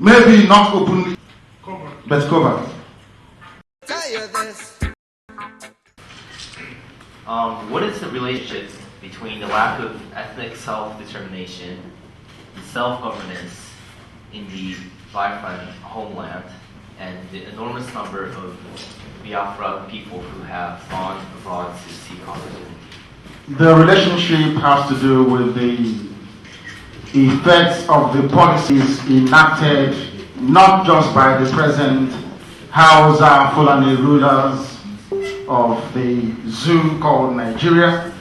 Maybe not openly, but covert. What is the relationship between the lack of ethnic self-determination, the self-governance in the Biafran homeland, and the enormous number of Biafra people who have gone abroad to seek opportunity? The relationship has to do with the effects of the policies enacted not just by the present Hausa Fulani rulers of the zoo called Nigeria,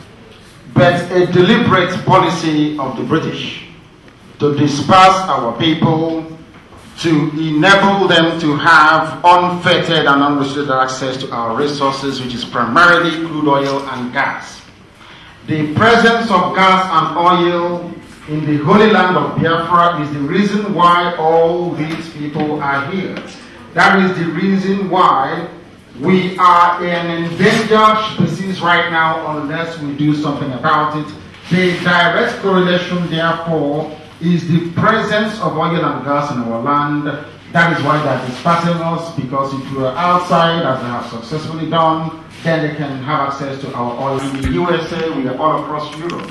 but a deliberate policy of the British to disperse our people, to enable them to have unfettered and unrestricted access to our resources, which is primarily crude oil and gas. The presence of gas and oil in the Holy Land of Biafra is the reason why all these people are here. That is the reason why we are an endangered species right now unless we do something about it. The direct correlation, therefore, is the presence of oil and gas in our land. That is why they are dispersing us, because if we are outside, as they have successfully done, then they can have access to our oil. In the USA, we are all across Europe.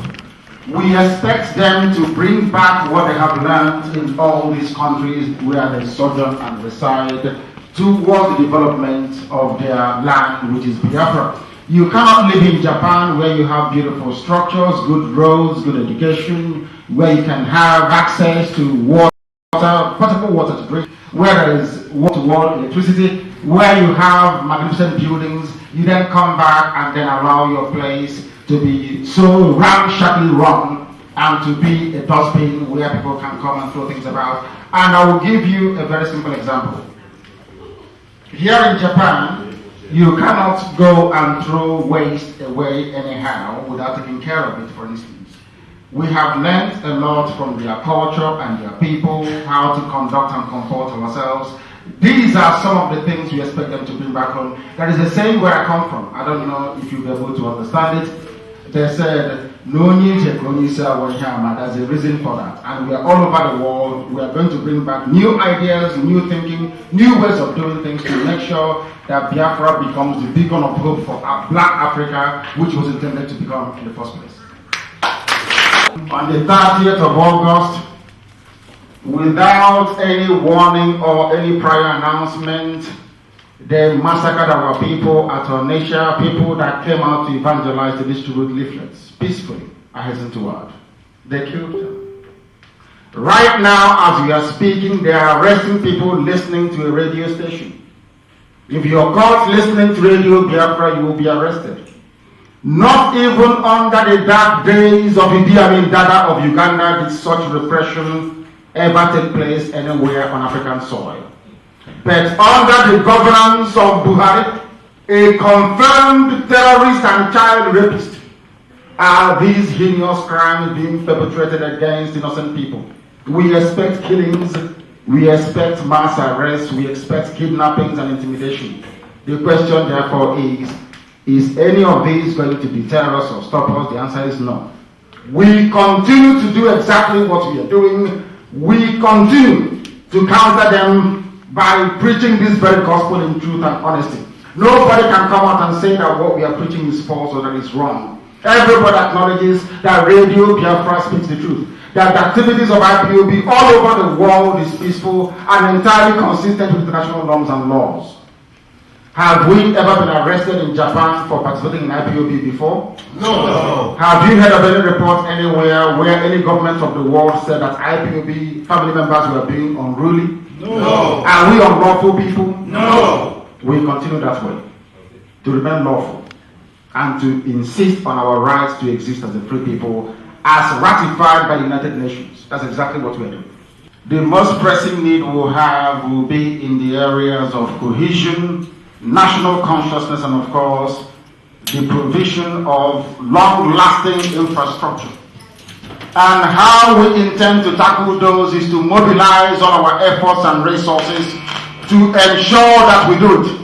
We expect them to bring back what they have learned in all these countries where they sojourn and reside towards the development of their land, which is Biafra. You cannot live in Japan where you have beautiful structures, good roads, good education, where you can have access to water, potable water to drink, where there is wall-to-wall electricity, where you have magnificent buildings. You then come back and then allow your place to be so ramshackly run and to be a dustbin where people can come and throw things about. And I will give you a very simple example. Here in Japan, you cannot go and throw waste away anyhow without taking care of it, for instance. We have learned a lot from their culture and their people, how to conduct and comport ourselves. These are some of the things we expect them to bring back home. That is the same where I come from. I don't know if you'll be able to understand it. They said, no need to there's a reason for that. And we are all over the world. We are going to bring back new ideas, new thinking, new ways of doing things to make sure that Biafra becomes the beacon of hope for Black Africa, which was intended to become in the first place. On the 30th of August, without any warning or any prior announcement, they massacred our people at Onitsha, people that came out to evangelize, to distribute leaflets, peacefully, I hasten to add. They killed them. Right now, as we are speaking, they are arresting people listening to a radio station. If you are caught listening to Radio Biafra, you will be arrested. Not even under the dark days of Idi Amin Dada of Uganda did such repression ever take place anywhere on African soil. But under the governance of Buhari, a confirmed terrorist and child rapist, are these heinous crimes being perpetrated against innocent people. We expect killings, we expect mass arrests, we expect kidnappings and intimidation. The question therefore is any of these going to deter us or stop us? The answer is no. We continue to do exactly what we are doing. We continue to counter them by preaching this very gospel in truth and honesty. Nobody can come out and say that what we are preaching is false or that it's wrong. Everybody acknowledges that Radio Biafra speaks the truth, that the activities of IPOB all over the world is peaceful and entirely consistent with international norms and laws. Have we ever been arrested in Japan for participating in IPOB before? No. Have you heard of any report anywhere where any government of the world said that IPOB family members were being unruly? No. Are we unlawful people? No. We continue that way, to remain lawful and to insist on our rights to exist as a free people as ratified by the United Nations. That's exactly what we're doing. The most pressing need we'll have will be in the areas of cohesion, national consciousness, and of course, the provision of long-lasting infrastructure. And how we intend to tackle those is to mobilize all our efforts and resources to ensure that we do it.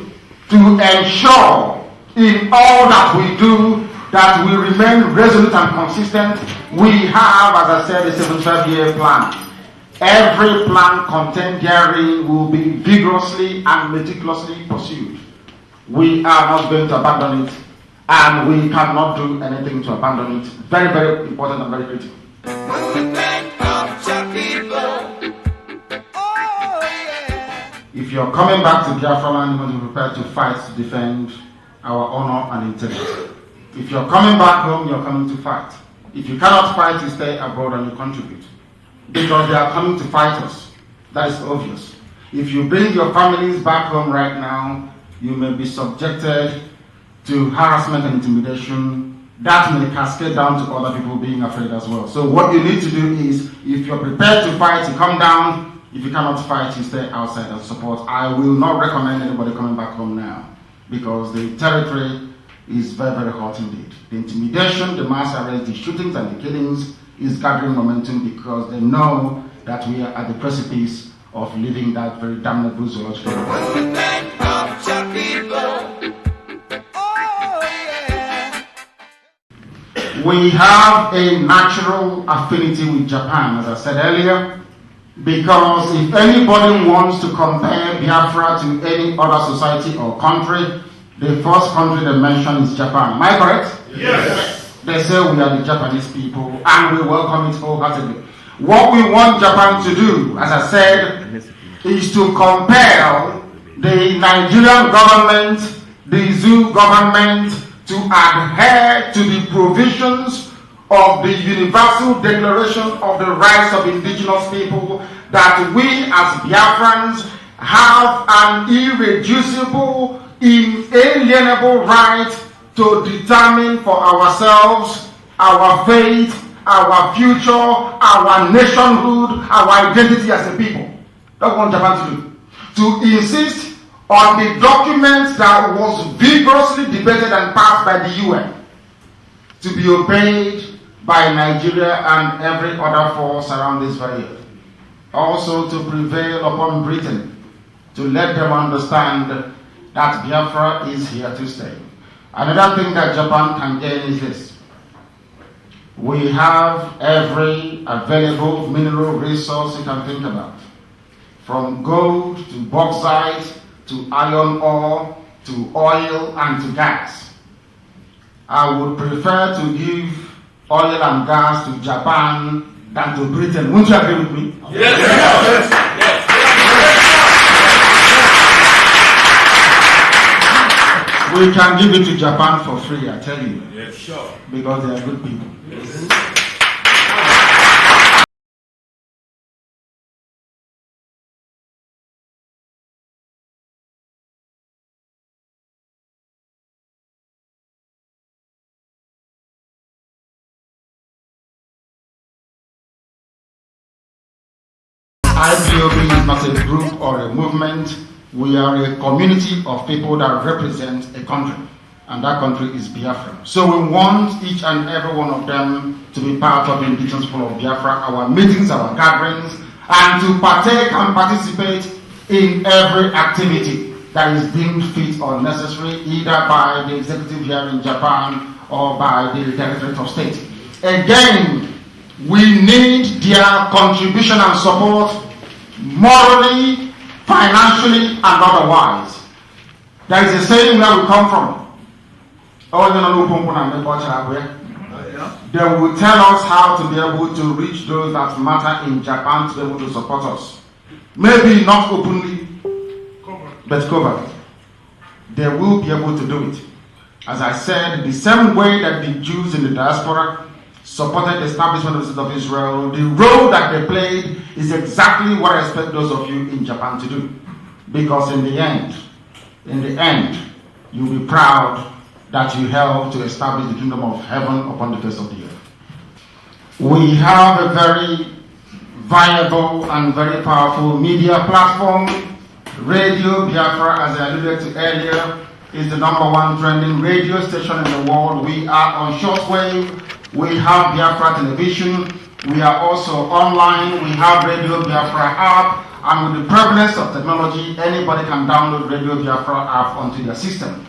To ensure in all that we do that we remain resolute and consistent. We have, as I said, a 75-year plan. Every plan contained therein will be vigorously and meticulously pursued. We are not going to abandon it, and we cannot do anything to abandon it. Very, very important and very critical. If you're coming back to Biafra land, you must be prepared to fight to defend our honor and integrity. If you're coming back home, you're coming to fight. If you cannot fight, you stay abroad and you contribute. Because they are coming to fight us. That is obvious. If you bring your families back home right now, you may be subjected to harassment and intimidation. That may cascade down to other people being afraid as well. So what you need to do is, if you're prepared to fight, you come down. If you cannot fight, you stay outside and support. I will not recommend anybody coming back home now, because the territory is very, very hot indeed. The intimidation, the mass arrests, the shootings and the killings is gathering momentum because they know that we are at the precipice of leaving that very damnable zoological. We have a natural affinity with Japan, as I said earlier, because if anybody wants to compare Biafra to any other society or country, the first country they mention is Japan. Am I correct? Yes. They say we are the Japanese people and we welcome it wholeheartedly. What we want Japan to do, as I said, is to compel the Nigerian government, the Zoo government, to adhere to the provisions of the Universal Declaration of the Rights of Indigenous People, that we as Biafrans have an irreducible, inalienable right to determine for ourselves our fate, our future, our nationhood, our identity as a people. That's what Japan to do. To insist on the document that was vigorously debated and passed by the UN to be obeyed by Nigeria and every other force around this very earth. Also to prevail upon Britain, to let them understand that Biafra is here to stay. Another thing that Japan can gain is this. We have every available mineral resource you can think about. From gold to bauxite to iron ore to oil and to gas. I would prefer to give oil and gas to Japan than to Britain. Won't you agree with me? Yes. Yes. Yes. We can give it to Japan for free, I tell you. Yes, sure. Because they are good people. Yes. IPOB is not a group or a movement. We are a community of people that represent a country, and that country is Biafra. So we want each and every one of them to be part of the indigenous people of Biafra, our meetings, our gatherings, and to partake and participate in every activity that is deemed fit or necessary, either by the executive here in Japan or by the Directorate of State. Again, we need their contribution and support morally, financially, and otherwise. There is a saying where we come from. They will tell us how to be able to reach those that matter in Japan to be able to support us. Maybe not openly, but covered. They will be able to do it. As I said, the same way that the Jews in the diaspora supported the establishment of the State of Israel, the role that they played is exactly what I expect those of you in Japan to do. Because in the end, you'll be proud that you helped to establish the kingdom of heaven upon the face of the earth. We have a very viable and very powerful media platform. Radio Biafra, as I alluded to earlier, is the #1 trending radio station in the world. We are on shortwave. We have Biafra television. We are also online. We have Radio Biafra app. And with the prevalence of technology, anybody can download Radio Biafra app onto their system.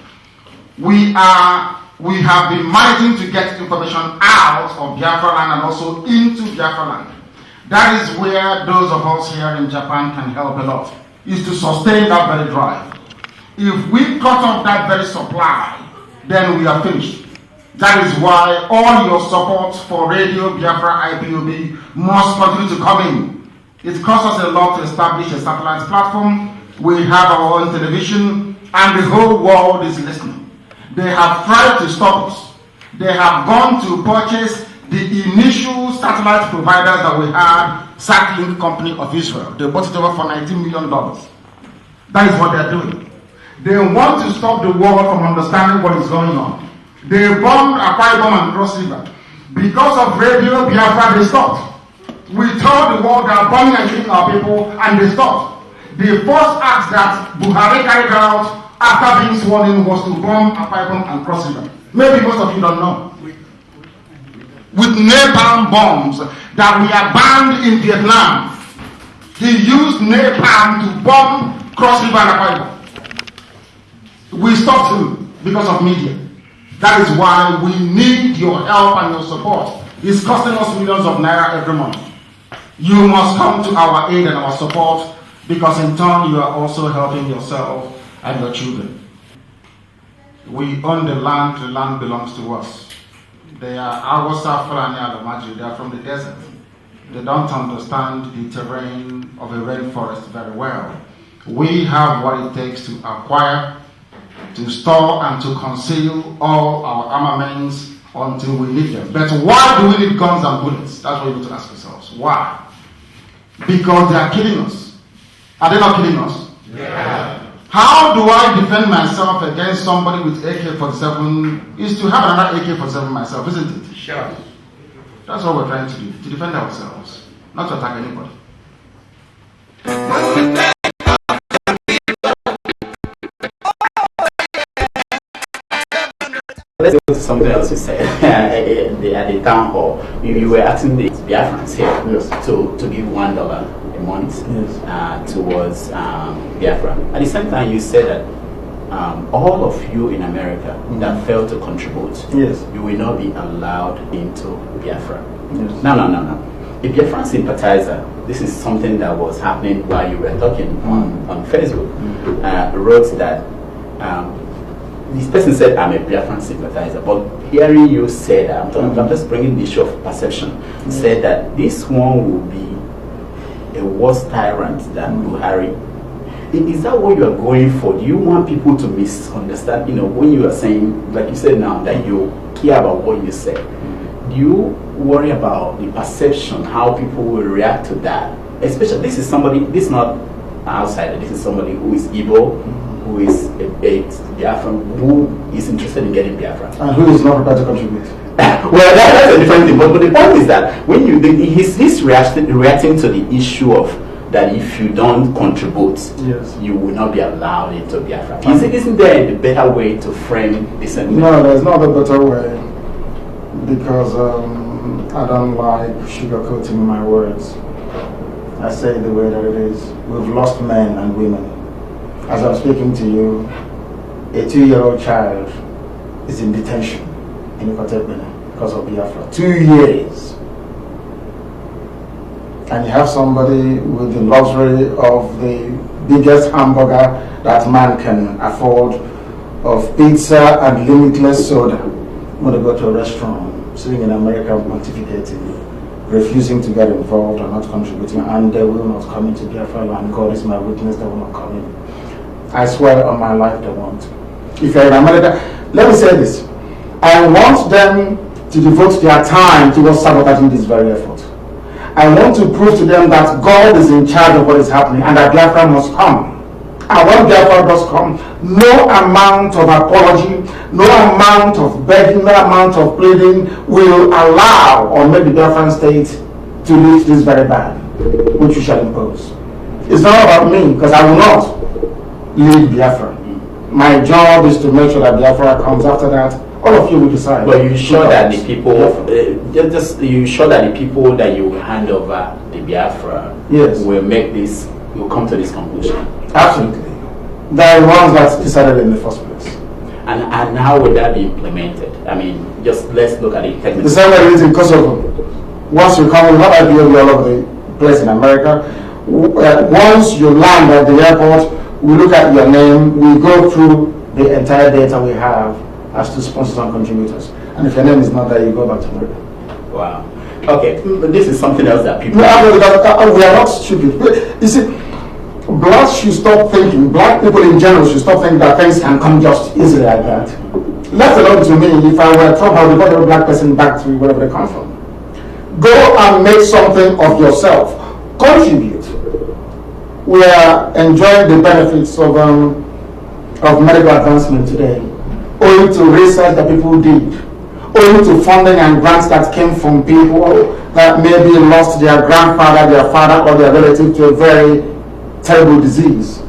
We have been managing to get information out of Biafra land and also into Biafra land. That is where those of us here in Japan can help a lot, is to sustain that very drive. If we cut off that very supply, then we are finished. That is why all your support for Radio Biafra IPOB must continue to come in. It costs us a lot to establish a satellite platform. We have our own television, and the whole world is listening. They have tried to stop us. They have gone to purchase the initial satellite providers that we had, Satlink Company of Israel. They bought it over for $19 million. That is what they're doing. They want to stop the world from understanding what is going on. They bombed Ipob and Cross River. Because of Radio Biafra, they stopped. We told the world they are bombing and killing our people, and they stopped. The first act that Buhari carried out after being sworn in was to bomb Ipob and Cross River. Maybe most of you don't know. With napalm bombs that we are banned in Vietnam, he used napalm to bomb Cross River and Ipob. We stopped him because of media. That is why we need your help and your support. It's costing us millions of naira every month. You must come to our aid and our support, because in turn you are also helping yourself and your children. We own the land belongs to us. They are Awasa, Fulani, Alamaji. They are from the desert. They don't understand the terrain of a rainforest very well. We have what it takes to acquire, to store, and to conceal all our armaments until we need them. But why do we need guns and bullets? That's what we need to ask ourselves. Why? Because they are killing us. Are they not killing us? Yeah. How do I defend myself against somebody with AK-47? Is to have another AK-47 myself, isn't it? Sure. That's what we're trying to do, to defend ourselves, not to attack anybody. Let's go to something else you said at the town hall. You were asking the Biafrans here to give $1 a month towards Biafra. At the same time, you said that all of you in America that failed to contribute, you will not be allowed into Biafra. No. A Biafran sympathizer, this is something that was happening while you were talking on Facebook, wrote that this person said, I'm a Biafran sympathizer, but hearing you say that, I'm just bringing the issue of perception, said that this one will be a worse tyrant than Buhari. Is that what you are going for? Do you want people to misunderstand? You know, when you are saying, like you said now, that you care about what you say, do you worry about the perception, how people will react to that? Especially, this is somebody, this is not an outsider, this is somebody who is Igbo, who is a Biafran, who is interested in getting Biafra. And who is not prepared to contribute. Well, that's a different thing, but the point is that when he's reacting to the issue of that if you don't contribute, you will not be allowed into Biafra. Isn't there a better way to frame this? No, there's not a better way, because I don't like sugarcoating my words. I say it the way that it is. We've lost men and women. As I'm speaking to you, a 2-year-old child is in detention in Ikotebene because of Biafra. 2 years. And you have somebody with the luxury of the biggest hamburger that man can afford, of pizza and limitless soda. When they go to a restaurant, sitting in America pontificating, refusing to get involved and not contributing, and they will not come into Biafra, and God is my witness, they will not come in. I swear on my life they won't. If you're in America, let me say this. I want them to devote their time towards sabotaging this very effort. I want to prove to them that God is in charge of what is happening and that Biafra must come. And when Biafra does come, no amount of apology, no amount of begging, no amount of pleading will allow or make the Biafran state to reach this very ban, which we shall impose. It's not about me, because I will not lead Biafra. My job is to make sure that Biafra comes. After that, all of you will decide. But you sure that the people, you sure that the people that you hand over the Biafra will make this, will come to this conclusion? Absolutely. They are the ones that decided in the first place. And how would that be implemented? I mean, just let's look at it technically. The same way it is in Kosovo. Once you come, we have IPOB all over place in America. Once you land at the airport, we look at your name, we go through the entire data we have as to sponsors and contributors. And if your name is not there, you go back to America. Wow. Okay, but this is something else that people... No, we are not stupid. You see, blacks should stop thinking, black people in general should stop thinking that things can come just easily like that. Let alone to me, if I were Trump, I would report every black person back to wherever they come from. Go and make something of yourself. Contribute. We are enjoying the benefits of medical advancement today, owing to research that people did, owing to funding and grants that came from people that maybe lost their grandfather, their father, or their relative to a very terrible disease.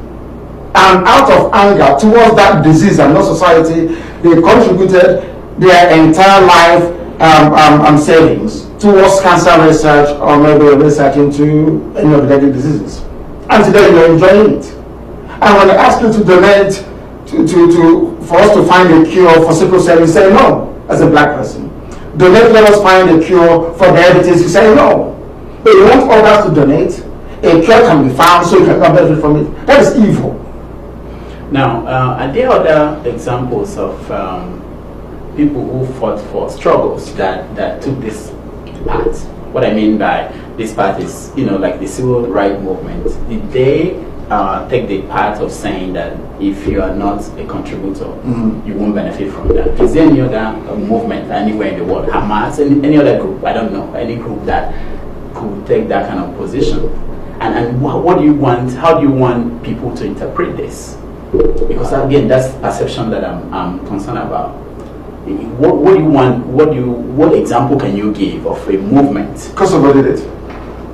And out of anger towards that disease and no society, they contributed their entire life savings towards cancer research or maybe research into any of the deadly diseases. And today you're enjoying it. And when they ask you to donate for us to find a cure for sickle cell, you say no as a black person. Donate, let us find a cure for diabetes, you say no. But you want others to donate, a cure can be found so you can benefit from it. That is evil. Now, are there other examples of people who fought for struggles that took this path? What I mean by this path is, like the civil rights movement. Did they take the path of saying that if you are not a contributor, you won't benefit from that? Is there any other movement anywhere in the world, Hamas, any other group, I don't know, any group that could take that kind of position? And what do you want, how do you want people to interpret this? Because again, that's the perception that I'm concerned about. What do you want? What example can you give of a movement? Kosovo did it.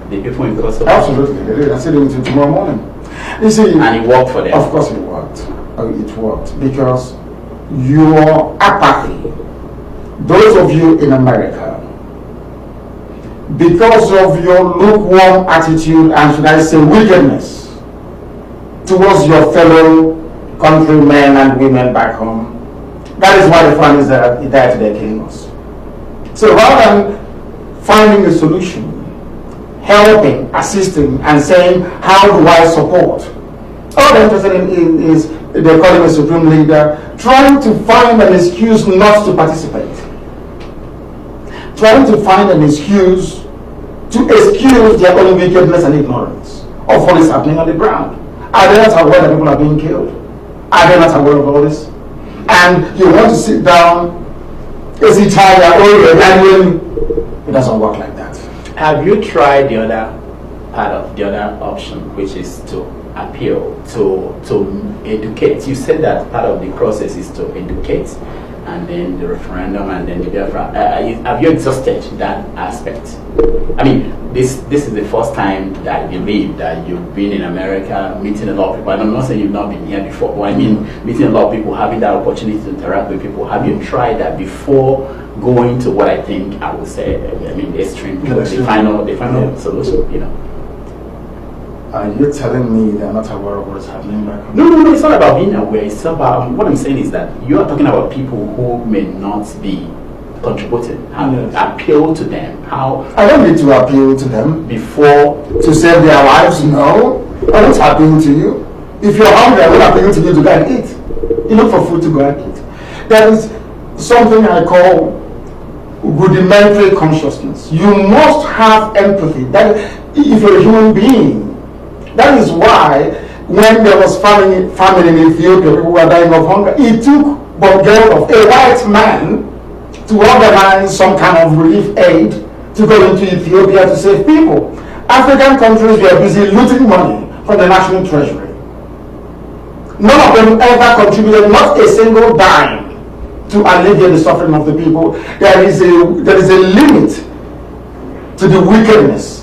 The people in Kosovo. Absolutely, they did. I said it tomorrow morning. You see, and it worked for them. Of course, it worked. It worked because your apathy, those of you in America, because of your lukewarm attitude and should I say wickedness towards your fellow countrymen and women back home. That is why the families are there today killing us. So rather than finding a solution, helping, assisting, and saying, how do I support? All they're interested in is, they call him a supreme leader, trying to find an excuse not to participate. Trying to find an excuse to excuse their own wickedness and ignorance of what is happening on the ground. Are they not aware that people are being killed? Are they not aware of all this? And you want to sit down, is it tired? It doesn't work like that. Have you tried the other part of the other option, which is to appeal, to educate? You said that part of the process is to educate, and then the referendum, and then the Biafra. Have you exhausted that aspect? I mean, this is the first time that I believe that you've been in America, meeting a lot of people. And I'm not saying you've not been here before, but I mean meeting a lot of people, having that opportunity to interact with people. Have you tried that before going to what I think I would say, I mean, the extreme, the final solution? Are you telling me they're not aware of what's happening back home? No, it's not about being aware. It's about, what I'm saying is that you are talking about people who may not be contributing. Appeal to them. How? I don't need to appeal to them before to save their lives. No, I won't appeal to you. If you're hungry, I will appeal to you to go and eat. You look for food to go and eat. There is something I call rudimentary consciousness. You must have empathy. That if you're a human being. That is why when there was famine in Ethiopia, people were dying of hunger. It took but of a white man to organize some kind of relief aid to go into Ethiopia to save people. African countries were busy looting money from the national treasury. None of them ever contributed, not a single dime, to alleviate the suffering of the people. There is a limit to the wickedness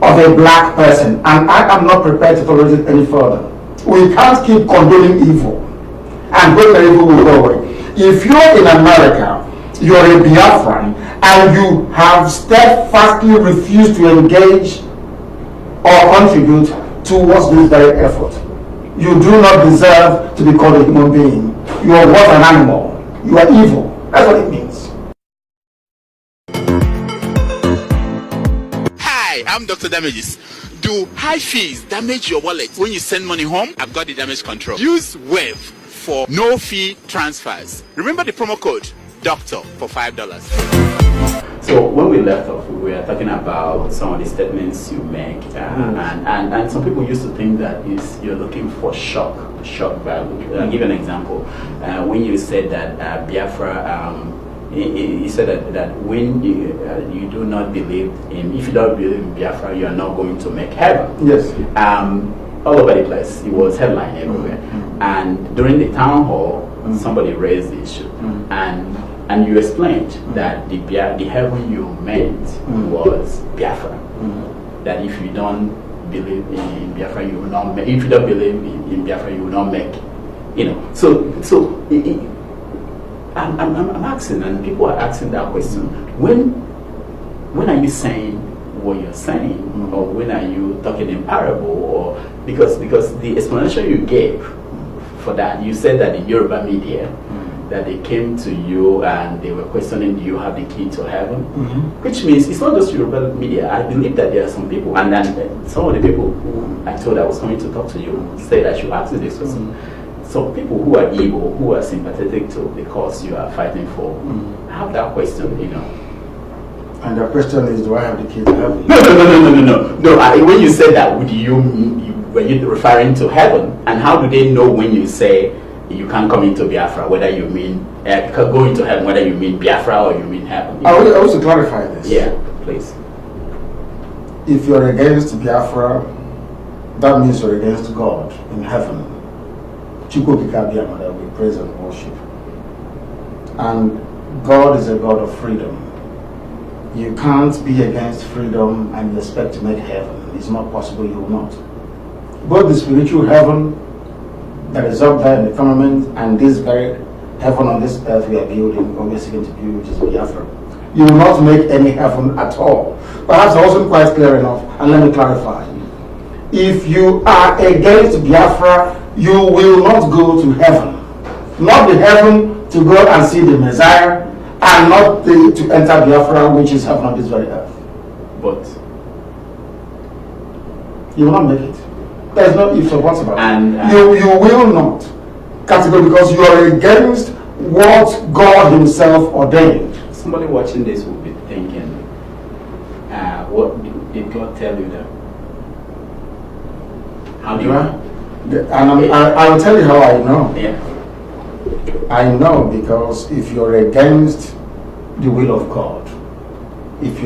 of a black person, and I am not prepared to tolerate it any further. We can't keep condoning evil, and when the evil will go away. If you're in America, you're a Biafran, and you have steadfastly refused to engage or contribute towards this very effort, you do not deserve to be called a human being. You are what, an animal. You are evil. That's what it means. I'm Dr. Damages. Do high fees damage your wallet when you send money home? I've got the damage control. Use Wave for no fee transfers. Remember the promo code DOCTOR for $5. So when we left off, we were talking about some of the statements you make, and some people used to think that you're looking for shock value. I'll give you an example. When you said that Biafra, you said that when you do not believe in, if you don't believe in Biafra, you are not going to make heaven. Yes. All over the place, it was headline everywhere. And during the town hall, somebody raised the issue, and you explained that the heaven you meant was Biafra. That if you don't believe in Biafra, you will not make. If you don't believe in Biafra, you will not make. You know. I'm asking, and people are asking that question. When are you saying what you're saying, or when are you talking in parable, or because the explanation you gave for that, you said that the Yoruba media, that they came to you and they were questioning, do you have the key to heaven? Which means it's not just Yoruba media. I believe that there are some people, and then some of the people who I told I was coming to talk to you said I should ask you this question. Some people who are evil, who are sympathetic to the cause you are fighting for, have that question, you know. And the question is, do I have the key to heaven? No. When you said that, were you referring to heaven? And how do they know when you say you can't come into Biafra, whether you mean go into heaven, whether you mean Biafra or you mean heaven? I want to clarify this. Yeah, please. If you're against Biafra, that means you're against God in heaven. Chukwu that we praise and worship. And God is a God of freedom. You can't be against freedom and expect to make heaven. It's not possible, you will not. Both the spiritual heaven that is up there in the firmament and this very heaven on this earth we are building, or we are seeking to build, which is Biafra. You will not make any heaven at all. Perhaps I wasn't quite clear enough, and let me clarify. If you are against Biafra, you will not go to heaven. Not the heaven to go and see the Messiah, and not to enter Biafra, which is heaven on this very earth. But you will not make it. There's no ifs or buts about it. And you will not. Categorically, because you are against what God Himself ordained. Somebody watching this will be thinking, what did God tell you that? How do you know? And I will tell you how I know. Yeah. I know because if you're against the will of God, if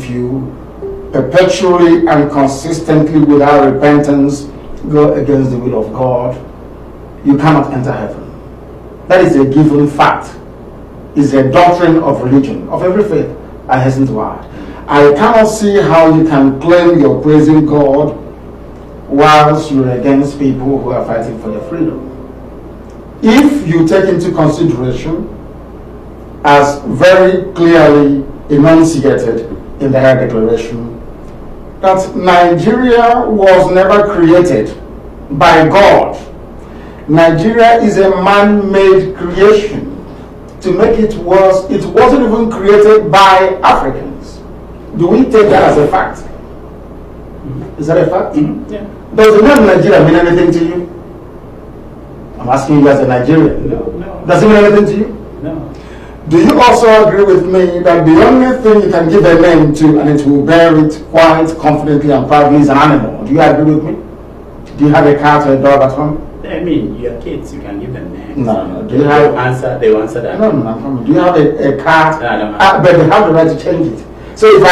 you perpetually and consistently without repentance go against the will of God, you cannot enter heaven. That is a given fact. It's a doctrine of religion, of every faith. I hasten to add. I cannot see how you can claim you're praising God whilst you're against people who are fighting for their freedom. If you take into consideration, as very clearly enunciated in the High Declaration, that Nigeria was never created by God. Nigeria is a man-made creation. To make it worse, it wasn't even created by Africans. Do we take that as a fact? Is that a fact? Yeah. Does the name Nigeria mean anything to you? I'm asking you as a Nigerian. No. Does it mean anything to you? No. Do you also agree with me that the only thing you can give a name to and it will bear it quite confidently and proudly is an animal? Do you agree with me? Do you have a cat or a dog at home? I mean, your kids, you can give them names. No. Do you have they will answer that? No. Do you have a cat? No, I don't have. But they have the right to change it. So if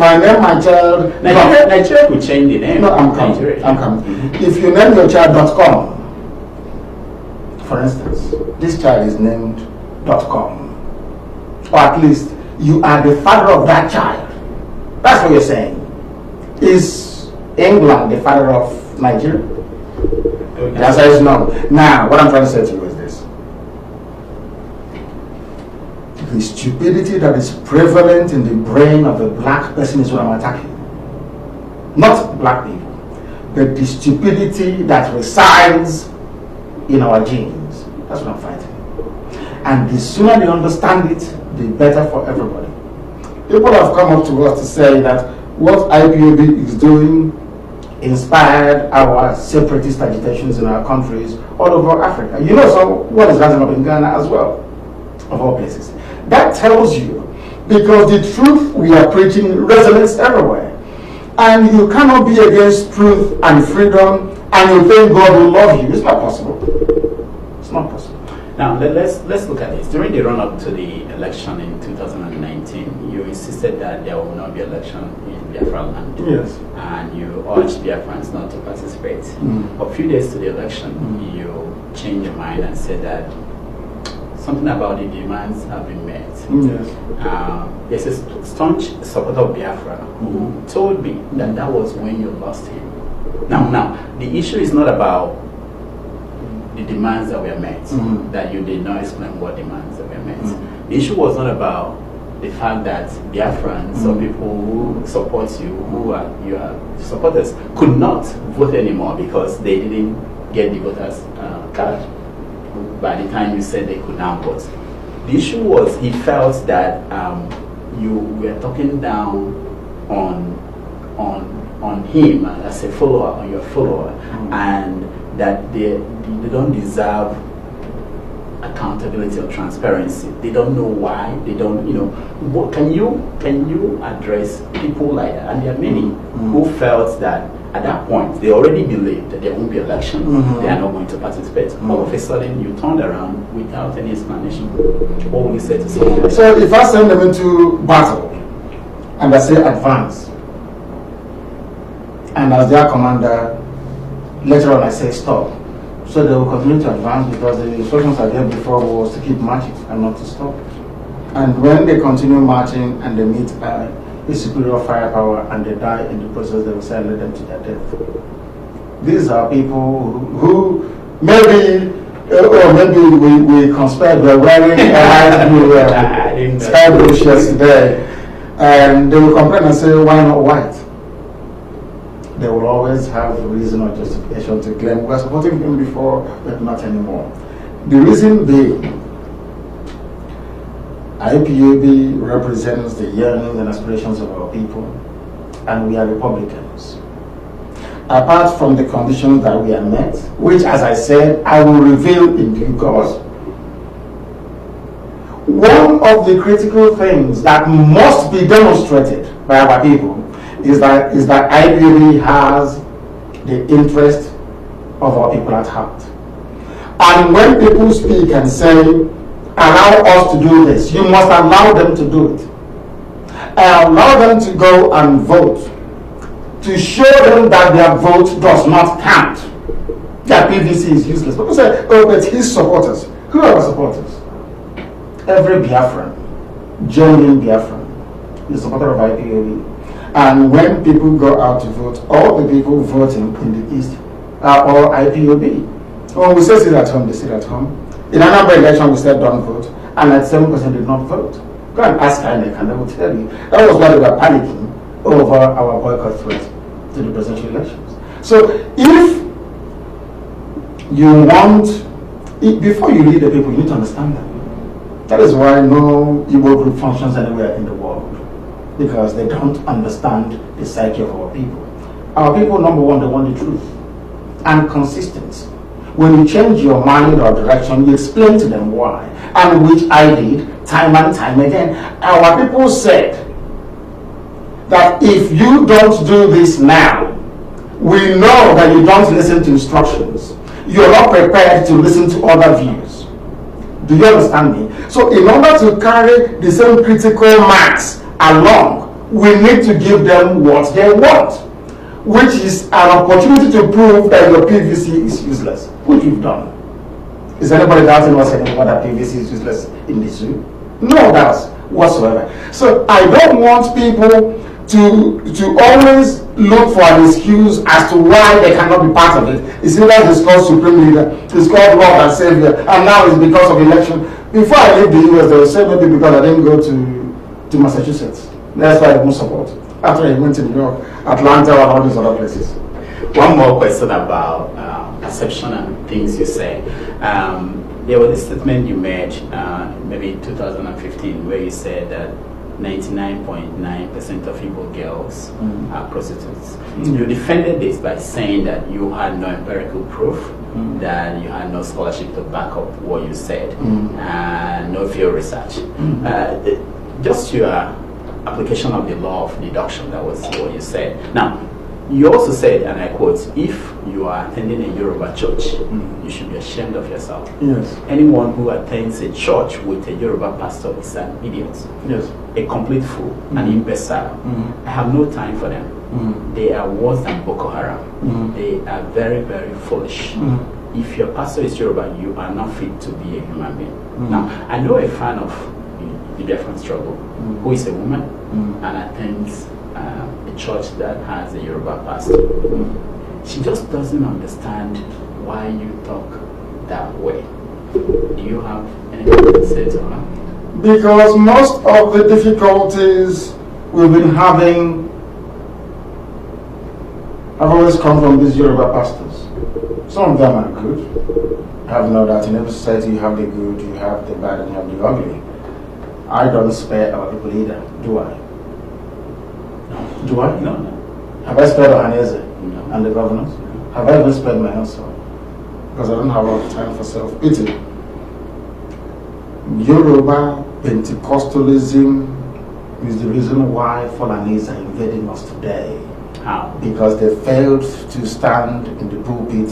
I name my child... Nigeria could change the name. No, I'm coming. If you name your child .com, for instance, this child is named .com. Or at least you are the father of that child. That's what you're saying. Is England the father of Nigeria? The answer is no. Now, what I'm trying to say to you is this. The stupidity that is prevalent in the brain of a black person is what I'm attacking. Not black people, but the stupidity that resides in our genes. That's what I'm fighting. And the sooner they understand it, the better for everybody. People have come up to us to say that what IPOB is doing inspired our separatist agitations in our countries all over Africa. You know, so what is rising up in Ghana as well, of all places. That tells you, because the truth we are preaching resonates everywhere. And you cannot be against truth and freedom and you think God will love you. It's not possible. It's not possible. Now, let's look at this. During the run-up to the election in 2019, you insisted that there will not be election in Biafra land. Yes. And you urged Biafrans not to participate. A few days to the election, you changed your mind and said that something about the demands have been met. Yes. There's a staunch supporter of Biafra who told me that that was when you lost him. Now, the issue is not about the demands that were met, that you did not explain what demands that were met. The issue was not about the fact that Biafrans or people who support you, who are your supporters, could not vote anymore because they didn't get the voters card by the time you said they could now vote. The issue was he felt that you were talking down on him as a follower, on your follower, and that they don't deserve accountability or transparency. They don't know why. They don't, you know. What, can you address people like that? And there are many who felt that at that point they already believed that there won't be election. They are not going to participate. All of a sudden, you turned around without any explanation. What will you say to someone? So if I send them into battle and I say advance, and as their commander, later on I say stop, so they will continue to advance because the instructions I gave before was to keep marching and not to stop. And when they continue marching and they meet a superior firepower and they die in the process, they will say, let them to their death. These are people who maybe, or maybe we conspired, we're wearing a light blue sky blue shirts today, and they will complain and say, why not white? They will always have a reason or justification to claim we were supporting him before, but not anymore. The reason being, IPOB represents the yearnings and aspirations of our people, and we are Republicans. Apart from the conditions that we are met, which, as I said, I will reveal in due course, one of the critical things that must be demonstrated by our people is that IPOB has the interest of our people at heart. And when people speak and say, allow us to do this, you must allow them to do it. Allow them to go and vote, to show them that their vote does not count. That PVC is useless. People say, oh, but his supporters. Who are our supporters? Every Biafran, genuine Biafran, is a supporter of IPOB. And when people go out to vote, all the people voting in the East are all IPOB. When we say sit at home, they sit at home. In another election, we said don't vote, and like 7% did not vote. Go and ask INEC, and they will tell you. That was why they were panicking over our boycott threat to the presidential elections. So if you want, before you lead the people, you need to understand that. That is why no Igbo group functions anywhere in the world, because they don't understand the psyche of our people. Our people, number one, they want the truth and consistency. When you change your mind or direction, you explain to them why, and which I did time and time again. Our people said that if you don't do this now, we know that you don't listen to instructions. You're not prepared to listen to other views. Do you understand me? So in order to carry the same critical mass along, we need to give them what they want, which is an opportunity to prove that your PVC is useless, which we've done. Is anybody doubting us anymore that PVC is useless in this zoo? No doubts whatsoever. So I don't want people to always look for an excuse as to why they cannot be part of it. It's either it's called Supreme Leader, it's called Lord and Savior, and now it's because of election. Before I leave the US, they will say maybe because I didn't go to Massachusetts. That's why I don't support. After I went to New York, Atlanta, and all these other places. One more question about perception and things you say. There was a statement you made maybe in 2015 where you said that 99.9% of Igbo girls are prostitutes. You defended this by saying that you had no empirical proof, that you had no scholarship to back up what you said, and no field research. Just your application of the law of deduction, that was what you said. Now, you also said, and I quote, if you are attending a Yoruba church, you should be ashamed of yourself. Yes. Anyone who attends a church with a Yoruba pastor is an idiot. Yes. A complete fool, an imbecile. I have no time for them. They are worse than Boko Haram. They are very, very foolish. If your pastor is Yoruba, you are not fit to be a human being. Now, I know a fan of the Biafran struggle who is a woman and attends a church that has a Yoruba pastor. She just doesn't understand why you talk that way. Do you have anything to say to her? Because most of the difficulties we've been having have always come from these Yoruba pastors. Some of them are good. I have no doubt in every society you have the good, you have the bad, and you have the ugly. I don't spare our people either, do I? No. Do I? No, no. Have I spared Ohaneze No. and the governors? Have I even spared my own soul? Because I don't have a lot of time for self-pity. Yoruba Pentecostalism is the reason why Fulanese are invading us today. How? Because they failed to stand in the pulpit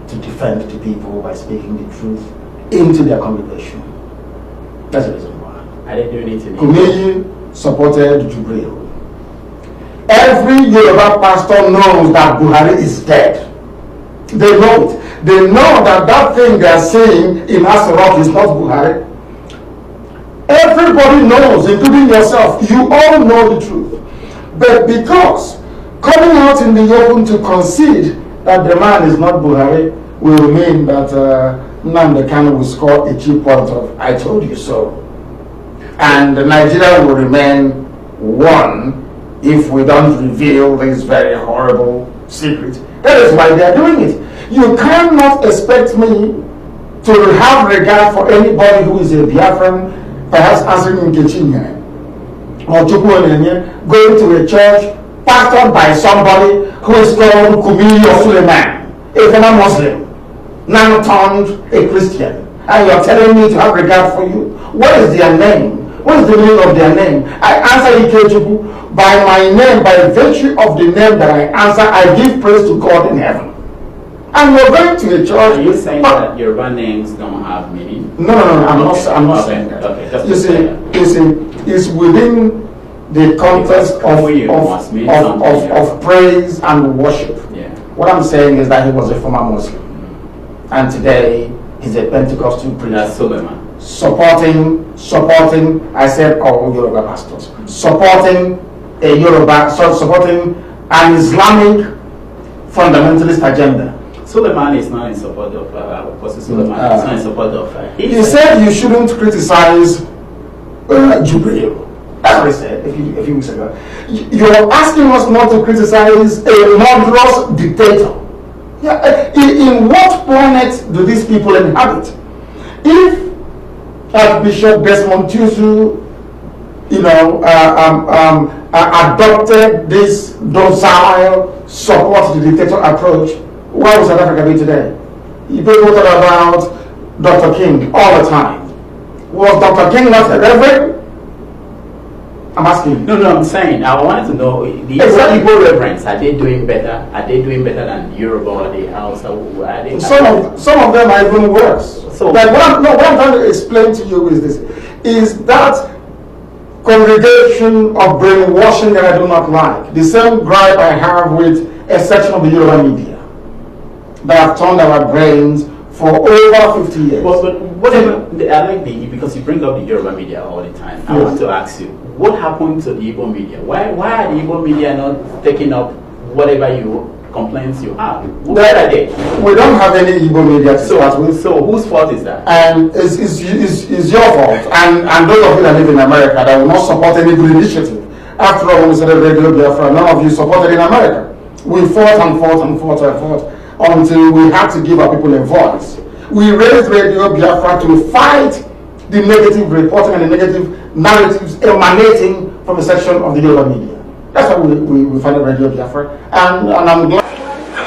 to defend the people by speaking the truth into their congregation. That's the reason why. Are they doing it in Kumeyi supported Jubril. Every Yoruba pastor knows that Buhari is dead. They know it. They know that that thing they are saying in Asorok is not Buhari. Everybody knows, including yourself. You all know the truth. But because coming out in the open to concede that the man is not Buhari will mean that Nnamdi Kanu will score a cheap point of "I told you so," and Nigeria will remain one if we don't reveal this very horrible secret. That is why they are doing it. You cannot expect me to have regard for anybody who is a Biafran, perhaps answering Nkechinya or Chukwuenenye, going to a church pastored by somebody who is called Kumi or Suleiman, a former Muslim, now turned a Christian, and you're telling me to have regard for you. What is their name? What is the meaning of their name? I answer Ikechuku by my name, by virtue of the name that I answer. I give praise to God in heaven. And you're going to a church. Are you saying that Yoruba names don't have meaning? No, I'm not saying that. Okay, just you see, it's within the context of praise and worship. Yeah. What I'm saying is that he was a former Muslim, and today he's a Pentecostal priest. That's Suleiman. Supporting, I said all Yoruba pastors, supporting an Islamic fundamentalist agenda. Suleiman is not in support of Apostle Suleiman is not in support of he said you shouldn't criticize Jubril. That's what he said a few weeks ago. You're asking us not to criticize a murderous dictator. Yeah, in what planet do these people inhabit? If Archbishop Desmond Tutu, adopted this docile support the dictator approach, where would South Africa be today? People talk about Dr. King all the time. Was Dr. King not a reverend? I'm asking. No, I'm saying I wanted to know the Igbo reverends, are they doing better? Are they doing better than Yoruba or the Hausa? Some of them are even worse. So like what I'm trying to explain to you is that congregation of brainwashing that I do not like. The same gripe I have with a section of the Yoruba media that have turned our brains for over 50 years. But whatever, I like because you bring up the Yoruba media all the time. I want to ask you, what happened to the Igbo media? Why are the Igbo media not taking up whatever complaints you have? Where are they? We don't have any Igbo media to start with. So whose fault is that? And it's your fault. And those of you that live in America that will not support any good initiative. After all, when we started Radio Biafra, none of you supported in America. We fought until we had to give our people a voice. We raised Radio Biafra to fight the negative reporting and the negative narratives emanating from a section of the Yoruba media. That's why we find Radio Biafra, and I'm glad.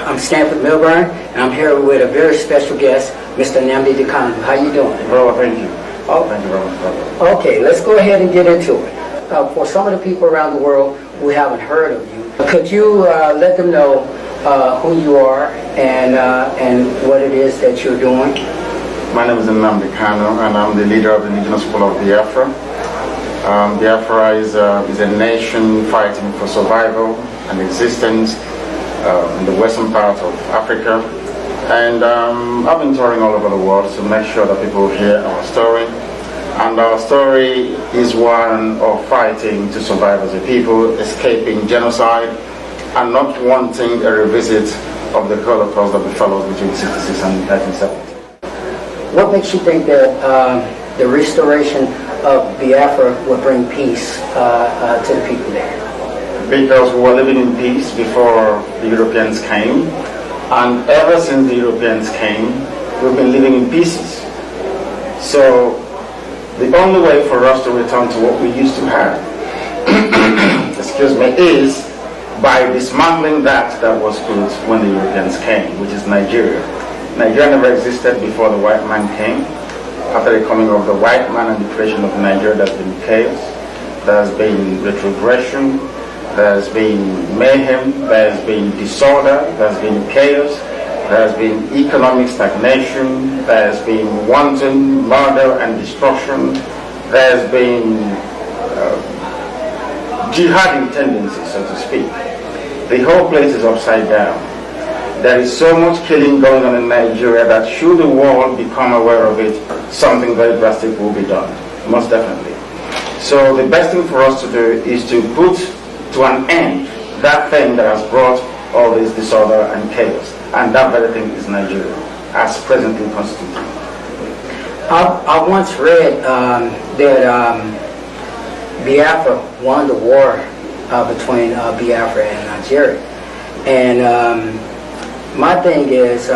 I'm Stanford Milburn, and I'm here with a very special guest, Mr. Nnamdi Kanu. How you doing? Well, thank you. Oh, Thank you very much, brother. okay, let's go ahead and get into it. For some of the people around the world who haven't heard of you, could you let them know who you are and what it is that you're doing? My name is Nnamdi Kanu, and I'm the leader of the indigenous people of Biafra. Biafra is a nation fighting for survival and existence in the western part of Africa. And I've been touring all over the world to make sure that people hear our story. And our story is one of fighting to survive as a people, escaping genocide, and not wanting a revisit of the Holocaust that befell us between 1966 and 1970. What makes you think that the restoration of Biafra will bring peace to the people there? Because we were living in peace before the Europeans came, and ever since the Europeans came, we've been living in pieces. So the only way for us to return to what we used to have, excuse me, is by dismantling that was put when the Europeans came, which is Nigeria. Nigeria never existed before the white man came. After the coming of the white man and the creation of Nigeria, there's been chaos, there's been retrogression, there's been mayhem, there's been disorder, there's been chaos, there's been economic stagnation, there's been wanton murder and destruction, there's been jihadi tendencies, so to speak. The whole place is upside down. There is so much killing going on in Nigeria that should the world become aware of it, something very drastic will be done, most definitely. So the best thing for us to do is to put to an end that thing that has brought all this disorder and chaos. And that very thing is Nigeria, as presently constituted. I once read that Biafra won the war between Biafra and Nigeria. And my thing is,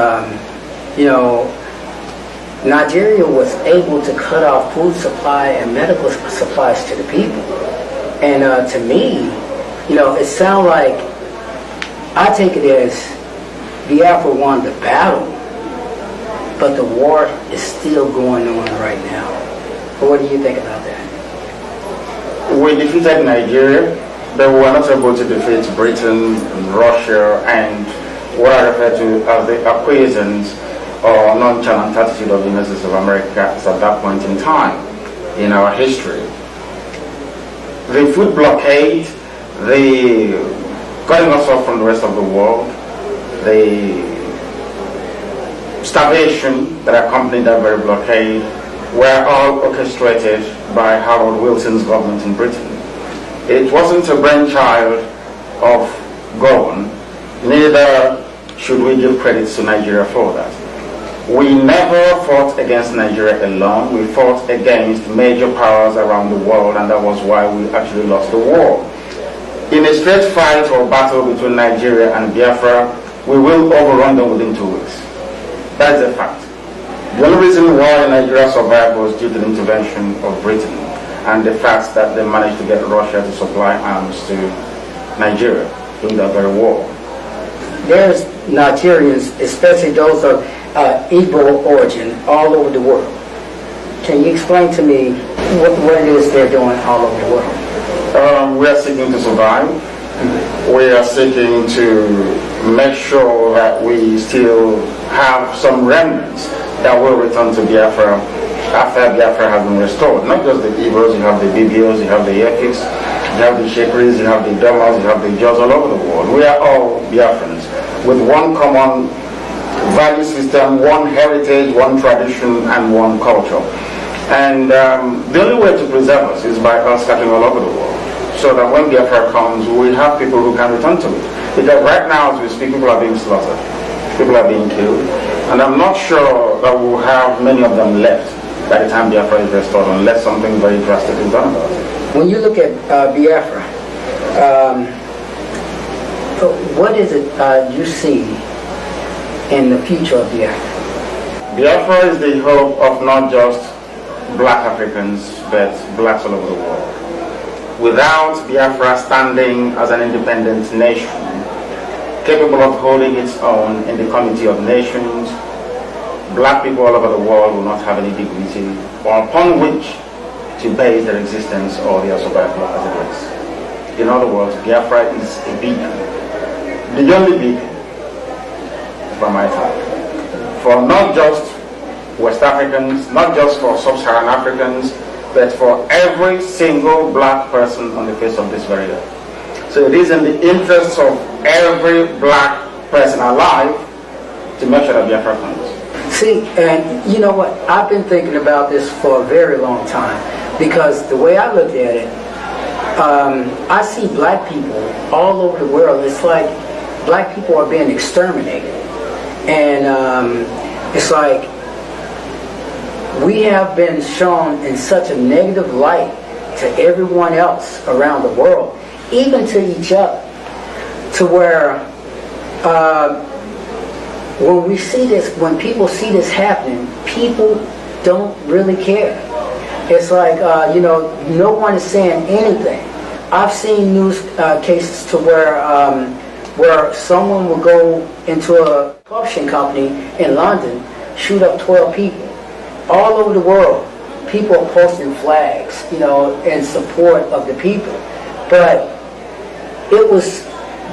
Nigeria was able to cut off food supply and medical supplies to the people. And to me, it sounds like, I take it as Biafra won the battle, but the war is still going on right now. What do you think about that? We defeated Nigeria, but we were not able to defeat Britain, Russia, and what I refer to as the acquiescence or nonchalant attitude of the United States of America at that point in time in our history. The food blockade, the cutting us off from the rest of the world, the starvation that accompanied that very blockade were all orchestrated by Harold Wilson's government in Britain. It wasn't a brainchild of Gowon, neither should we give credit to Nigeria for that. We never fought against Nigeria alone. We fought against major powers around the world, and that was why we actually lost the war. In a straight fight or battle between Nigeria and Biafra, we will overrun them within 2 weeks. That is a fact. The only reason why Nigeria survived was due to the intervention of Britain and the fact that they managed to get Russia to supply arms to Nigeria during that very war. There's Nigerians, especially those of Ipob origin, all over the world. Can you explain to me what it is they're doing all over the world? We are seeking to survive. We are seeking to make sure that we still have some remnants that will return to Biafra after Biafra has been restored. Not just the Igbos, you have the Bibios, you have the Yekis, you have the Shekris, you have the Domas, you have the Jaws all over the world. We are all Biafrans with one common value system, one heritage, one tradition, and one culture. And the only way to preserve us is by us scattering all over the world, so that when Biafra comes, we have people who can return to it. Because right now, as we speak, people are being slaughtered, people are being killed, and I'm not sure that we'll have many of them left by the time Biafra is restored, unless something very drastic is done about it. When you look at Biafra, what is it you see in the future of Biafra? Biafra is the hope of not just black Africans, but blacks all over the world. Without Biafra standing as an independent nation, capable of holding its own in the community of nations, black people all over the world will not have any dignity upon which to base their existence or their survival as a race. In other words, Biafra is a beacon, the only beacon, from my time, for not just West Africans, not just for Sub-Saharan Africans, but for every single black person on the face of this very earth. So it is in the interests of every black person alive to make sure that Biafra comes. See, and you know what? I've been thinking about this for a very long time, because the way I look at it, I see black people all over the world. It's like black people are being exterminated. And it's like we have been shown in such a negative light to everyone else around the world, even to each other, to where when we see this, when people see this happening, people don't really care. It's like, no one is saying anything. I've seen news cases to where someone will go into a publishing company in London, shoot up 12 people. All over the world, people are posting flags, in support of the people. But it was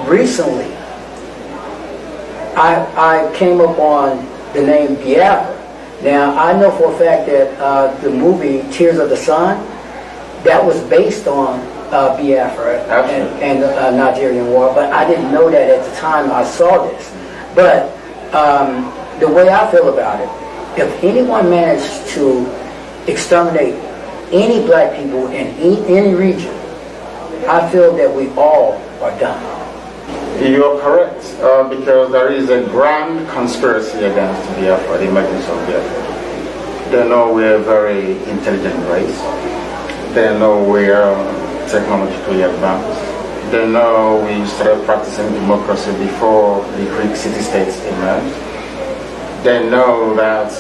recently I came up on the name Biafra. Now, I know for a fact that the movie Tears of the Sun, that was based on Biafra and the Nigerian war, but I didn't know that at the time I saw this. But the way I feel about it, if anyone managed to exterminate any black people in any region, I feel that we all are done. You're correct, because there is a grand conspiracy against Biafra, the emergence of Biafra. They know we're a very intelligent race. They know we're technologically advanced. They know we started practicing democracy before the Greek city-states emerged. They know that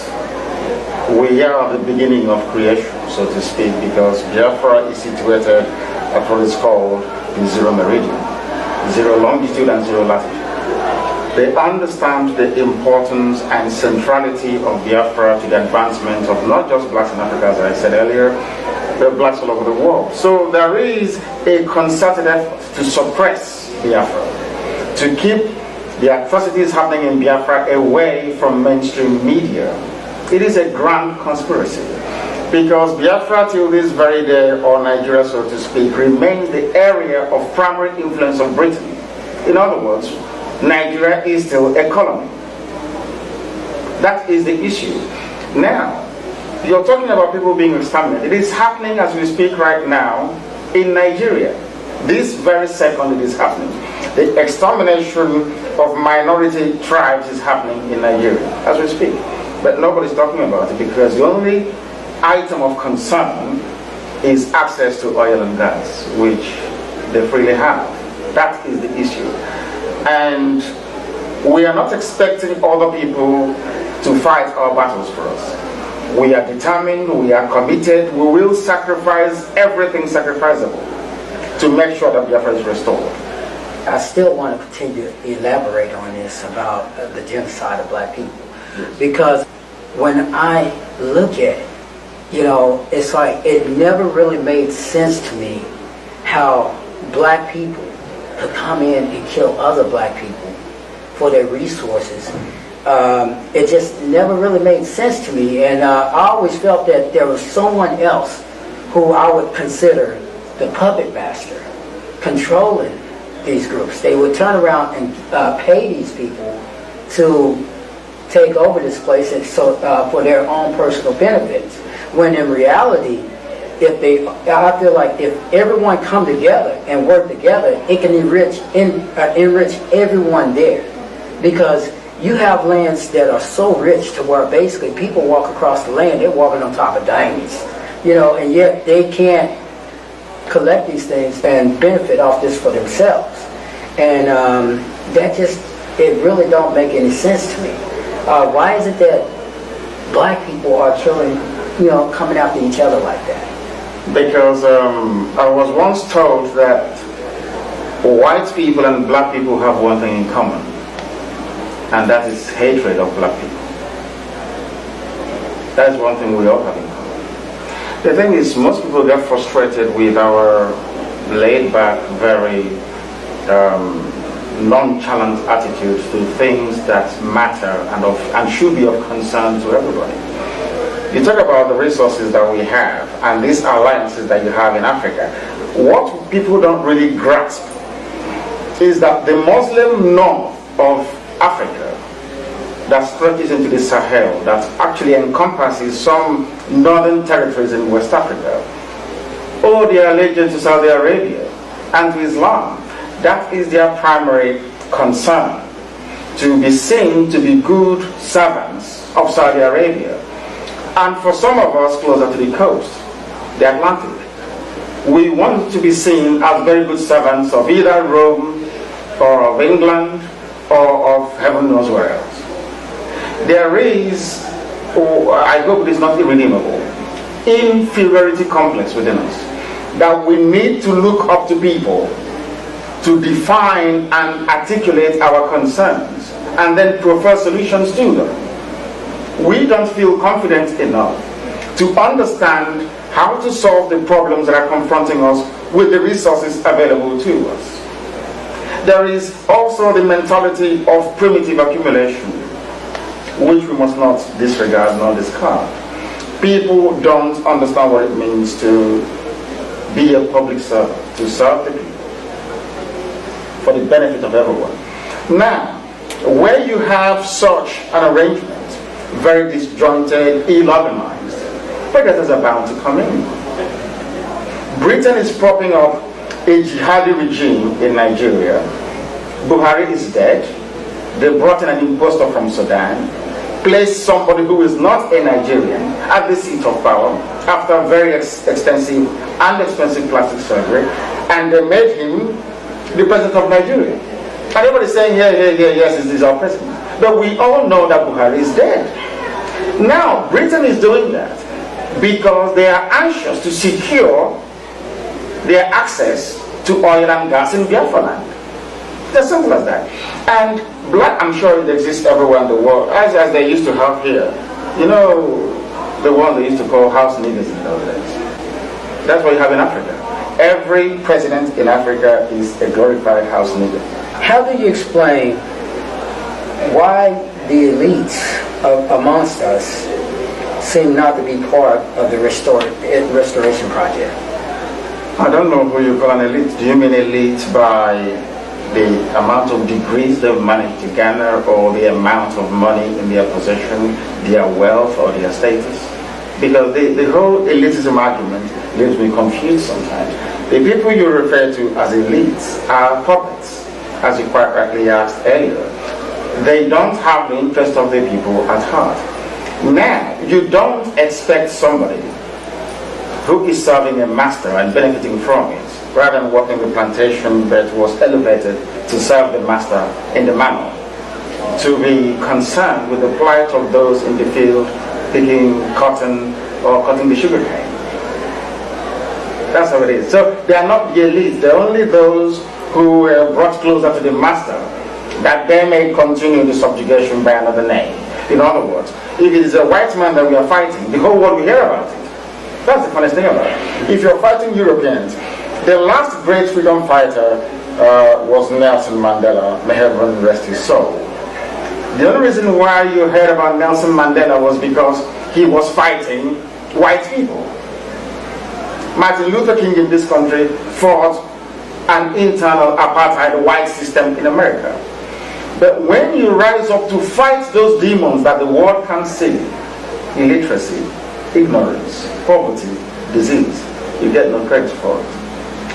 we are at the beginning of creation, so to speak, because Biafra is situated at what is called the zero meridian, zero longitude and zero latitude. They understand the importance and centrality of Biafra to the advancement of not just blacks in Africa, as I said earlier, but blacks all over the world. So there is a concerted effort to suppress Biafra, to keep the atrocities happening in Biafra away from mainstream media. It is a grand conspiracy, because Biafra till this very day, or Nigeria so to speak, remains the area of primary influence of Britain. In other words, Nigeria is still a colony. That is the issue. Now, you're talking about people being exterminated. It is happening as we speak right now in Nigeria. This very second it is happening. The extermination of minority tribes is happening in Nigeria as we speak. But nobody's talking about it, because the only item of concern is access to oil and gas, which they freely have. That is the issue. And we are not expecting other people to fight our battles for us. We are determined, we are committed, we will sacrifice everything sacrificable to make sure that Biafra is restored. I still want to continue to elaborate on this about the genocide of black people. Because when I look at it, it's like it never really made sense to me how black people could come in and kill other black people for their resources. It just never really made sense to me, and I always felt that there was someone else who I would consider the puppet master controlling these groups. They would turn around and pay these people to take over this place, and so for their own personal benefits. When in reality, I feel like if everyone come together and work together, it can enrich everyone there. Because you have lands that are so rich to where basically people walk across the land, they're walking on top of diamonds, and yet they can't collect these things and benefit off this for themselves. And it really don't make any sense to me. Why is it that black people are killing coming after each other like that? Because I was once told that white people and black people have one thing in common, and that is hatred of black people. That is one thing we all have in common. The thing is, most people get frustrated with our laid-back, very nonchalant attitude to things that matter and should be of concern to everybody. You talk about the resources that we have and these alliances that you have in Africa. What people don't really grasp is that the Muslim north of Africa that stretches into the Sahel, that actually encompasses some northern territories in West Africa, owe their allegiance to Saudi Arabia and to Islam. That is their primary concern, to be seen to be good servants of Saudi Arabia. And for some of us closer to the coast, the Atlantic, we want to be seen as very good servants of either Rome or of England or of heaven knows where else. There is, I hope it is not irredeemable, inferiority complex within us, that we need to look up to people to define and articulate our concerns and then prefer solutions to them. We don't feel confident enough to understand how to solve the problems that are confronting us with the resources available to us. There is also the mentality of primitive accumulation, which we must not disregard nor discard. People don't understand what it means to be a public servant, to serve the people for the benefit of everyone. Now, where you have such an arrangement, very disjointed, ill-organized, predators are bound to come in. Britain is propping up a jihadi regime in Nigeria. Buhari is dead. They brought in an impostor from Sudan, placed somebody who is not a Nigerian at the seat of power after very extensive and expensive plastic surgery, and they made him the president of Nigeria. And everybody's saying, yes, this is our president. But we all know that Buhari is dead. Now, Britain is doing that because they are anxious to secure their access to oil and gas in Biafra land. It's as simple as that. And black, I'm sure it exists everywhere in the world, as they used to have here. You know, the one they used to call house niggas in those days. That's what you have in Africa. Every president in Africa is a glorified house nigger. How do you explain why the elites amongst us seem not to be part of the restoration project? I don't know who you call an elite. Do you mean elite by the amount of degrees they've managed to garner, or the amount of money in their possession, their wealth, or their status? Because the whole elitism argument leaves me confused sometimes. The people you refer to as elites are puppets, as you quite rightly asked earlier. They don't have the interest of the people at heart. Now, you don't expect somebody who is serving a master and benefiting from it, rather than working the plantation but was elevated to serve the master in the manor, to be concerned with the plight of those in the field picking cotton or cutting the sugar cane. That's how it is. So they are not the elites, they're only those who were brought closer to the master, that they may continue the subjugation by another name. In other words, if it is a white man that we are fighting, the whole world will hear about it. That's the funniest thing about it. If you're fighting Europeans, the last great freedom fighter was Nelson Mandela, may heaven rest his soul. The only reason why you heard about Nelson Mandela was because he was fighting white people. Martin Luther King in this country fought an internal apartheid white system in America. But when you rise up to fight those demons that the world can't see, illiteracy, ignorance, poverty, disease, you get no credit for it.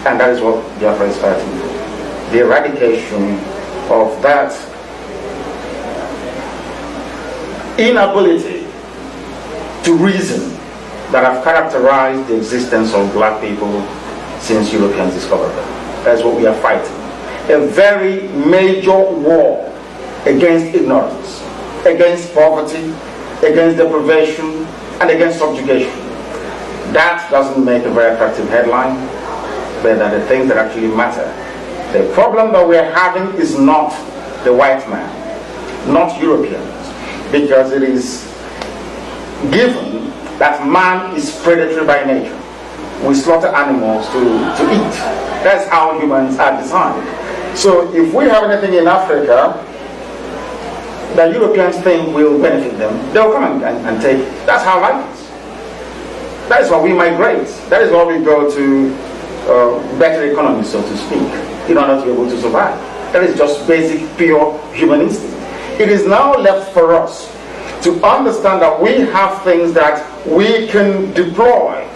And that is what Biafra is fighting for. The eradication of that inability to reason that have characterized the existence of black people since Europeans discovered them. That's what we are fighting. A very major war against ignorance, against poverty, against deprivation, and against subjugation. That doesn't make a very attractive headline, but are the things that actually matter. The problem that we're having is not the white man, not Europeans, because it is given that man is predatory by nature. We slaughter animals to eat. That's how humans are designed. So if we have anything in Africa that Europeans think will benefit them, they'll come and take it. That's how life is. That is why we migrate. That is why we go to better economies, so to speak, in order to be able to survive. That is just basic, pure human instinct. It is now left for us to understand that we have things that we can deploy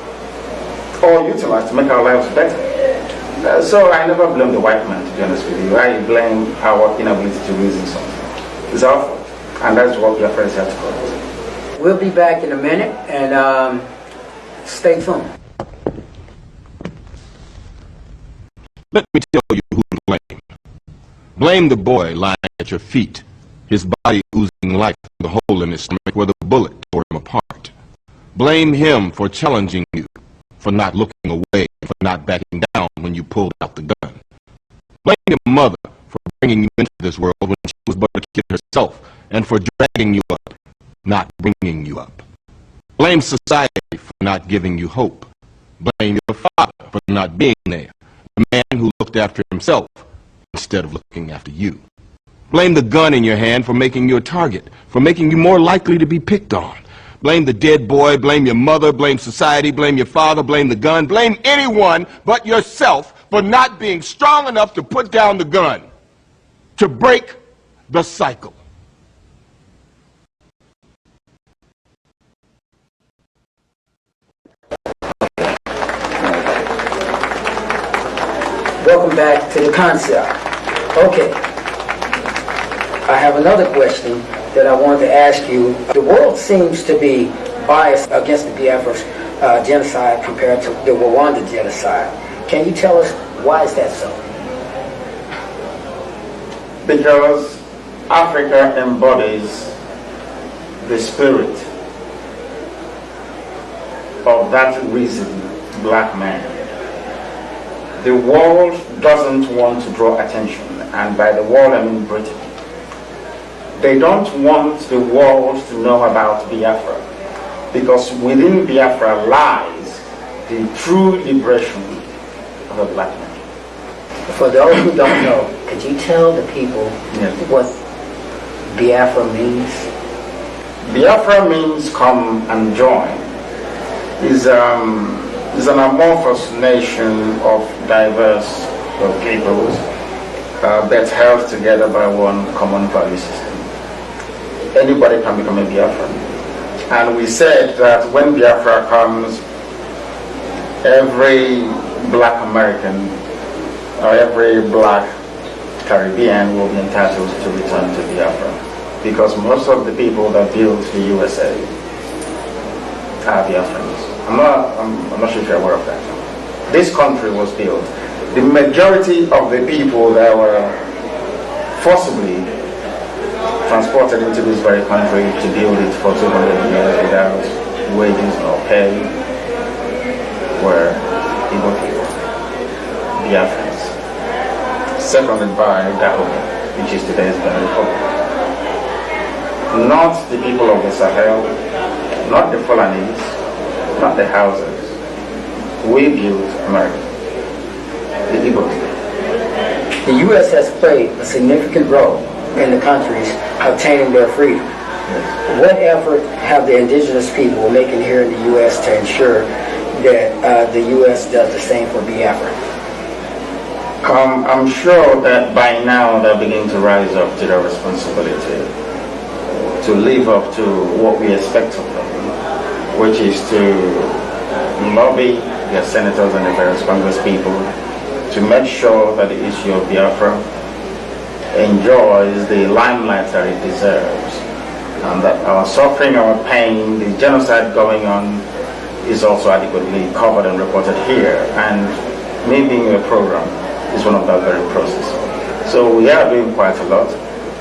or utilize to make our lives better. So I never blame the white man, to be honest with you. I blame our inability to reason something. It's our fault. And that's what your friends have to correct. We'll be back in a minute, and stay tuned. Let me tell you who to blame. Blame the boy lying at your feet, his body oozing life through the hole in his stomach where the bullet tore him apart. Blame him for challenging you, for not looking away, for not backing down when you pulled out the gun. Blame your mother for bringing you into this world when she was but a kid herself, and for dragging you up, not bringing you up. Blame society for not giving you hope. Blame your father for not being there, the man who looked after himself instead of looking after you. Blame the gun in your hand for making you a target, for making you more likely to be picked on. Blame the dead boy, blame your mother, blame society, blame your father, blame the gun, blame anyone but yourself for not being strong enough to put down the gun, to break the cycle. Welcome back to the concept. Okay. I have another question that I wanted to ask you. The world seems to be biased against the Biafra genocide compared to the Rwanda genocide. Can you tell us why is that so? Because Africa embodies the spirit of that reason, black man. The world doesn't want to draw attention, and by the world I mean Britain. They don't want the world to know about Biafra, because within Biafra lies the true liberation of the black man. For those who don't know, could you tell the people what Biafra means? Biafra means come and join. Is an amorphous nation of diverse peoples that's held together by one common value system. Anybody can become a Biafran. And we said that when Biafra comes, every black American or every black Caribbean will be entitled to return to Biafra, because most of the people that built the USA are Biafrans. I'm not sure if you're aware of that. This country was built. The majority of the people that were forcibly transported into this very country to build it for 200 years without wages or pay were Igbo people, Biafrans, seconded by Dahomey, which is today's Benin Republic. Not the people of the Sahel, not the Fulanese, not the houses. We built America, the Ipob. The U.S. has played a significant role in the countries obtaining their freedom. Yes. What effort have the indigenous people making here in the U.S. to ensure that the U.S. does the same for Biafra? I'm sure that by now they're beginning to rise up to their responsibility to live up to what we expect of them, which is to lobby their senators and the various Congress people to make sure that the issue of Biafra enjoys the limelight that it deserves, and that our suffering, our pain, the genocide going on is also adequately covered and reported here, and me being a program is one of that very process. So we are doing quite a lot.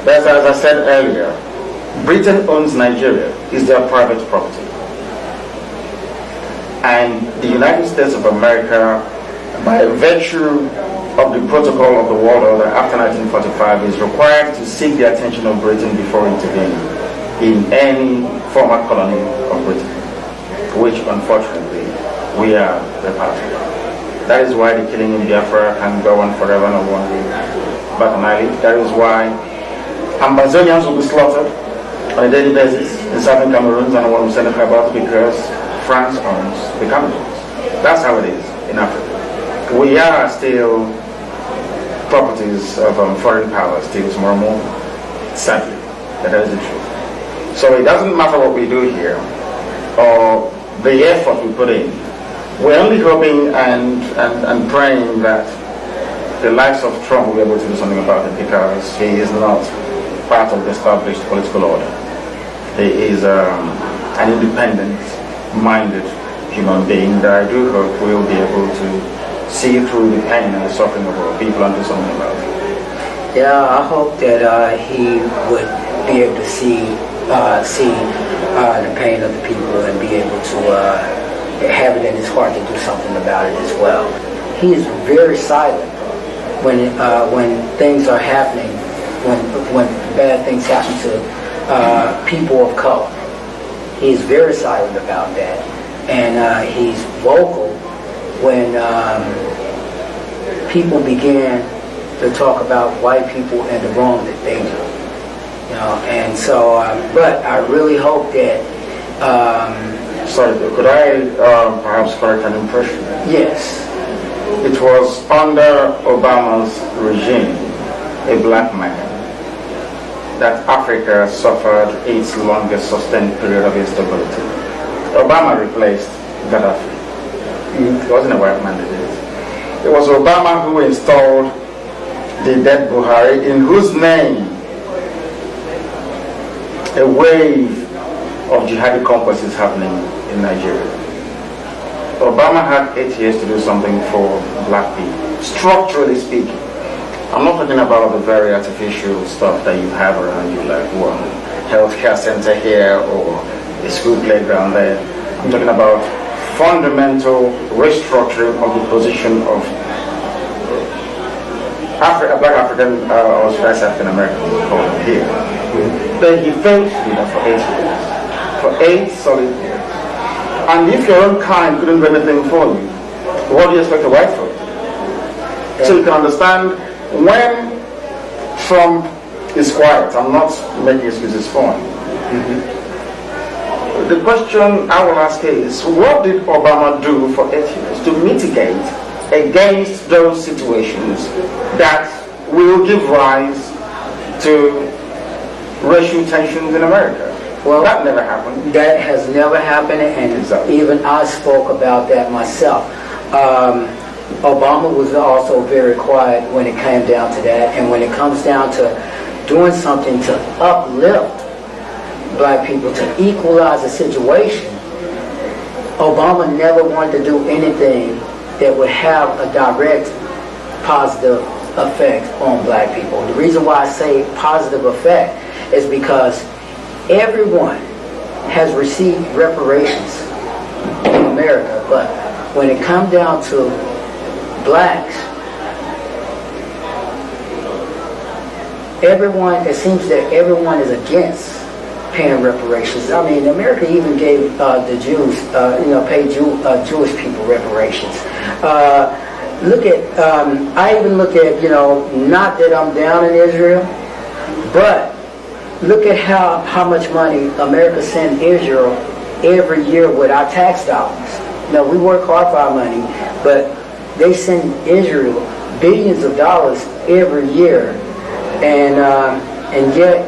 But as I said earlier, Britain owns Nigeria. It's their private property. And the United States of America, by virtue of the protocol of the world order after 1945, is required to seek the attention of Britain before intervening in any former colony of Britain, which unfortunately we are the part of. That is why the killing in Biafra can go on forever, no one will bat an eyelid. That is why Amazonians will be slaughtered on a daily basis in southern Cameroon, and no one will send it about because France owns the Cameroons. That's how it is in Africa. We are still properties of foreign powers, still tomorrow morning, sadly. That is the truth. So it doesn't matter what we do here or the effort we put in. We're only hoping and praying that the likes of Trump will be able to do something about it, because he is not part of the established political order. He is an independent-minded human being that I do hope will be able to see through the pain and the suffering of our people and do something about it. Yeah, I hope that he would be able to see the pain of the people and be able to have it in his heart to do something about it as well. He is very silent when things are happening, when bad things happen to people of color. He is very silent about that, and he's vocal when people began to talk about white people and the wrong that they do. You know, and so, but I really hope that. Sorry, could I perhaps correct an impression? Yes. It was under Obama's regime, a black man, that Africa suffered its longest sustained period of instability. Obama replaced Gaddafi. It wasn't a white man that did it. It was Obama who installed the dead Buhari, in whose name a wave of jihadi conquest is happening in Nigeria. Obama had 8 years to do something for black people, structurally speaking. I'm not talking about the very artificial stuff that you have around you, like one healthcare center here or a school playground there. I'm talking about fundamental restructuring of the position of black African, or should I say African American, here. Then he failed to do that for 8 years. For 8 solid years. And if your own kind couldn't do anything for you, what do you expect a white folk? So you can understand, when Trump is quiet, I'm not making excuses for him. The question I will ask is, what did Obama do for 8 years to mitigate against those situations that will give rise to racial tensions in America? Well, that never happened. That has never happened, and exactly. Even I spoke about that myself. Obama was also very quiet when it came down to that, and when it comes down to doing something to uplift black people, to equalize the situation, Obama never wanted to do anything that would have a direct positive effect on black people. The reason why I say positive effect is because everyone has received reparations in America, but when it comes down to blacks, it seems that everyone is against paying reparations. I mean, America even gave the Jews, paid Jewish people reparations. I even look at, not that I'm down in Israel, but look at how much money America sends Israel every year with our tax dollars. We work hard for our money, but they send Israel billions of dollars every year, and yet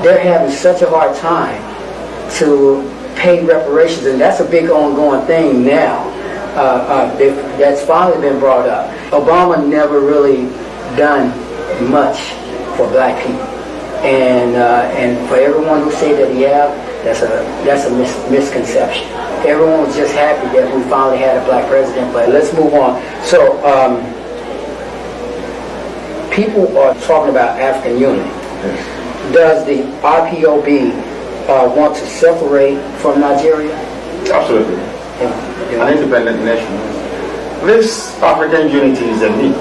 they're having such a hard time to pay reparations, and that's a big ongoing thing now. That's finally been brought up. Obama never really done much for black people. And for everyone who say that he have, that's a misconception. Everyone was just happy that we finally had a black president, but let's move on. So, people are talking about African unity. Does the IPOB want to separate from Nigeria? Absolutely. an independent nation. This African unity is a myth.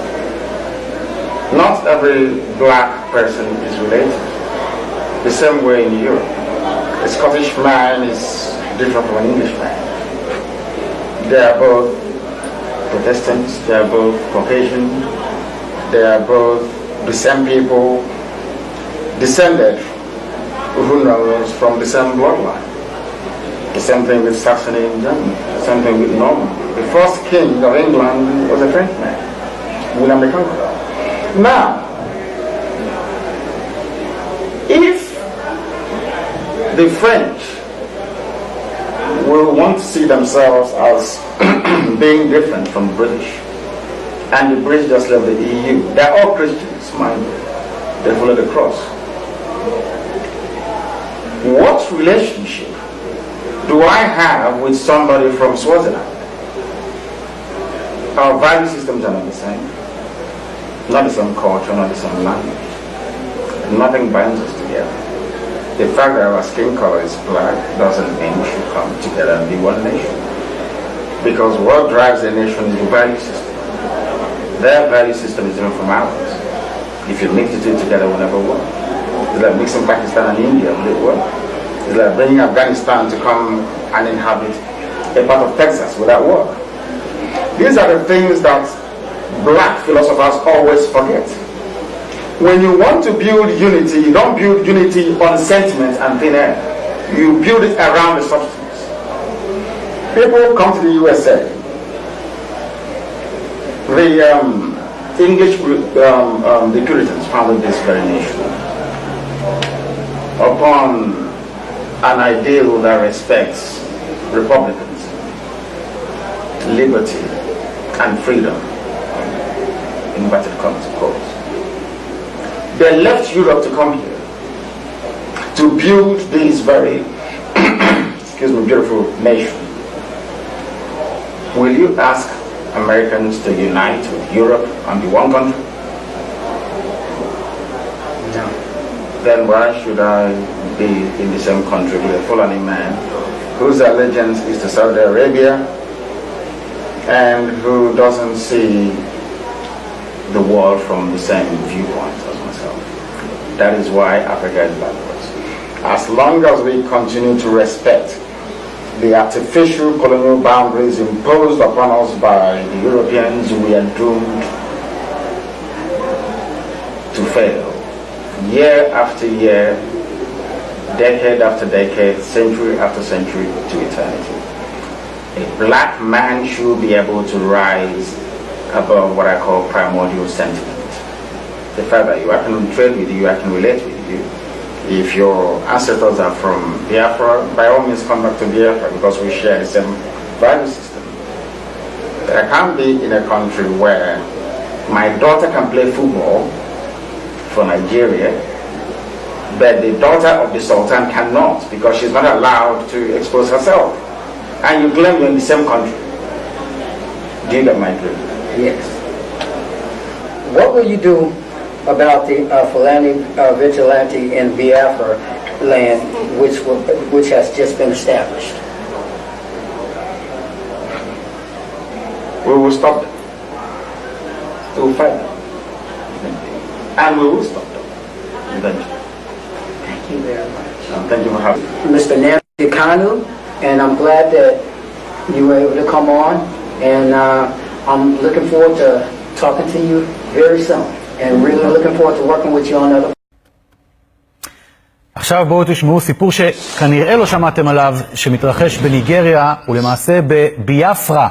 Not every black person is related. The same way in Europe. A Scottish man is different from an English man. They are both Protestants, they are both Caucasian, they are both the same people, descended, who knows, from the same bloodline. The same thing with Saxony in Germany, the same thing with Normandy. The first king of England was a Frenchman, William the Conqueror. Now, if the French will want to see themselves as being different from the British, and the British just left the EU, they're all Christians, mind you. They follow the cross. What relationship do I have with somebody from Swaziland? Our value systems are not the same. Not the same culture, not the same language. Nothing binds us together. The fact that our skin color is black doesn't mean we should come together and be one nation. Because what drives a nation is the value system. Their value system is different from ours. If you mix the two together, we'll never work. It's like mixing Pakistan and India, will it work? It's like bringing Afghanistan to come and inhabit a part of Texas, will that work? These are the things that black philosophers always forget. When you want to build unity, you don't build unity on sentiment and thin air. You build it around the substance. People come to the USA. The English, the Puritans founded this very nation upon an ideal that respects republicans, liberty, and freedom, inverted commas, of course. They left Europe to come here to build this very, beautiful nation. Will you ask Americans to unite with Europe and be one country? No. Then why should I be in the same country with a Fulani man whose allegiance is to Saudi Arabia and who doesn't see the world from the same viewpoint as myself? That is why Africa is backwards. As long as we continue to respect the artificial colonial boundaries imposed upon us by the Europeans, we are doomed to fail. Year after year, decade after decade, century after century, to eternity. A black man should be able to rise above what I call primordial sentiment. The fact that I can trade with you, I can relate with you. If your ancestors are from Biafra, by all means come back to Biafra because we share the same value system. But I can't be in a country where my daughter can play football for Nigeria, but the daughter of the Sultan cannot because she's not allowed to expose herself. And you claim you're in the same country. Do you get my drift? Yes. What will you do about the Fulani vigilante in Biafra land, which has just been established? We will stop them. We will fight them. And we will stop them eventually. Thank you very much. Thank you for having me. Mr. Nnamdi Kanu, and I'm glad that you were able to come on, and I'm looking forward to talking to you very soon. And really looking forward to working with you on other. עכשיו בואו תשמעו סיפור שכנראה לא שמעתם עליו, שמתרחש בניגריה ולמעשה בביאפרה.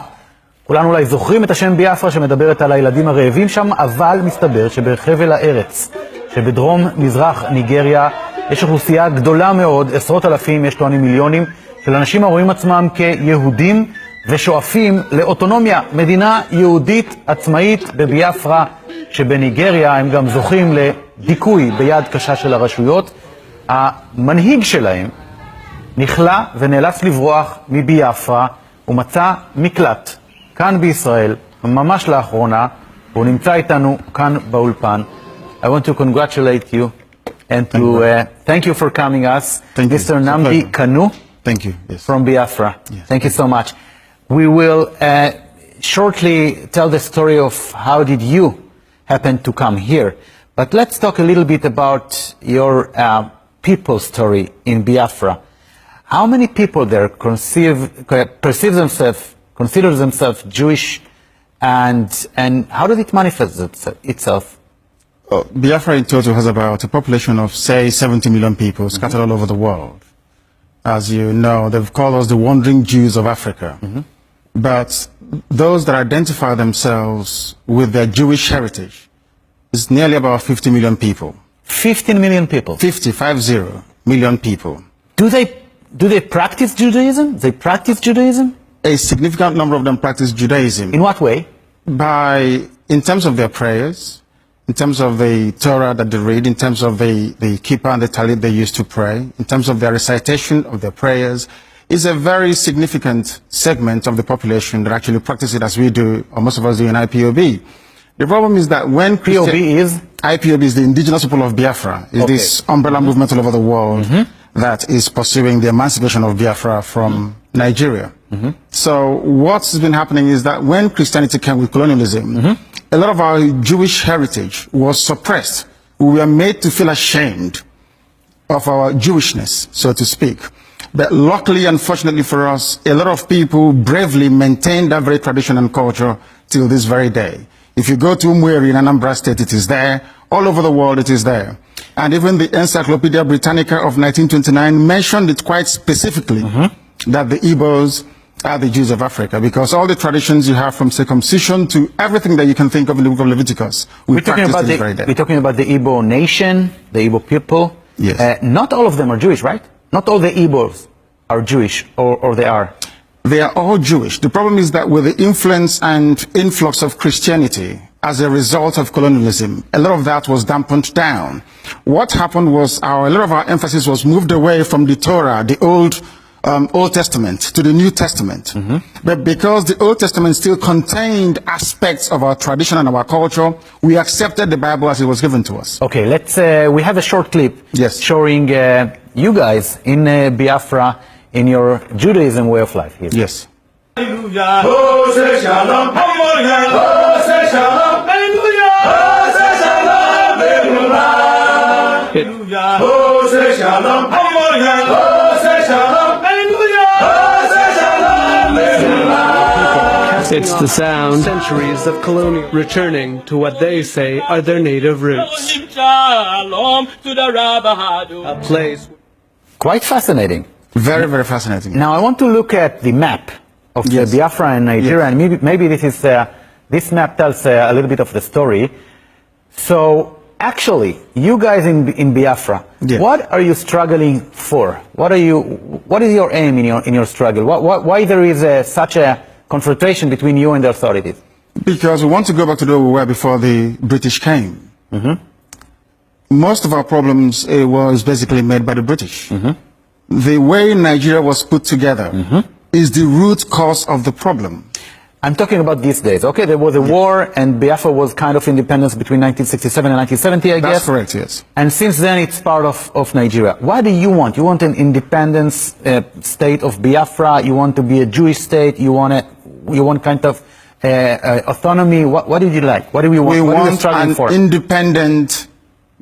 כולנו אולי זוכרים את השם ביאפרה שמדברת על הילדים הרעבים שם, אבל מסתבר שבחבל הארץ, שבדרום מזרח ניגריה, יש אוכלוסייה גדולה מאוד, עשרות אלפים, יש טוענים מיליונים, של אנשים הרואים עצמם כיהודים ושואפים לאוטונומיה, מדינה יהודית עצמאית בביאפרה, שבניגריה הם גם זוכים לדיכוי ביד קשה של הרשויות. המנהיג שלהם נכלה ונאלץ לברוח מביאפרה, הוא מצא מקלט כאן בישראל, ממש לאחרונה, הוא נמצא איתנו כאן באולפן. I want to congratulate you and to thank you for coming us. Mr. Nnamdi Kanu. Thank you. Yes. From Biafra. Yes. Thank you so much. We will shortly tell the story of how did you happen to come here. But let's talk a little bit about your people story in Biafra. How many people there consider themselves Jewish, and how did it manifest itself? Biafra in total has about a population of, say, 70 million people scattered all over the world. As you know, they've called us the wandering Jews of Africa. But those that identify themselves with their Jewish heritage is nearly about 50 million people. 15 million people? 50 million people. Do they practice Judaism? They practice Judaism? A significant number of them practice Judaism. In what way? In terms of their prayers, in terms of the Torah that they read, in terms of the kippah and the talit they used to pray, in terms of their recitation of their prayers, is a very significant segment of the population that actually practice it as we do, or most of us do in Ipob. The problem is that when Ipob is the indigenous people of Biafra, is this umbrella movement all over the world that is pursuing the emancipation of Biafra from Nigeria. So what's been happening is that when Christianity came with colonialism, a lot of our Jewish heritage was suppressed. We were made to feel ashamed of our Jewishness, so to speak. But luckily, unfortunately for us, a lot of people bravely maintain that very tradition and culture till this very day. If you go to Umweri in Anambra State, it is there. All over the world, it is there. And even the Encyclopedia Britannica of 1929 mentioned it quite specifically, that the Igbos are the Jews of Africa, because all the traditions you have from circumcision to everything that you can think of in the book of Leviticus, we practice this very day. We're talking about the Igbo nation, the Igbo people. Yes. Not all of them are Jewish, right? Not all the Igbos are Jewish, or they are? They are all Jewish. The problem is that with the influence and influx of Christianity as a result of colonialism, a lot of that was dampened down. What happened was a lot of our emphasis was moved away from the Torah, the Old Testament, to the New Testament. But because the Old Testament still contained aspects of our tradition and our culture, we accepted the Bible as it was given to us. Okay, we have a short clip showing you guys in Biafra in your Judaism way of life here. Yes. Hallelujah. Oh, say shalom. Hallelujah. Oh, say shalom. Hallelujah. Oh, say shalom. Hallelujah. Oh, say shalom. Hallelujah. Oh, say shalom. Hallelujah. Oh, say shalom. Hallelujah. It's the sound. Centuries of colonial returning to what they say are their native roots. A place. Quite fascinating. Very, very fascinating. Now I want to look at the map of Biafra and Nigeria, and maybe this map tells a little bit of the story. So actually, you guys in Biafra, what are you struggling for? What is your aim in your struggle? Why there is such a confrontation between you and the authorities? Because we want to go back to where we were before the British came. Most of our problems was basically made by the British. The way Nigeria was put together is the root cause of the problem. I'm talking about these days. Okay, there was a war, and Biafra was kind of independence between 1967 and 1970, I guess. That's correct, yes. And since then, it's part of Nigeria. What do you want? You want an independence state of Biafra? You want to be a Jewish state? You want kind of autonomy? What did you like? What do we want? We what want are you struggling for? an independent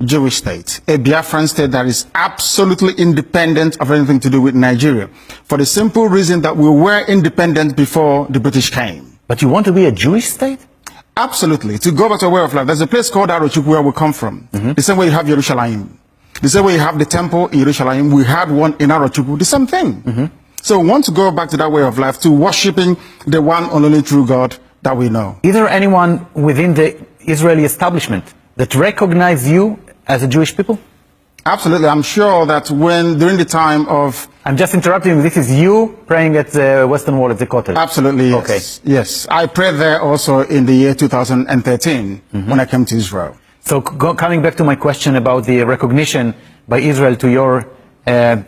Jewish state, a Biafran state that is absolutely independent of anything to do with Nigeria, for the simple reason that we were independent before the British came. But you want to be a Jewish state? Absolutely. To go back to a way of life. There's a place called Arochukwu where we come from. The same way you have Jerusalem. The same way you have the temple in Jerusalem, we had one in Arochukwu. The same thing. So we want to go back to that way of life, to worshipping the one and only true God that we know. Is there anyone within the Israeli establishment that recognize you as a Jewish people? Absolutely. I'm sure that during the time of... I'm just interrupting. This is you praying at the Western Wall at the Kotel. Absolutely, yes. Okay. Yes. I prayed there also in the year 2013 when I came to Israel. So coming back to my question about the recognition by Israel to your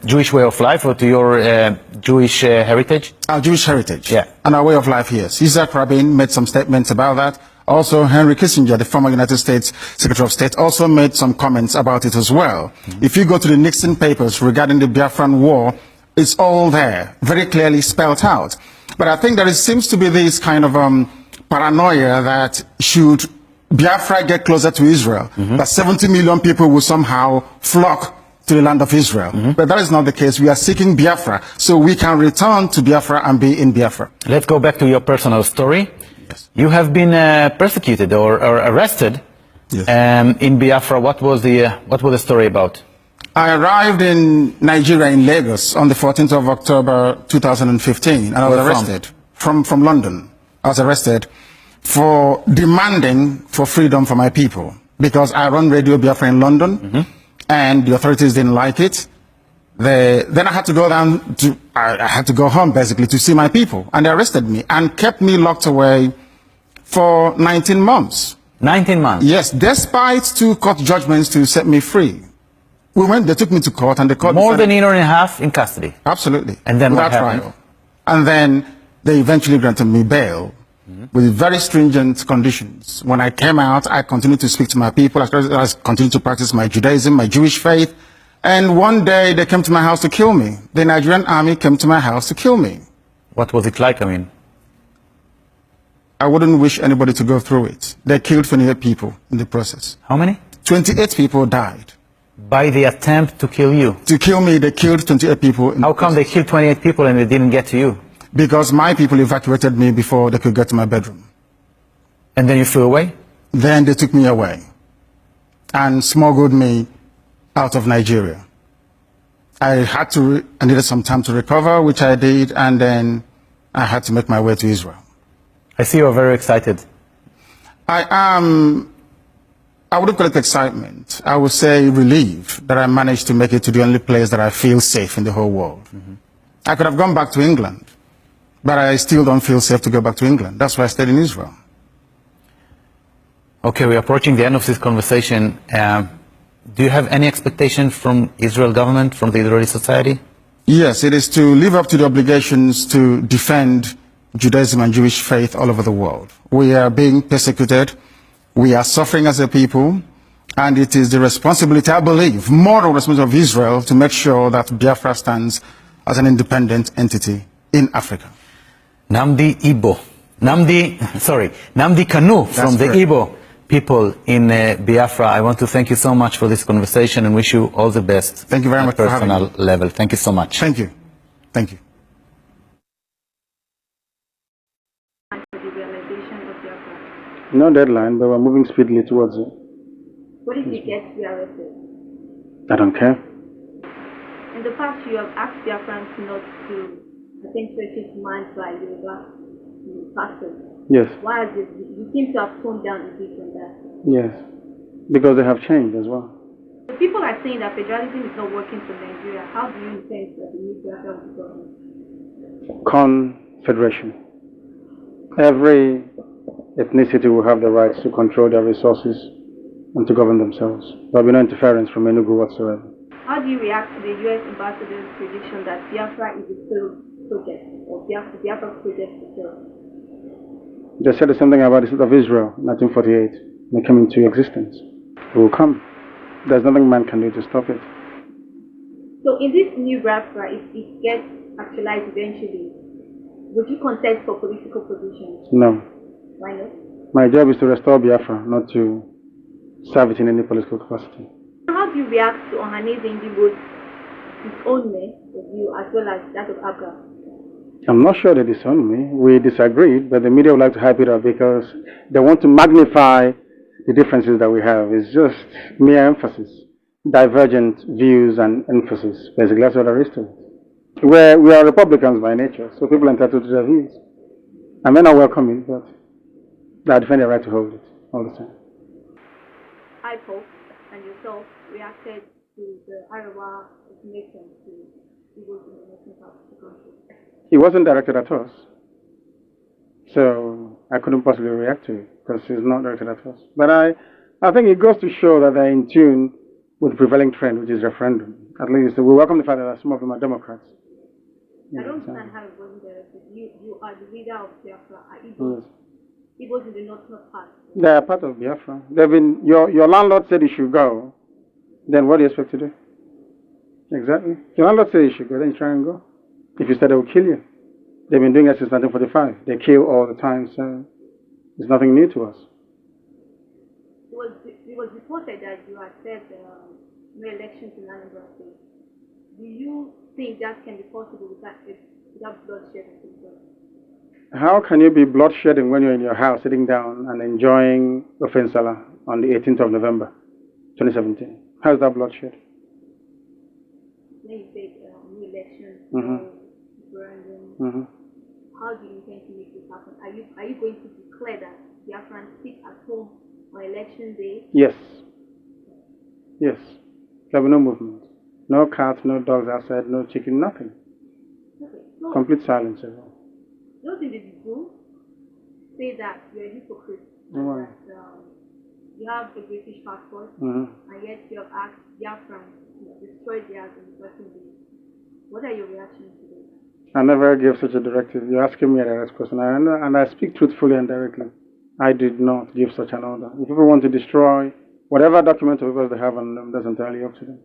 Jewish way of life, or to your Jewish heritage? Our Jewish heritage. Yeah. And our way of life, yes. Isaac Rabin made some statements about that. Also, Henry Kissinger, the former United States Secretary of State, also made some comments about it as well. If you go to the Nixon papers regarding the Biafran War, it's all there, very clearly spelled out. But I think seems to be this kind of paranoia that should Biafra get closer to Israel, that 70 million people will somehow flock to the land of Israel. But that is not the case. We are seeking Biafra so we can return to Biafra and be in Biafra. Let's go back to your personal story. Yes. You have been persecuted or arrested in Biafra. What was the story about? I arrived in Nigeria, in Lagos, on the 14th of October 2015, and I was arrested from London. I was arrested for demanding for freedom for my people, because I run Radio Biafra in London, and the authorities didn't like it. Then I had to go I had to go home, basically, to see my people, and they arrested me and kept me locked away for 19 months. 19 months? Yes, despite 2 court judgments to set me free. They took me to court, and the court... More than a year and a half in custody? Absolutely. And then what happened? Trial. And then they eventually granted me bail with very stringent conditions. When I came out, I continued to speak to my people. I continued to practice my Judaism, my Jewish faith. And one day they came to my house to kill me. The Nigerian army came to my house to kill me. What was it like? I mean, I wouldn't wish anybody to go through it. They killed 28 people in the process. How many? 28 people died. By the attempt to kill you? To kill me, they killed 28 people. How come they killed 28 people and they didn't get to you? Because my people evacuated me before they could get to my bedroom. And then you flew away? Then they took me away and smuggled me out of Nigeria. I needed some time to recover, which I did, and then I had to make my way to Israel. I see you are very excited. I wouldn't call it excitement. I would say relief that I managed to make it to the only place that I feel safe in the whole world. I could have gone back to England, but I still don't feel safe to go back to England. That's why I stayed in Israel. Okay, we're approaching the end of this conversation. Do you have any expectation from Israel government, from the Israeli society? Yes, it is to live up to the obligations to defend Judaism and Jewish faith all over the world. We are being persecuted. We are suffering as a people. And it is the responsibility, I believe, moral responsibility of Israel to make sure that Biafra stands as an independent entity in Africa. Nnamdi Kanu from the Igbo people in Biafra. I want to thank you so much for this conversation and wish you all the best. Thank you very much for having me. At personal level. Thank you so much. Thank you. Thank you. No deadline, but we're moving speedily towards it. What if you get arrested? I don't care. In the past, you have asked Biafrans not to attend churches manned by Yoruba pastors. Yes. Why is it? You seem to have toned down a bit on that. Yes. Because they have changed as well. The people are saying that federalism is not working for Nigeria. How do you intend that the new Biafra will be governed? Confederation. Every ethnicity will have the rights to control their resources and to govern themselves. There will be no interference from Enugu whatsoever. How do you react to the U.S. ambassador's prediction that Biafra is a failed project, or Biafra project is failed? They said the same thing about the state of Israel in 1948 when it came into existence. It will come. There's nothing man can do to stop it. So in this new Biafra, if it gets actualized eventually, would you contest for political positions? No. Why not? My job is to restore Biafra, not to serve it in any political capacity. How do you react to Ohaneze Ndibo's disownment of you as well as that of Abga? I'm not sure they disown me. We disagreed, but the media would like to hype it up because they want to magnify the differences that we have. It's just mere emphasis, divergent views and emphasis. Basically, that's what there is to it. We are Republicans by nature, so people are entitled to their views. I may not welcome it, but I defend the right to hold it all the time. Ipob and yourself reacted to the Arawa nation to Igbo in the northern part of the country. It wasn't directed at us, so I couldn't possibly react to it because it's not directed at us. But I think it goes to show that they're in tune with the prevailing trend, which is referendum. At least we welcome the fact that some of them are Democrats. I don't understand how it wasn't directed. You are the leader of Biafra. Are Igbos? Igbos in the northern part. They are part of Biafra. They've been. Your landlord said you should go. Then what do you expect to do? Exactly. Your landlord said you should go. Then you try and go. If you said they will kill you. They've been doing it since 1945. They kill all the time, so it's nothing new to us. It was reported that you had said no elections in Anambra State. Do you think that can be possible without bloodshed and things like that? How can you be bloodshedding when you're in your house sitting down and enjoying Ofensala on the 18th of November 2017? How's that bloodshed? When you say no elections, no referendum, how do you intend to make this happen? Are you going to declare that Biafrans sit at home on election day? Yes. Yes. There will be no movement. No cats, no dogs outside, no chicken, nothing. Okay. So Complete silence. those individuals say that you're a hypocrite. Why? That, you have a British passport, and yet you have asked Biafrans to destroy theirs in the first place. What are your reactions to this? I never gave such a directive. You're asking me a direct question, and I speak truthfully and directly. I did not give such an order. If people want to destroy whatever document or papers they have on them, that's entirely up to them.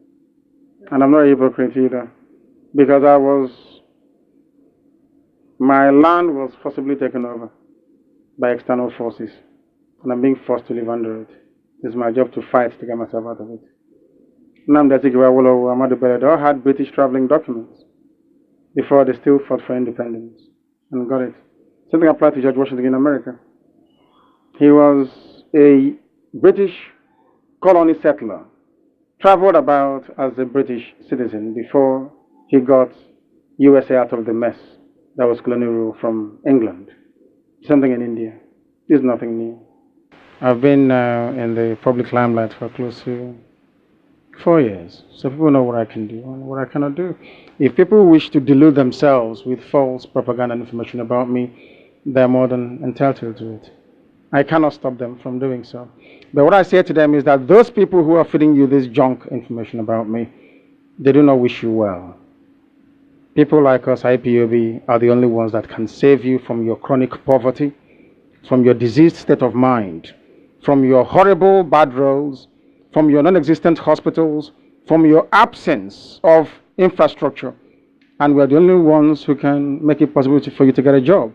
And I'm not a hypocrite either, because my land was forcibly taken over by external forces, and I'm being forced to live under it. It's my job to fight to get myself out of it. Nnamdi they all had British traveling documents before they still fought for independence and got it. Something applied to George Washington in America. He was a British colony settler, traveled about as a British citizen before he got USA out of the mess that was colonial rule from England. Something in India. It's nothing new. I've been in the public limelight for close to 4 years, so people know what I can do and what I cannot do. If people wish to delude themselves with false propaganda and information about me, they're more than entitled to it. I cannot stop them from doing so. But what I say to them is that those people who are feeding you this junk information about me, they do not wish you well. People like us, Ipob, are the only ones that can save you from your chronic poverty, from your diseased state of mind, from your horrible bad roads, from your non-existent hospitals, from your absence of infrastructure. And we're the only ones who can make it possible for you to get a job.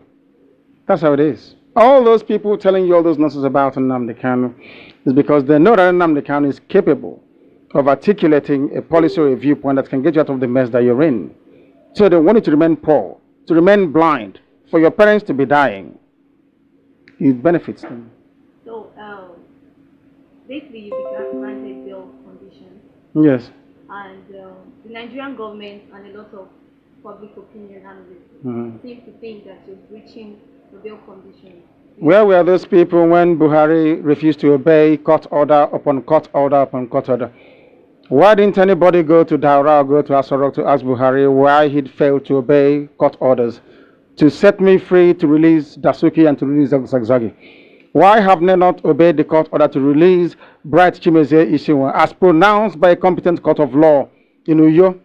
That's how it is. All those people telling you all those nonsense about Nnamdi Kanu is because they know that Nnamdi Kanu is capable of articulating a policy or a viewpoint that can get you out of the mess that you're in. So they want you to remain poor, to remain blind, for your parents to be dying. It benefits them. So, basically, you become granted bail conditions. Yes. And the Nigerian government and a lot of public opinion analysts seem to think that you're breaching the bail conditions. Where were those people when Buhari refused to obey court order upon court order upon court order? Why didn't anybody go to Daura or go to Asorok to ask Buhari why he'd failed to obey court orders to set me free, to release Dasuki and to release Zagzagi? Why have they not obeyed the court order to release Bright Chimezie Ishiwa as pronounced by a competent court of law in Uyo?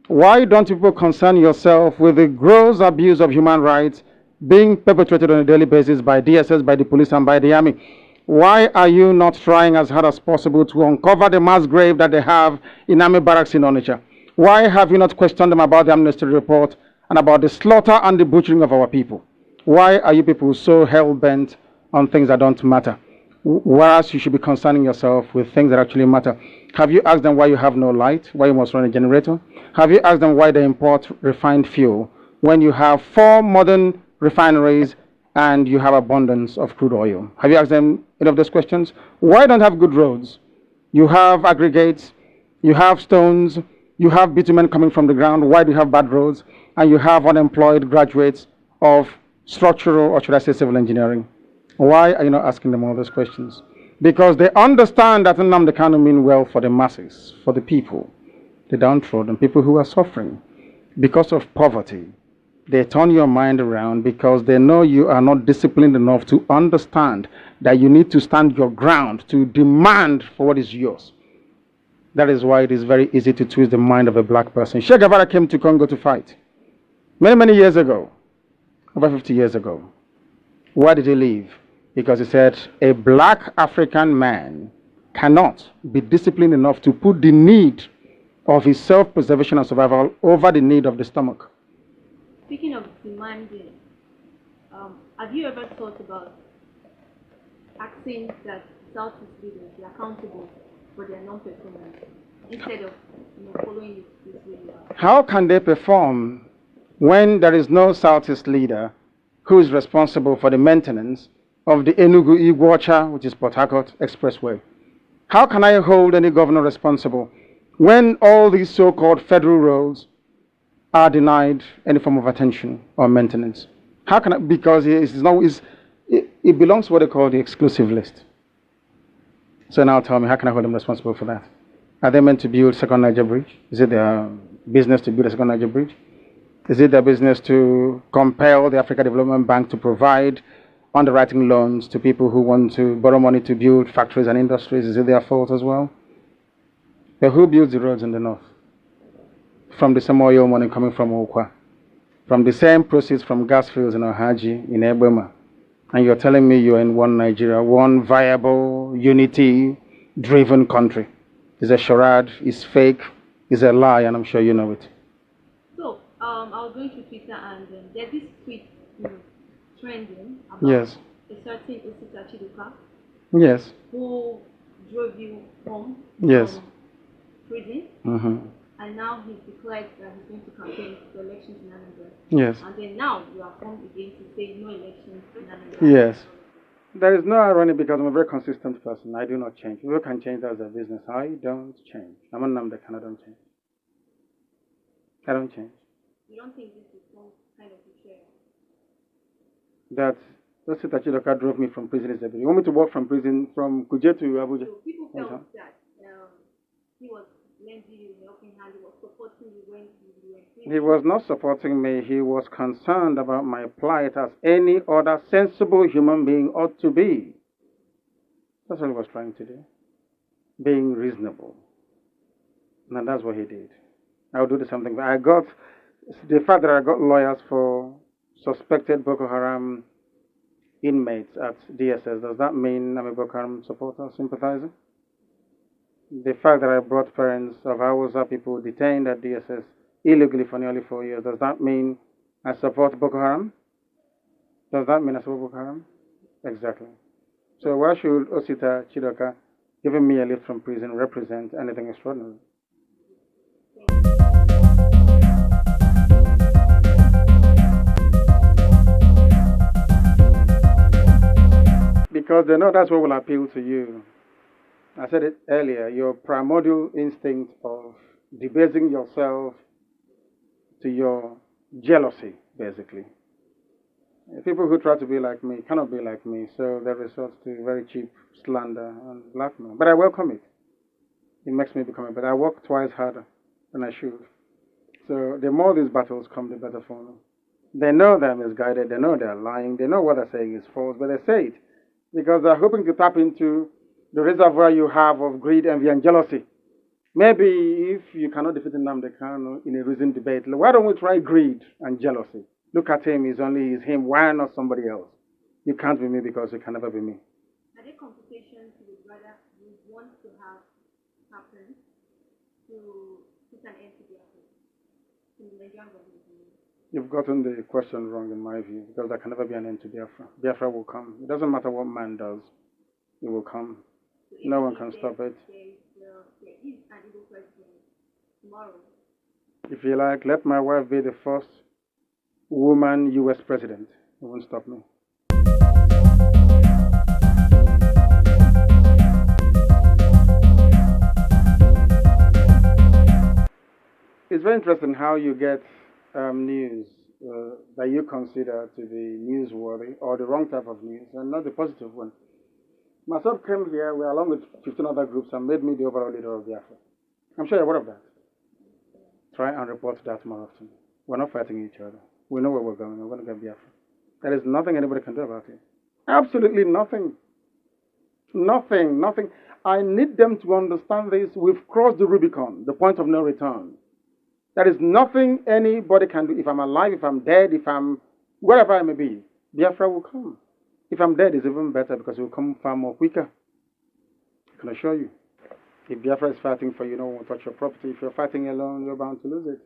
Why don't people concern yourself with the gross abuse of human rights being perpetrated on a daily basis by DSS, by the police, and by the army? Why are you not trying as hard as possible to uncover the mass grave that they have in army barracks in Onitsha? Why have you not questioned them about the amnesty report and about the slaughter and the butchering of our people? Why are you people so hell-bent on things that don't matter, whereas you should be concerning yourself with things that actually matter? Have you asked them why you have no light, why you must run a generator? Have you asked them why they import refined fuel when you have 4 modern refineries and you have abundance of crude oil? Have you asked them any of those questions? Why don't you have good roads? You have aggregates, you have stones, you have bitumen coming from the ground. Why do you have bad roads? And you have unemployed graduates of structural, or should I say civil engineering. Why are you not asking them all those questions? Because they understand that Nnamdi Kanu mean well for the masses, for the people, the downtrodden, people who are suffering because of poverty. They turn your mind around because they know you are not disciplined enough to understand that you need to stand your ground, to demand for what is yours. That is why it is very easy to twist the mind of a black person. Che Guevara came to Congo to fight many, many years ago, over 50 years ago. Why did he leave? Because he said a black African man cannot be disciplined enough to put the need of his self-preservation and survival over the need of the stomach. speaking of demanding, have you ever thought about asking that Southeast leaders be accountable for their non-performance instead of following this way you are? How can they perform when there is no Southeast leader who is responsible for the maintenance of the Enugu-Iguacha, which is Port Harcourt Expressway? How can I hold any governor responsible when all these so-called federal roads are denied any form of attention or maintenance? How can I, because it belongs to what they call the exclusive list. So now tell me, how can I hold them responsible for that? Are they meant to build second Niger Bridge? Is it their business to build a second Niger Bridge? Is it their business to compel the Africa Development Bank to provide underwriting loans to people who want to borrow money to build factories and industries? Is it their fault as well? But who builds the roads in the north? From the same oil money coming from Okwa, from the same proceeds from gas fields in Ohaji, in Ebema. And you're telling me you're in one Nigeria, one viable, unity-driven country. It's a charade, it's fake, it's a lie, and I'm sure you know it. So, I was going to Twitter and there's this tweet trending about Yes. a certain Osita Chiduka Yes. who drove you home Yes. from prison, Mm-hmm. and now he's declared that he's going to campaign for elections in Nnamdi. Yes. And then now you are come again to say no elections in Nnamdi. Yes. There is no irony because I'm a very consistent person. I do not change. People can change as a business. I don't change. I'm a Nnamdi, I don't change. I don't change. You don't think this is some kind of betrayal? That Osita Chiduka drove me from prison is a bit. You want me to walk from prison from Kuje to Abuja? So people felt Okay. that he was lending you a helping hand, he was supporting you when you were in prison. He was not supporting me. He was concerned about my plight as any other sensible human being ought to be. That's what he was trying to do. Being reasonable. And that's what he did. I'll do the same thing. The fact that I got lawyers for suspected Boko Haram inmates at DSS, does that mean I'm a Boko Haram supporter, sympathizer? The fact that I brought parents of Hausa people detained at DSS illegally for nearly 4 years, does that mean I support Boko Haram? Does that mean I support Boko Haram? Exactly. So why should Osita Chiduka giving me a lift from prison represent anything extraordinary? Because they know that's what will appeal to you. I said it earlier, your primordial instinct of debasing yourself to your jealousy, basically. People who try to be like me cannot be like me, so they resort to very cheap slander and blackmail. But I welcome it. It makes me become a better. I work twice harder than I should. So the more these battles come, the better for me. They know they're misguided, they know they're lying, they know what they're saying is false, but they say it because they're hoping to tap into the reservoir you have of greed, envy, and jealousy. Maybe if you cannot defeat Nnamdi Kanu in a reasoned debate, why don't we try greed and jealousy? Look at him, he's him, why not somebody else? You can't be me because you can never be me. Are there conversations you would rather you want to have happen to put an end to Biafra? To the Nigerian government? You've gotten the question wrong in my view, because there can never be an end to Biafra. Biafra will come. It doesn't matter what man does, it will come. So No one can stop it. There is an Igbo president tomorrow. If you like, let my wife be the first woman US president. It won't stop me. It's very interesting how you get news that you consider to be newsworthy or the wrong type of news and not the positive one. Myself came here along with 15 other groups and made me the overall leader of Biafra. I'm sure you're aware of that. Try and report that more often. We're not fighting each other. We know where we're going. We're going to get Biafra. There is nothing anybody can do about it. Absolutely nothing. Nothing. I need them to understand this. We've crossed the Rubicon, the point of no return. There is nothing anybody can do. If I'm alive, if I'm dead, if I'm wherever I may be, Biafra will come. If I'm dead, it's even better because it will come far more quicker. I can assure you. If Biafra is fighting for you, no one will touch your property. If you're fighting alone, you're bound to lose it.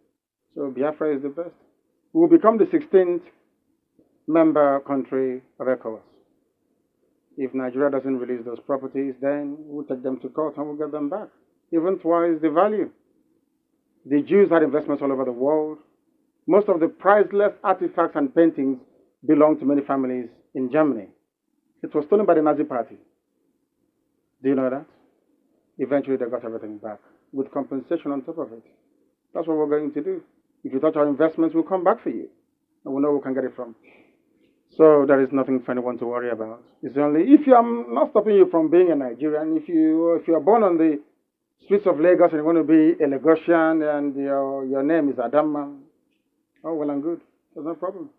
So Biafra is the best. we will become the 16th member country of ECOWAS. If Nigeria doesn't release those properties, then we'll take them to court and we'll get them back, even twice the value. The Jews had investments all over the world. Most of the priceless artifacts and paintings belong to many families in Germany. It was stolen by the Nazi Party. Do you know that? Eventually they got everything back with compensation on top of it. That's what we're going to do. If you touch our investments, we'll come back for you. And we'll know where we can get it from. So there is nothing for anyone to worry about. It's only, if I'm not stopping you from being a Nigerian, if you are born on the streets of Lagos and you want to be a Lagosian and your name is Adama, oh, well and good. There's no problem.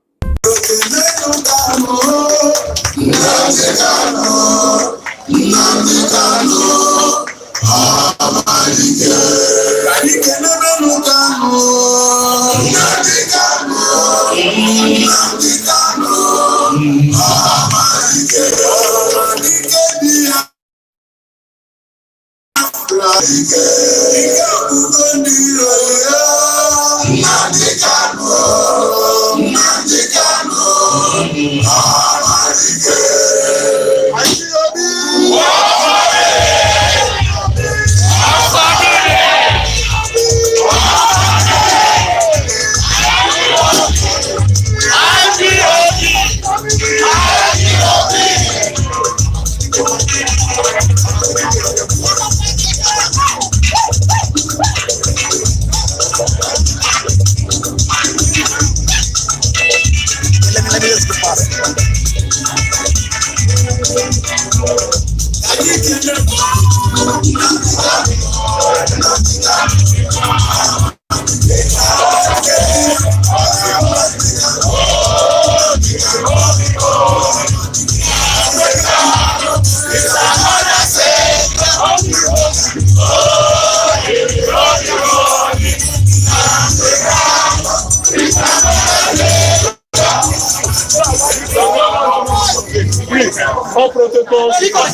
All protocols. Sit down.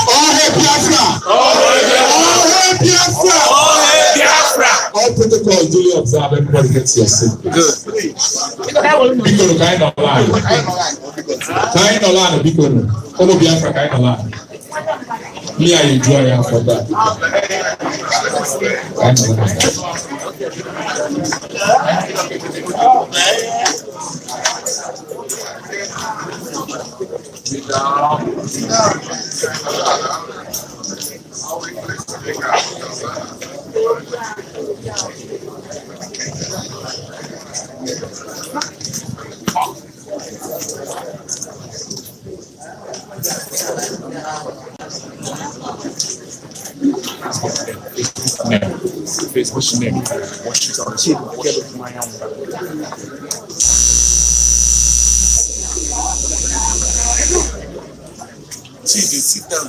All hail Biafra! All hail Biafra! All hail Biafra! All protocols duly observed. Everybody gets your seat. Good. Bikono kind of line. Kind of line. Bikono. All Biafra kind of line. Me, I enjoy you for that. Kind of line. What's your name? Sit down.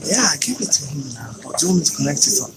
Yeah, give it to him now. But do you want me to connect it on?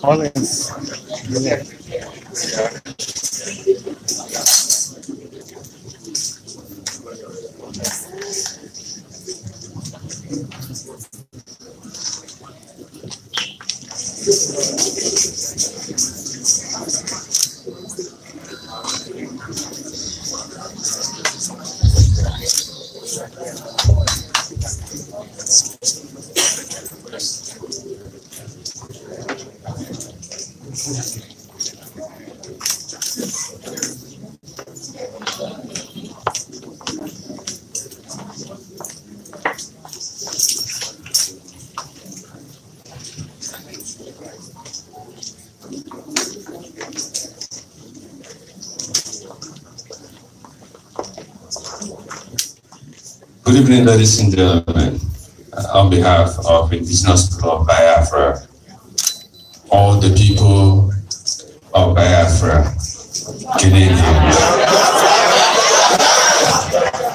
Collins. Good evening, ladies and gentlemen. On behalf of Indigenous people of Biafra, all the people of Biafra, Canadians,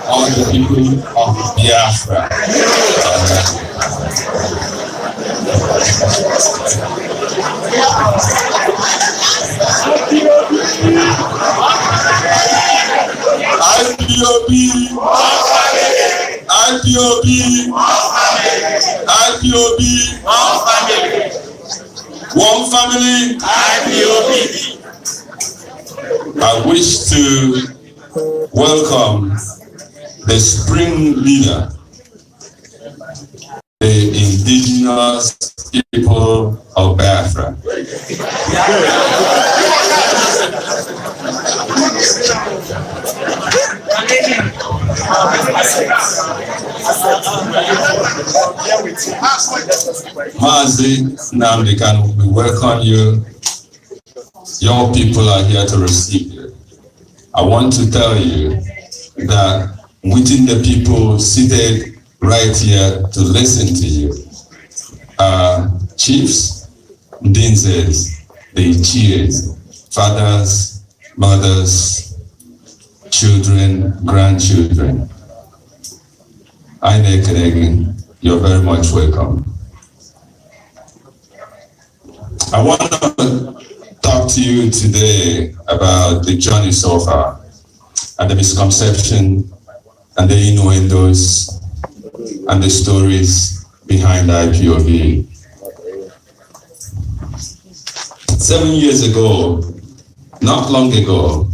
all the people of Biafra, IPOB, one family, IPOB. I wish to welcome the spring leader, the indigenous people of Biafra. Nnamdi, Kanu, we welcome you. Your people are here to receive you. I want to tell you that within the people seated right here to listen to you are chiefs, dinzes, the chiefs, fathers, mothers, children, grandchildren. You're very much welcome. I want to talk to you today about the journey so far and the misconception and the innuendos and the stories behind IPOB. 7 years ago, not long ago,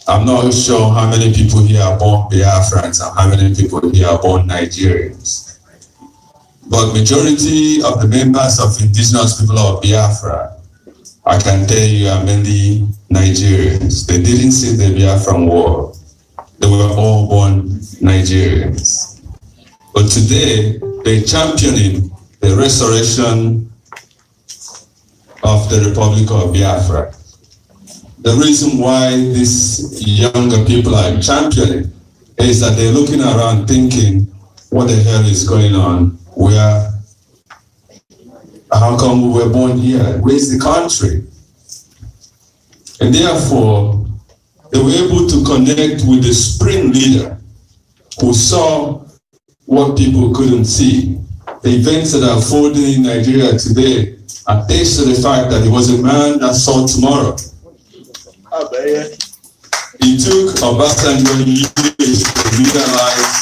I'm not sure how many people here are born Biafrans and how many people here are born Nigerians. But majority of the members of indigenous people of Biafra, I can tell you, are mainly Nigerians. They didn't see the Biafran war. They were all born Nigerians. But today, they're championing the restoration of the Republic of Biafra. The reason why these younger people are championing is that they're looking around thinking, what the hell is going on? How come we were born here? Where's the country? And therefore, they were able to connect with the spring leader who saw what people couldn't see. The events that are unfolding in Nigeria today attest to the fact that he was a man that saw tomorrow. It took Obasanjo years to realize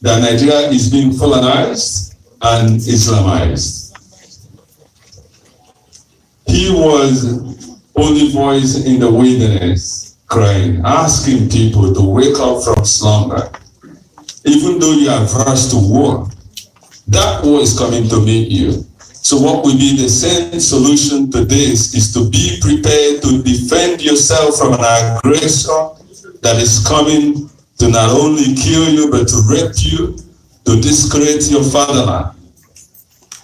that Nigeria is being Fulanized and Islamized. He was only voice in the wilderness, crying, asking people to wake up from slumber. Even though you are rushed to war, that war is coming to meet you. So what will be the same solution to this is to be prepared to defend yourself from an aggressor that is coming to not only kill you, but to rape you, to discredit your fatherland.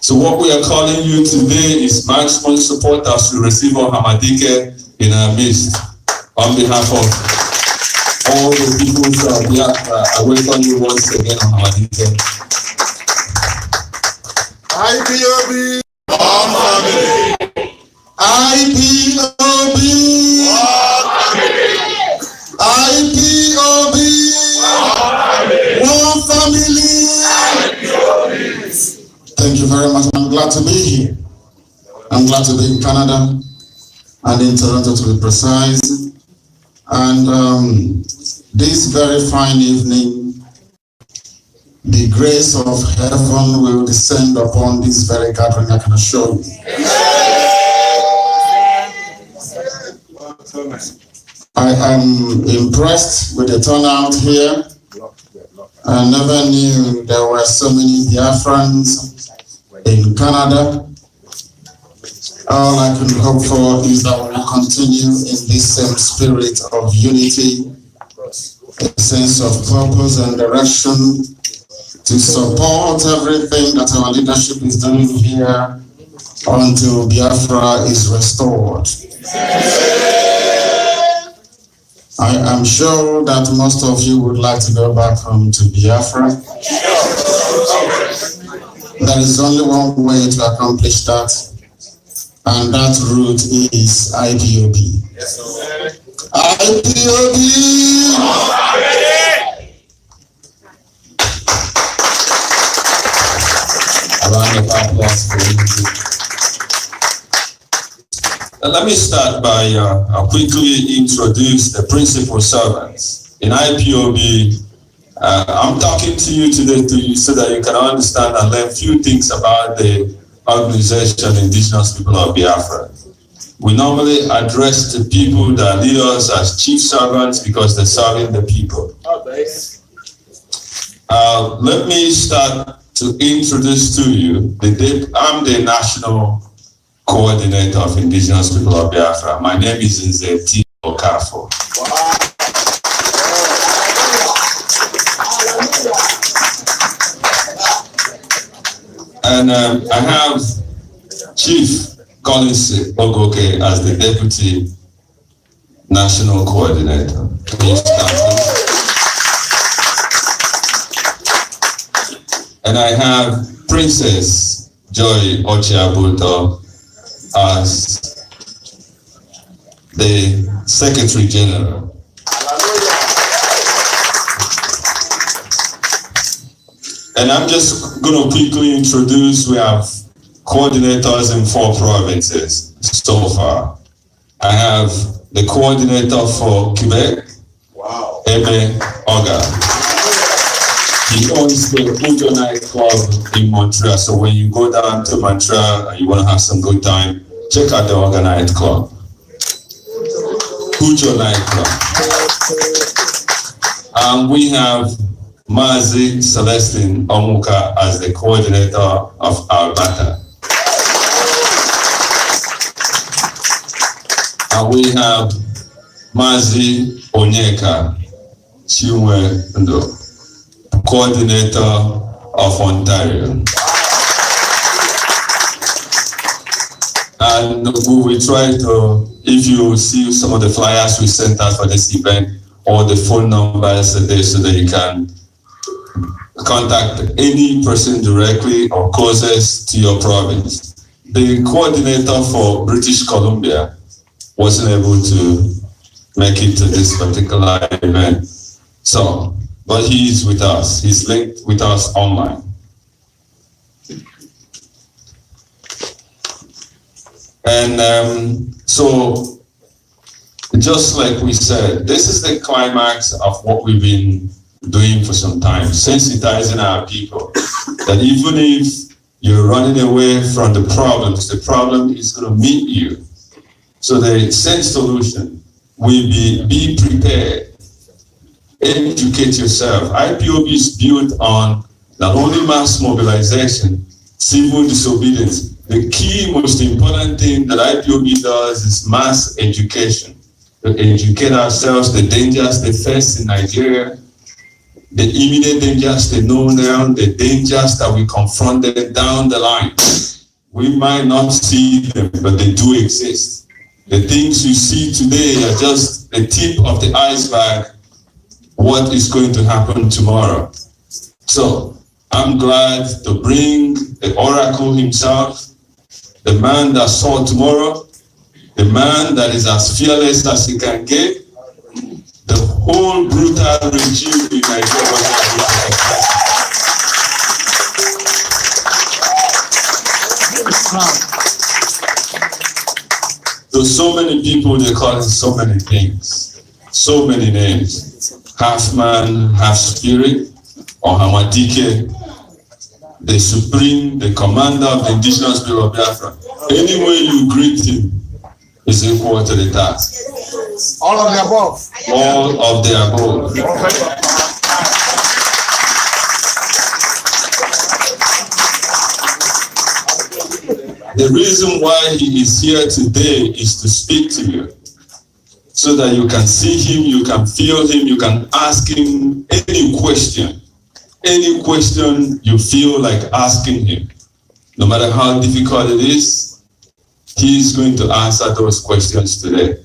So what we are calling you today is maximum support as we receive our Hamadike in our midst. On behalf of all the people of Biafra, I welcome you once again on Hamadike. IPOB, one family. IPOB, one family. IPOB, one family. Thank you very much. I'm glad to be here. I'm glad to be in Canada and in Toronto, to be precise. And this very fine evening, the grace of heaven will descend upon this very gathering, I can assure you. I am impressed with the turnout here. I never knew there were so many Biafrans in Canada. All I can hope for is that we will continue in this same spirit of unity, a sense of purpose and direction, to support everything that our leadership is doing here until Biafra is restored. I am sure that most of you would like to go back home to Biafra. There is only one way to accomplish that, and that route is IPOB. IPOB! Let me start by quickly introduce the principal servants. In IPOB, I'm talking to you today so that you can understand and learn a few things about the organization Indigenous People of Biafra. We normally address the people that lead us as chief servants because they're serving the people. Let me start to introduce to you, I'm the national coordinator of Indigenous People of Biafra. My name is Nze Okafo. And I have Chief Collins Ogoke as the Deputy National Coordinator. And I have Princess Joy Ochiabuto as the Secretary General. And I'm just going to quickly introduce, we have coordinators in 4 provinces so far. I have the coordinator for Quebec, Ebe Oga. He owns the Ujo Night Club in Montreal. So when you go down to Montreal and you want to have some good time, check out the Oga Night Club. Ujo Night Club. And we have Mazi Celestine Omuka as the coordinator of Alberta. And we have Mazi Onyeka Chiwe Ndo, coordinator of Ontario. And we will try to, if you see some of the flyers we sent out for this event, or the phone numbers there so that you can contact any person directly or closest to your province. The coordinator for British Columbia wasn't able to make it to this particular event. So, but he is with us. He's linked with us online. And so, just like we said, this is the climax of what we've been doing for some time, sensitizing our people that even if you're running away from the problem is going to meet you. So the same solution will be prepared. Educate yourself. IPOB is built on not only mass mobilization, civil disobedience. The key, most important thing that IPOB does is mass education. to educate ourselves, the dangers they face in Nigeria, the immediate dangers they know now, the dangers that we confronted down the line. We might not see them, but they do exist. The things you see today are just the tip of the iceberg, what is going to happen tomorrow. So I'm glad to bring the oracle himself, the man that saw tomorrow, the man that is as fearless as he can get. The whole brutal regime in Nigeria. So many people, they call it so many things, so many names. Half man, half spirit, or Hamadike, the supreme, the commander of the indigenous people of Biafra. Any way you greet him is equal to the task. All of the above. All of the above. The reason why he is here today is to speak to you, so that you can see him, you can feel him, you can ask him any question you feel like asking him. No matter how difficult it is, he is going to answer those questions today.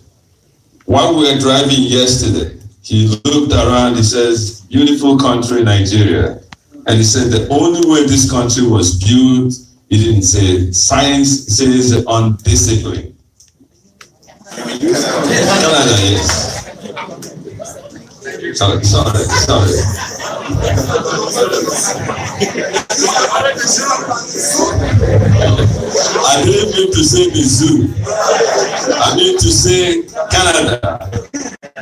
While we were driving yesterday, he looked around, he says, beautiful country, Nigeria. And he said the only way this country was built, he didn't say science, he says undisciplined. Canada, yes. Sorry. I didn't mean to say the zoo. I mean to say Canada,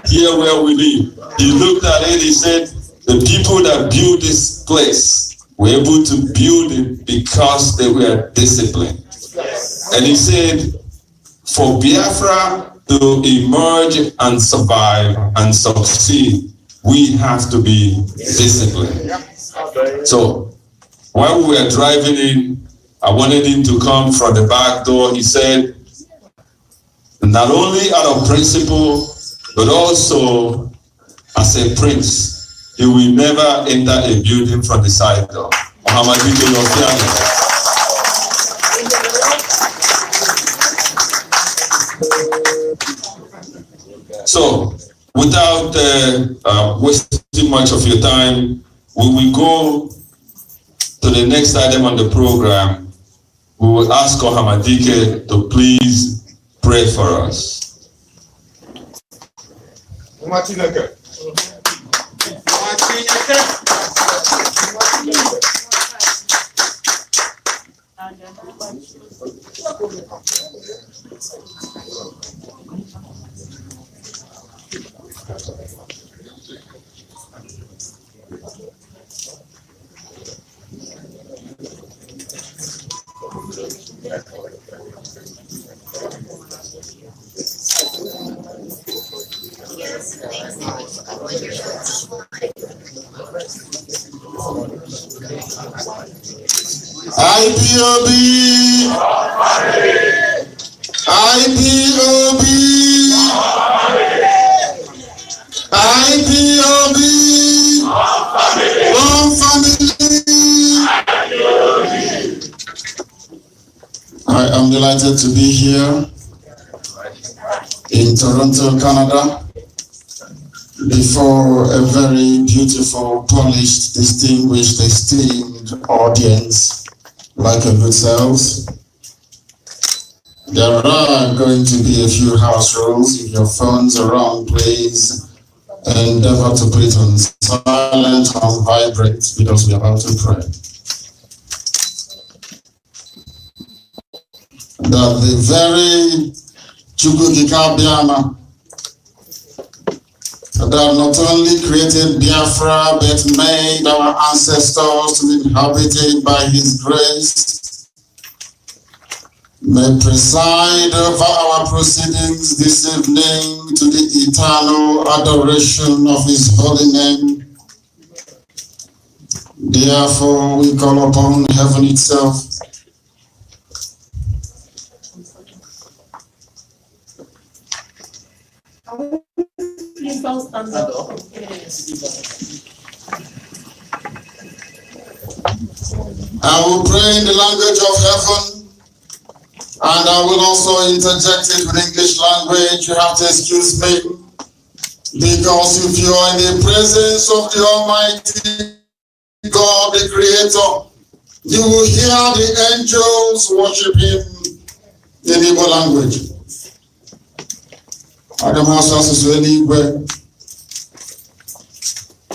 here where we live. He looked at it, he said, the people that built this place were able to build it because they were disciplined. And he said, for Biafra to emerge and survive and succeed, we have to be disciplined. So while we were driving in, I wanted him to come from the back door. He said, not only out of principle, but also as a prince, he will never enter a building from the side door. So, without wasting much of your time, we will go to the next item on the program. We will ask Ohamadike to please pray for us. Ipob, Ipob, Ipob, one family. I am delighted to be here in Toronto, Canada, before a very beautiful, polished, distinguished, esteemed audience like a good selves. There are going to be a few house rules. If your phone's around, please endeavor to put it on silent, on vibrate, because we're about to pray. That the very Chukukikabiama that not only created Biafra, but made our ancestors to be inhabited by his grace, may preside over our proceedings this evening to the eternal adoration of his holy name. Therefore, we call upon heaven itself Please don't stand up. I will pray in the language of heaven, and I will also interject it with English language. You have to excuse me, because if you are in the presence of the Almighty God, the Creator, you will hear the angels worship Him in Igbo language. Adam has asụsụ eluigwe.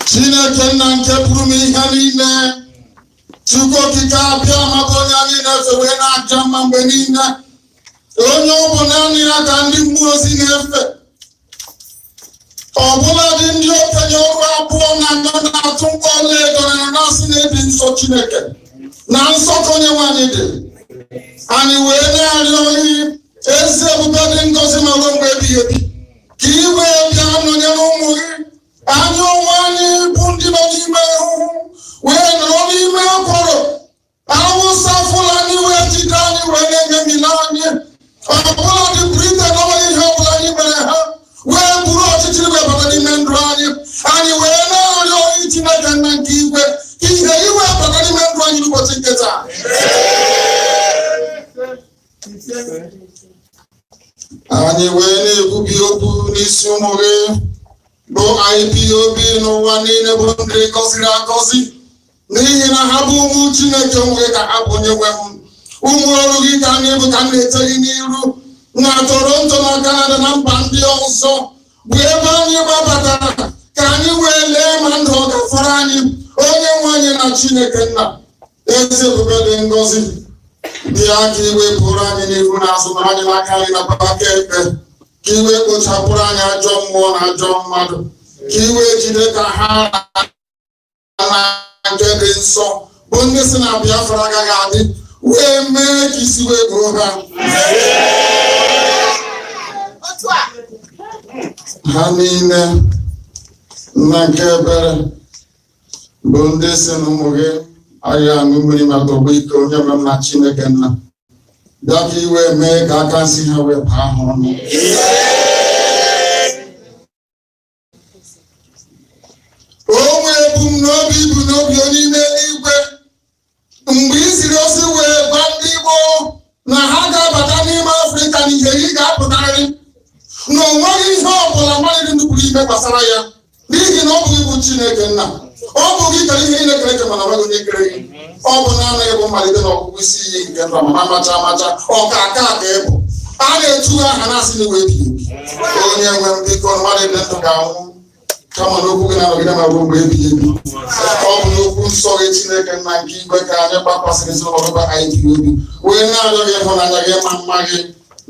Chineke nna nke pụrụ m ihe niile, Chukwu okike abịa maka onye anyị na-efe wee na-aja mma mgbe niile. Onye ọ bụ naanị ya ka ndị mmụọ ozi na-efe. Ọbụladị ndị okenye ọrụ abụọ na anọ na-atụ mkpọ ọlaedo na na-asị na-ebi nsọ Chineke na nsọ ka onye nwanyị dị. Anyị wee na-arịọ oyi ezi ebube dị ngọzi ma ruo mgbe ebighị ebi. Ka iwe bịa nọnyere ụmụ gị. Anyị onwe anyị bụ ndị nọ n'ime ahụhụ wee nọrọ n'ime ọkpọrọ. Awụsa Fulani wee jide anyị wee na-ememina anyị. Ọbụladị Britain ọbụla ihe ọbụla anyị mere ha wee buru ọchịchịrị wee bata n'ime ndụ anyị. Anyị wee na-arịọ oyi Chineke nna nke igwe ka ihe iwe bata n'ime ndụ anyị n'ụbọchị nke taa. Anyị wee na-ekwubi okwu n'isi ụmụ gị bụ Ipob n'ụwa niile bụ ndị gọziri agọzi, n'ihi na ha bụ ụmụ Chineke nwe ka ha bụ onye nwe m. Ụmụ ọrụ gị ka anyị bụ ka m na-eche gị n'iru na Toronto na Canada na mba ndị ọzọ bụ ebe anyị gbabatara ka anyị wee lee ma ndụ ọ gafere anyị. Onye nwe anyị na Chineke nna ezi ebube dị ngọzi bịa ka iwe pụrụ anyị n'ihu na azụ na anyị n'aka anyị na aka ekpe, ka iwe kpochapụrụ anyị ajọ mmụọ na ajọ mmadụ, ka iwe jide ka ha na nke dị nsọ bụ ndị si na Biafra agaghị adị wee mee ka isi wee gbuo ha. Ha niile na nke ebere bụ ndị si na ụmụ gị anyị aṅụ mmiri maka ọgbọ ike onye nwe m na Chineke nna. Bịa ka iwe mee ka aka nsị ha wee baa ha ọnụ. Onwe ebumnobi bụ n'obi onye ime eluigwe mgbe i siri ozi wee gwa ndị Igbo na ha ga-abata n'ime Afrịka na ihe ị ga-apụtarịrị na o nweghị ihe ọbụla mmadụ dị nnukwu ime gbasara ya, n'ihi na ọ bụ ibu Chineke nna. Ọ bụ gị kere ihe ị na-ekere eke mana nweghị onye kere gị. Ọ bụ naanị ịbụ mmalite na ọgwụgwụ isi iyi nke ndụ ma amacha amacha ọka aka ka ịbụ. A na-etu aha na-asị na iwe ebighị ebi. Onye nwe m biko mmadụ dị ndụ ga-anwụ kama n'okwu gị na-anọgide ma ruo mgbe ebighị ebi. Ọ bụ n'okwu nsọ gị Chineke nna nke igwe ka anyị gbakwasịrị ezinụlọ gị Ipob wee na-arịọ gị ịhụnanya gị ma mma gị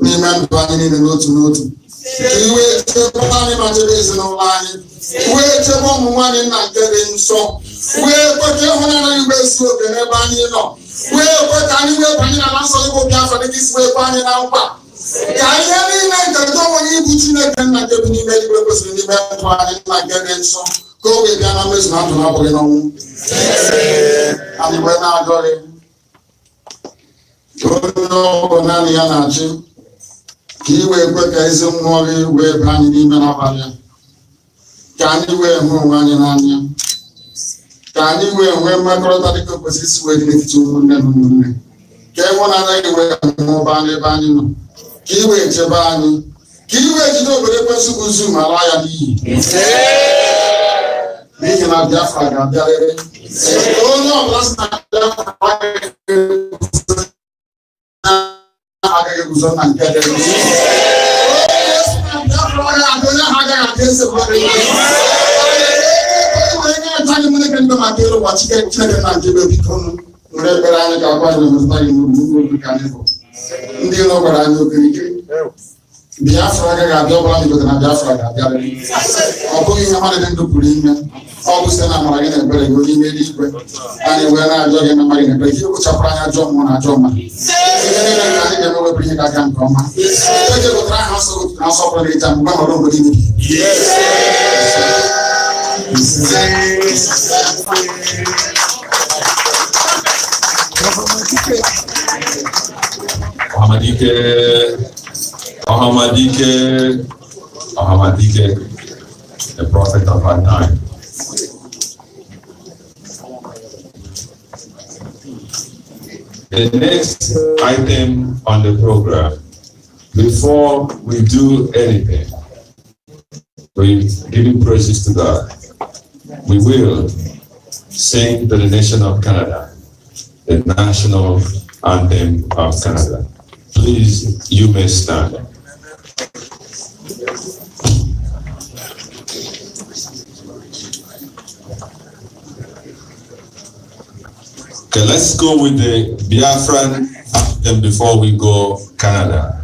n'ime ndụ anyị niile n'otu n'otu. Ka iwe chebe anyị ma chebe ezinụlọ anyị, wee chebe ọmụmụ anyị nna nke dị nsọ, wee kwe ka ịhụnanya gị wee si oke n'ebe anyị nọ, wee kwe ka anyị wee banye na nsọ gị bụ Biafra dịka isi wee kwe anyị na nkwa. Ka ihe niile nke onwe gị bụ Chineke nna nke bi n'ime eluigwe kwesịrị n'ime ndụ anyị nna nke dị nsọ ka o wee bịa na mmezu na ndụ na-abụghị n'ọnwụ. Anyị wee na-arịọ gị onye ọ bụ naanị ya na-achị, ka i wee kwe ka ezi mmụọ gị wee baa anyị n'ime n'abalị a, ka anyị wee hụ onwe anyị n'anya, ka anyị wee nwee mmekọrịta dịka kwesịrị isi wee dị n'etiti ụmụnne na ụmụnne, ka ịhụnanya gị wee mụbaa n'ebe anyị nọ, ka i wee chebe anyị, ka i wee jide obodo ekwesị ụzụ ma laa ya n'iyi, n'ihi na Biafra ga-abịarịrị. Onye ọbụla si na Biafra agaghị eguzo na nke dị nsọ. Onye ha agaghị adị eze maka ịrụ ụwa Chineke na nke ebe biko nwere ekpere anyị ga-agwa anyị na anyị n'obi ka anyị bụ ndị iro gwara anyị okirikiri. Biafra agaghị abịa ọbụla anyị na Biafra ga-abịarịrị. Ọ bụghị ihe mmadụ dị ndụ pụrụ ime, ọ bụ site na amara gị na ebere gị onye ime eluigwe. Anyị wee na-ajọ gị na mmadụ na ebere gị kpochapụrụ anyị ajọ mmụọ na ajọ mmadụ. Ihe niile ka anyị ga-eme wepụrụ ihe ga-aga nke ọma. Ege pụtara aha nsọ na nsọpụrụ na ịja mgbe ọrụ obodo imebi. Ọhamadike a prophet of our time. The next item on the program, before we do anything, we giving praises to God, we will sing to the nation of Canada, the national anthem of Canada. Please, you may stand. Okay, let's go with the Biafran anthem before we go Canada.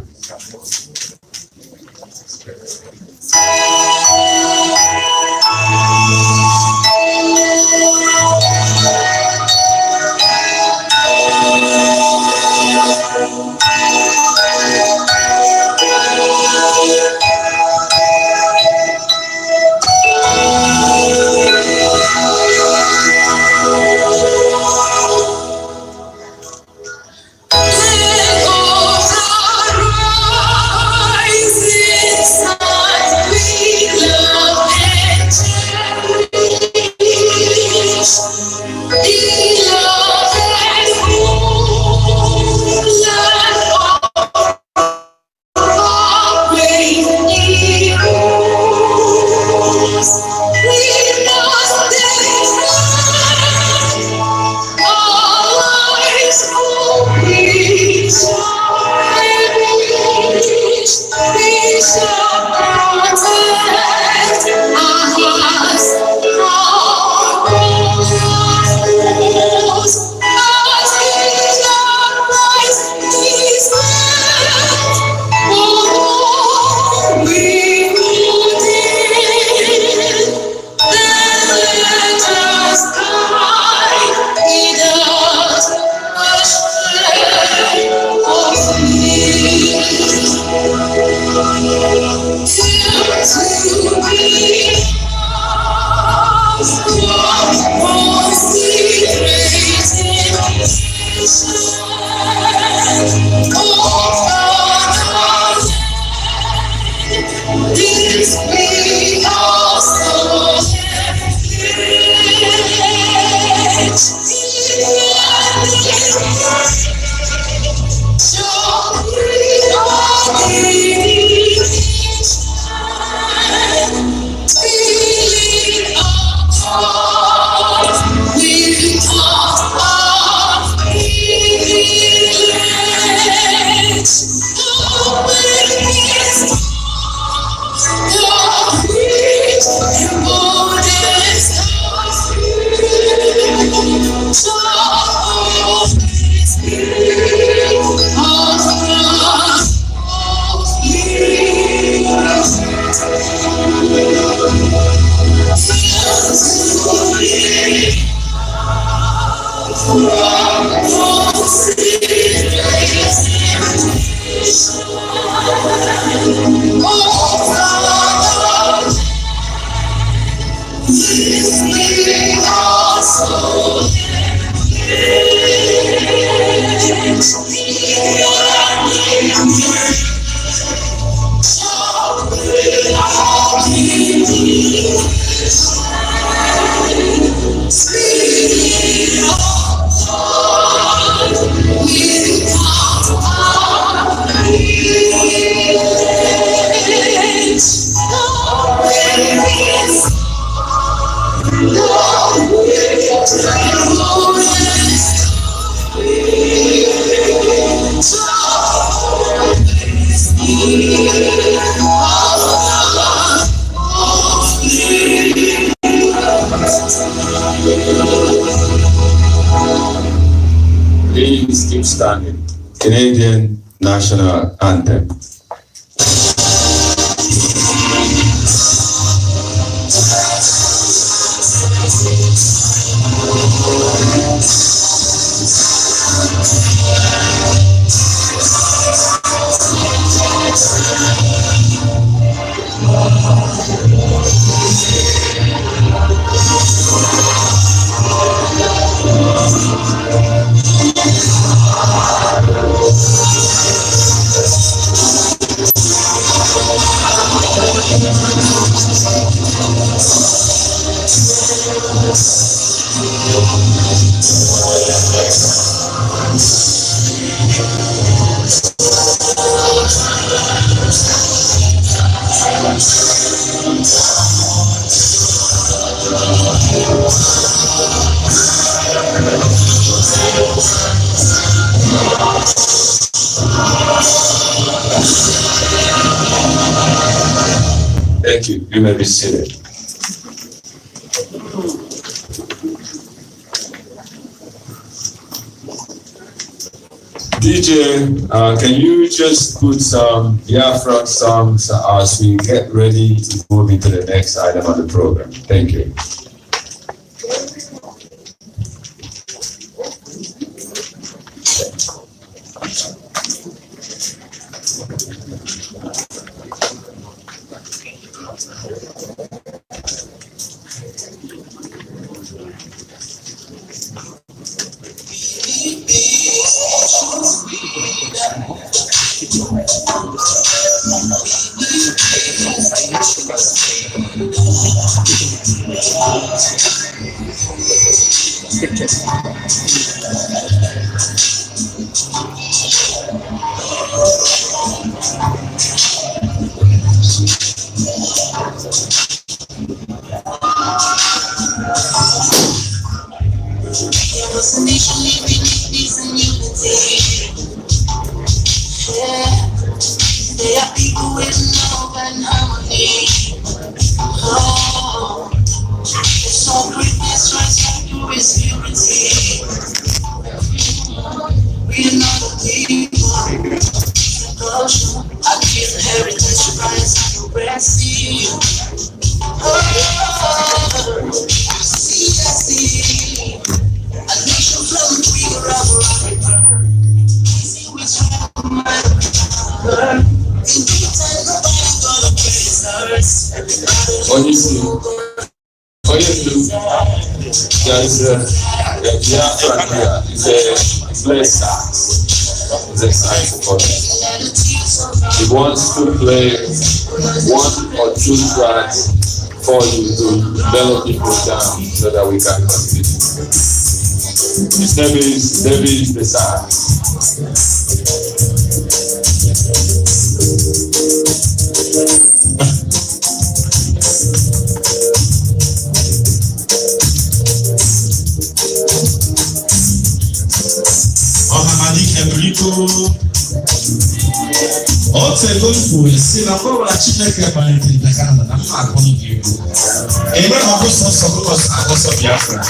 Please keep standing. Canadian National Anthem. Thank you. You may be seated. DJ, can you just put some Biafra songs as we get ready to move into the next item on the program? Thank you. There are people with love and harmony. Oh, it's all greatness, right through His purity. We are not a people. I give the heritage to rise and receive. Oh, see, a nation from we are see which What you see? What you do? There's a Biafra here. It's a play sax. It's a saxophone. He wants to play one or two tracks for you to mellow people down so that we can continue. His name is the sax. Ote golfu esi na kwa wala Chineke banyere ndaka na mma akọni gị ebe ma bụ sọsọ akọsọ Biafra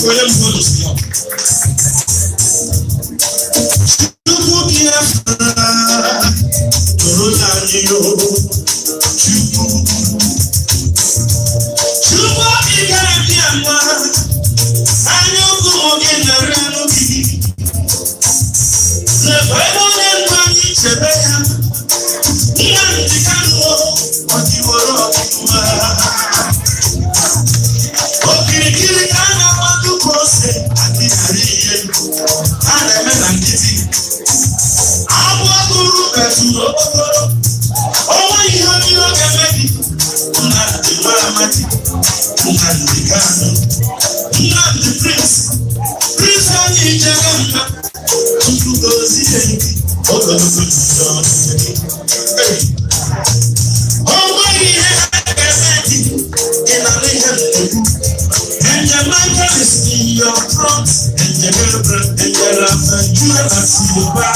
onye mmadụ si ya Chukwu Biafra toro na yo Chukwu Biafra anyị ogo oge na renu gị Nnamdi Kanu ọdịwọrọ ọdịwa okirikiri ka a na-agbado ka ose adịghara ihe a na-eme na nkịtị abụ agụrụ betụrụ okpokoro ọnwa ihe onye oge mebi Nnamdi nwa amadi Nnamdi Kanu Nnamdi Prince anyị ijere mma tupu gozie ndị ogologo ụzọ ọnwa ihe ga-eme ị nara ihe nnukwu enyemaka is in your front enyere afọ jụọ na silva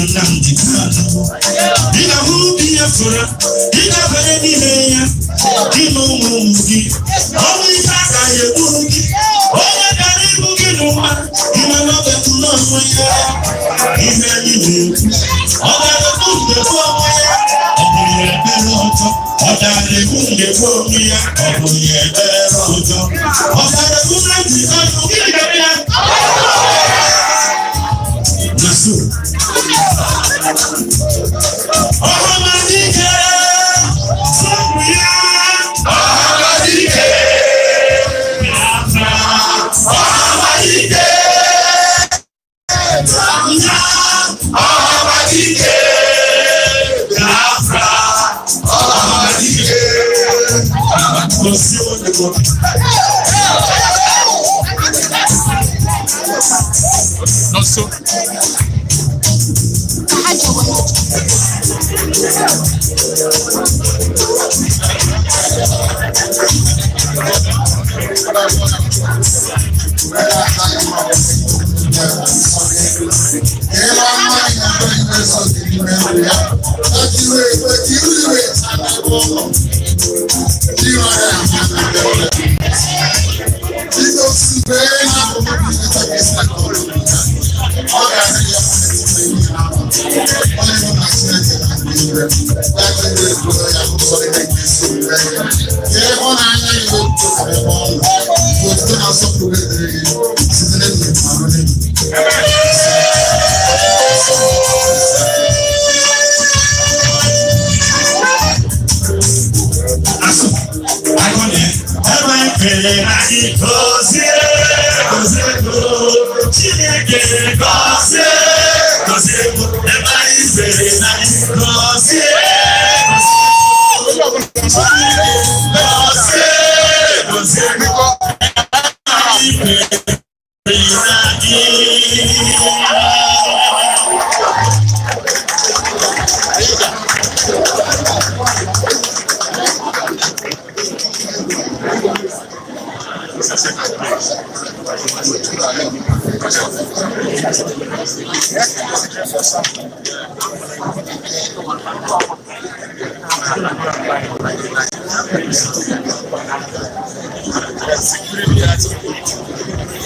Nnamdi Kanu. Ina hu Biafra, ina beni meya, ina umugi. Omi kaka ye umugi, oya kari umugi numa, ina lobe kuno moya, ina yile. Oya lekunde kwa moya, oya beroto, oya lekunde kwa moya, oya beroto, oya lekunde kwa moya. Nasu. Not so.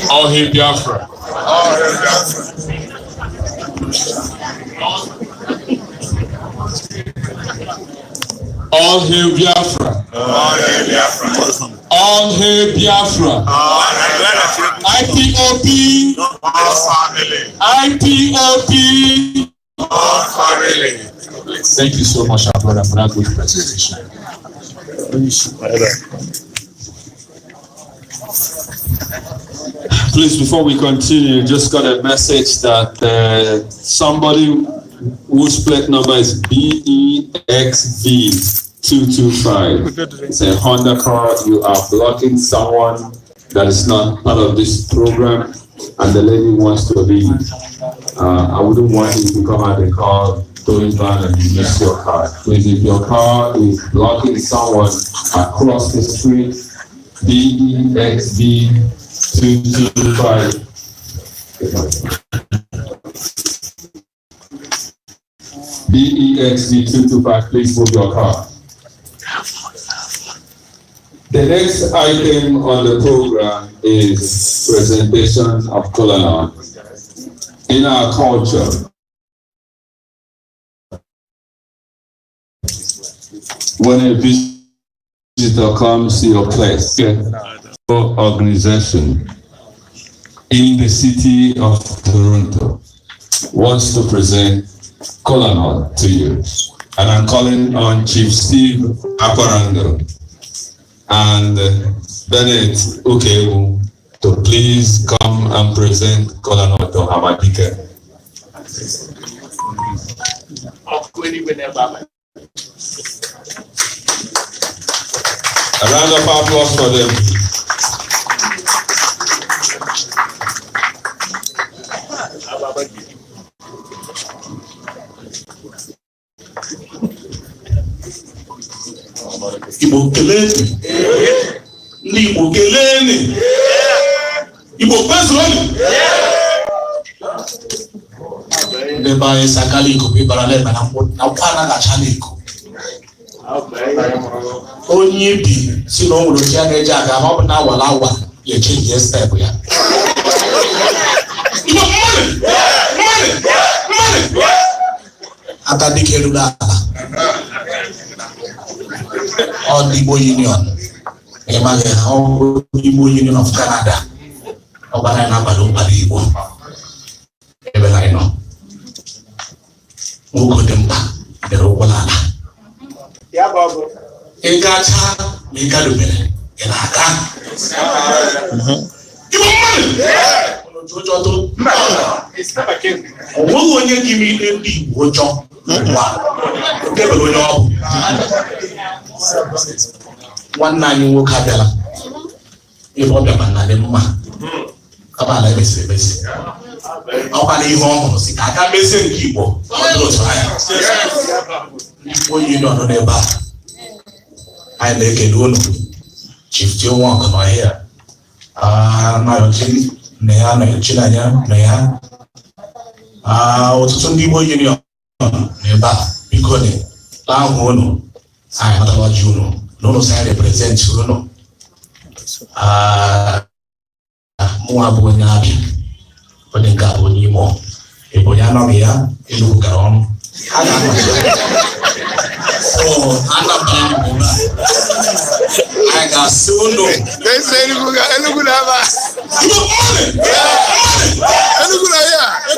All hail Biafra. All hail Biafra. All hail Biafra. All hail Biafra. All hail Biafra. IPOB. All family. IPOB. All family. Thank you so much, our brother, for that good presentation. Please, before we continue, just got a message that somebody whose plate number is BEXV225. It's a Honda car. You are blocking someone that is not part of this program, and the lady wants to leave. I wouldn't want you to come out the car, throwing down and you miss your car. Please, if your car is blocking someone across the street, BEXV225. BEXV225, please move your car. The next item on the program is presentation of kola. In our culture, when a visitor comes to your place, organization in the city of Toronto wants to present kola to you. And I'm calling on Chief Steve Aparango and Bennett Ukewu to please come and present kola to Hamadike. A round of applause for them. Igbo keleni, Igbo keleni, Igbo kwezoni. Ndeba esakaliko bibarale na kwana na chaliko. Onye bi si no nwuru ti aga eja aga ma na wala ye change step ya. Igbo money. Atadike rula. All the Igbo Union, all the Igbo Union of Canada, Obana Nabado Igbo, Evelino, Mukotempa, the Robolana. Egacha, Megadumene, Enaga. It's never came. Who will you give me a big wojo? One night you will have them. You will be a man. About a message. How can you almost? I can't be saying people. When you don't know their back, I make a loan. Chief, you walk on my hair. My chin, Nea, China, Nea. Some people union. Neba, because Lahono, I have about Juno, no side represent Juno. Moabunabi, but then Gabonimo, a Boyana Mia, a Lucaron. So, I got Suno. They say,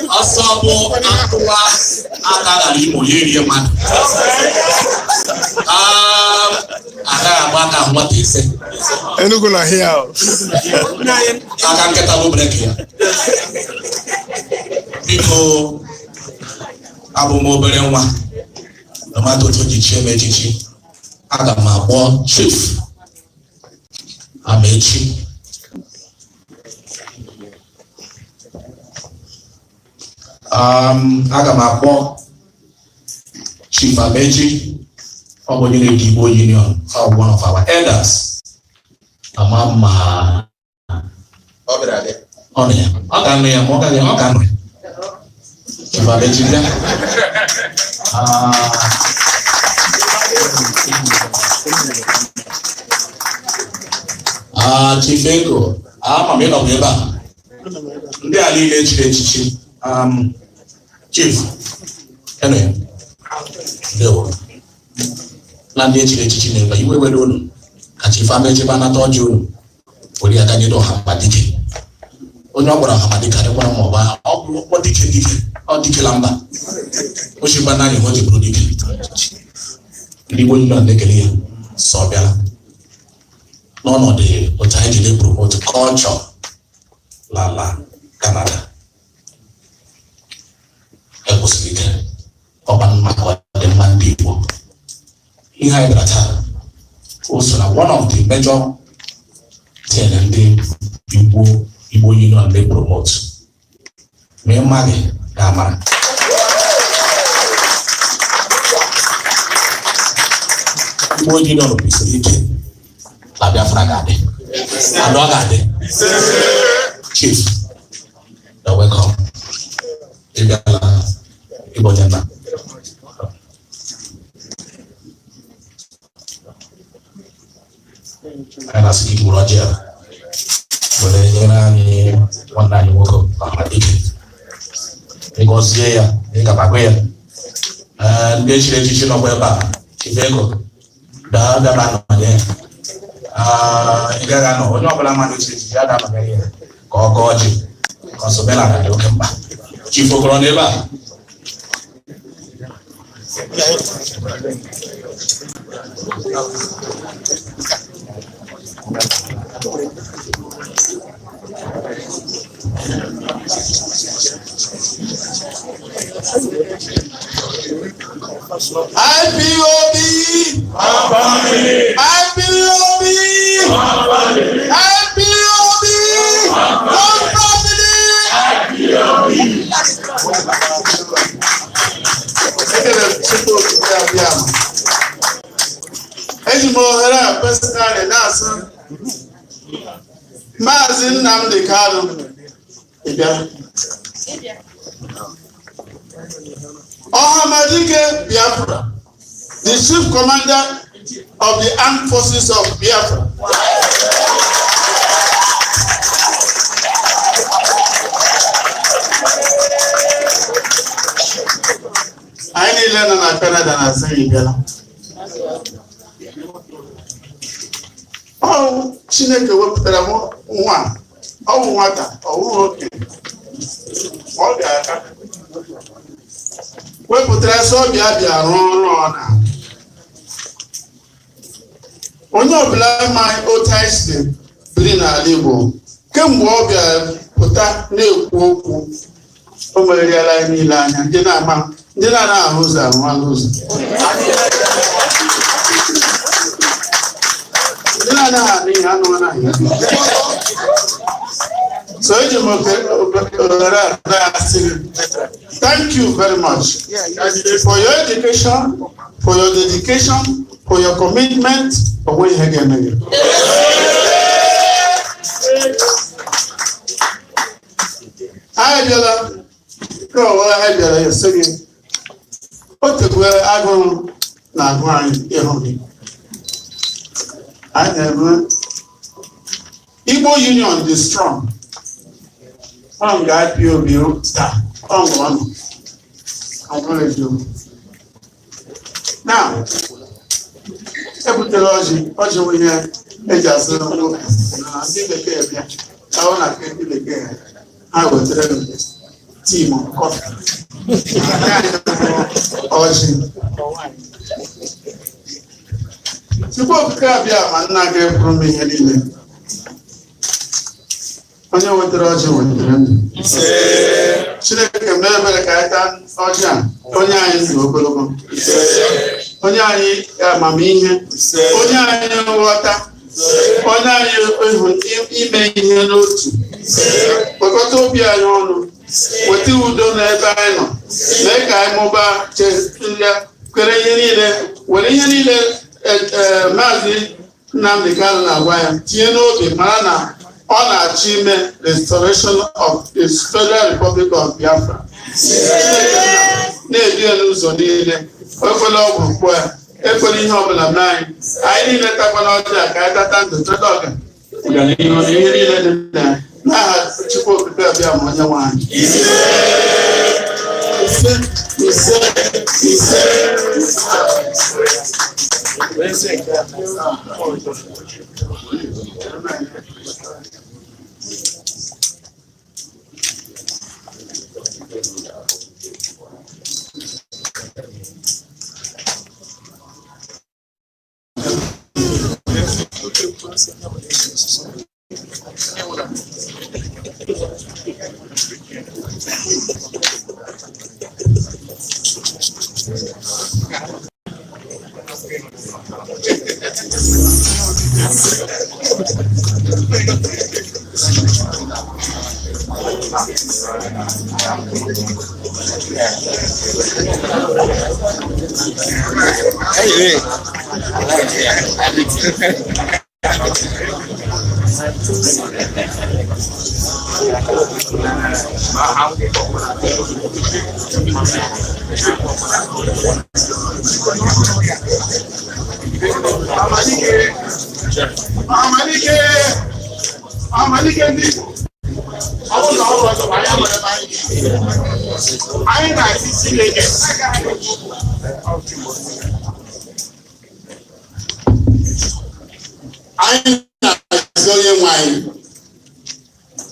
Asabo Aqua Akalimo man. Akamaka, what is it? And look at here. I can't get a break here. People Abu Moberewa, no matter to the Chief, Agama, Chief Amechi. Aga m akpọ Chief Amechi, ọ bụ onye na-eke Igbo Union, one of our elders. Ama Chifengo, I'm a member. They are leading Chief, anyway, no. Land chichi, but you were doing. And if I met you, I told you, what you can do, Hamadiki. Oh, no, what Hamadika, I want more. What did you or did you lamba? What you banana, what you produce? You will not make a Sobia. None of the Otaiji promote culture. La Canada. I was speaking open market demand people. In Hydrata, also one of the major things people union they promote. Me money, Gamma. People union be speaking. La Biafra Gade. Adogade. Chief, you're welcome. Ibojana. And I see Roger. But then one night you woke up, I'm addicted. Because here, you got my way. And then she teaching of weba. Chivego. Da man there. You got no, no, but I'm not doing it. Go, Consobella, I don't back. Chief of Coroneva. IPOB, Nnamdi Kanu. Biafra, the chief commander of the armed forces of Biafra. I need to learn on Canada and I say, oh, Chineke wepụtara nwa, ọ bụ nwata, ọ bụghị oke. Ọ ga-aka. Wepụtara sọ bịa rụọ ọrụ ọ na. Onye ọbụla ma otu anyị si biri n'ala Igbo, kemgbe ọ bịa pụta na-ekwu okwu, o meririala anyị niile anya, ndị na-ahụ ụzọ ahụ ụzọ. So thank you very much for your education, for your dedication, for your commitment, for what you have given. I Igbo Union is strong. I'm glad you star. I'm going to do. Now, every we have just I will tell you team of coffee. Suppose Kabia and Naga from me anyway. Onye wetara ọjị wetara ndụ. Chineke mere ka anyị taa ọjị onye anyị dị ogologo. Onye anyị amamihe. Onye anyị nghọta. Onye anyị ime ihe n'otu. Kpọkọta obi anyị ọnụ. Weta udo n'ebe anyị nọ. Mee ka anyị mụbaa kwere ihe niile. Were ihe niile Maazị Nnamdi Kanu na-agwa ya tinye n'obi mara na on achievement restoration of the Federal Republic of Biafra. Na-edu n'ụzọ niile, ekwela ọgwụ ugbu a, ekwela ihe ọbụla n'anyị, anyị niile takwana ọjị a ka anyị tata ndụ chọta ọganihu na ihe niile dị na n'aha Chukwu okike abịa ma onye nwe anyị.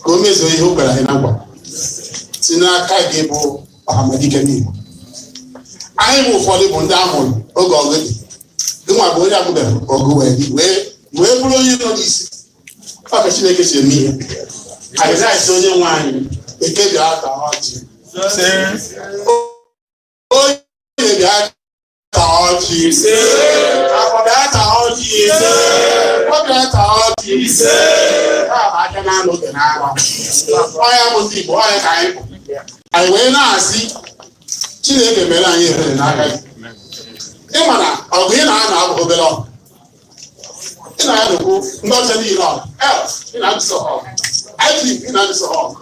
Gomezo ihe o gwara anyị na ngwa si n'aka gị bụ ọhamadike n'Igbo. Anyị bụ ụfọdụ bụ ndị amụrụ oge ọgụ dị gịnwa bụ onye amụbeghị ọgụ wee bụrụ onye nọ n'isi. Ọ ka Chineke si eme ihe. Anyị na-esi onye nwe anyị eke bịa ata ọchị. Onye bịa ata ọchị. Afọ bịa ata ọchị. Ọ bịa ata ọchị. Aka na n'oge n'agha ọya bụ ndị Igbo ọya ka anyị bụ anyị wee na-asị Chineke mere anyị ebere n'aka gị. Ịma na ọgụ ị na-anọ abụ obere ọgụ ị na-anọkwu ndị ọcha niile ọgụ ị na-adịsọ ọgụ ị na-adịsọ ọgụ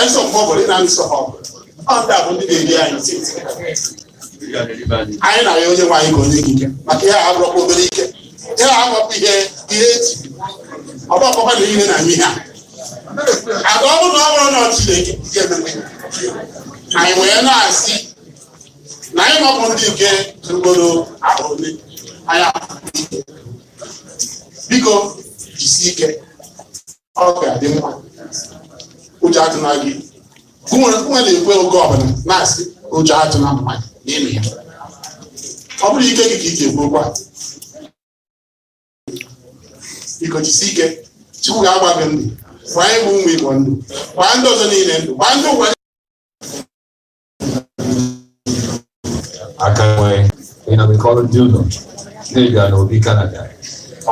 eso mgbọbụrụ ị na-adịsọ ọgụ ọ ndị a bụ ndị na-eri anyị anyị na-arịọ onye nwe anyị ka onye gị ike maka ihe a abụrụkwa obere ike ihe a abụrụkwa ihe eji ọba ọkpọkọ na ihe na ihe a aga ọ bụrụ na ọ bụrụ na Chineke anyị wee na-asị na anyị nọbụ ndị nke ugboro ahụ ole anya biko jisi ike ọ ga-adị mma ụjọ atụna gị nwe na-ekwe oge ọbụla na-asị ụjọ atụna mmadụ n'ime ya ọ bụrụ ike gị ka ị ga-ekwu okwu a biko jisi ike Chukwu ga-agba gị ndụ gwa anyị bụ ụmụ Igbo ndụ gwa ndị ọzọ niile ndụ gwa ndị ụwa aka nwee ịnọbikọrọ ndị ụlọ ndị ga n'obi Canada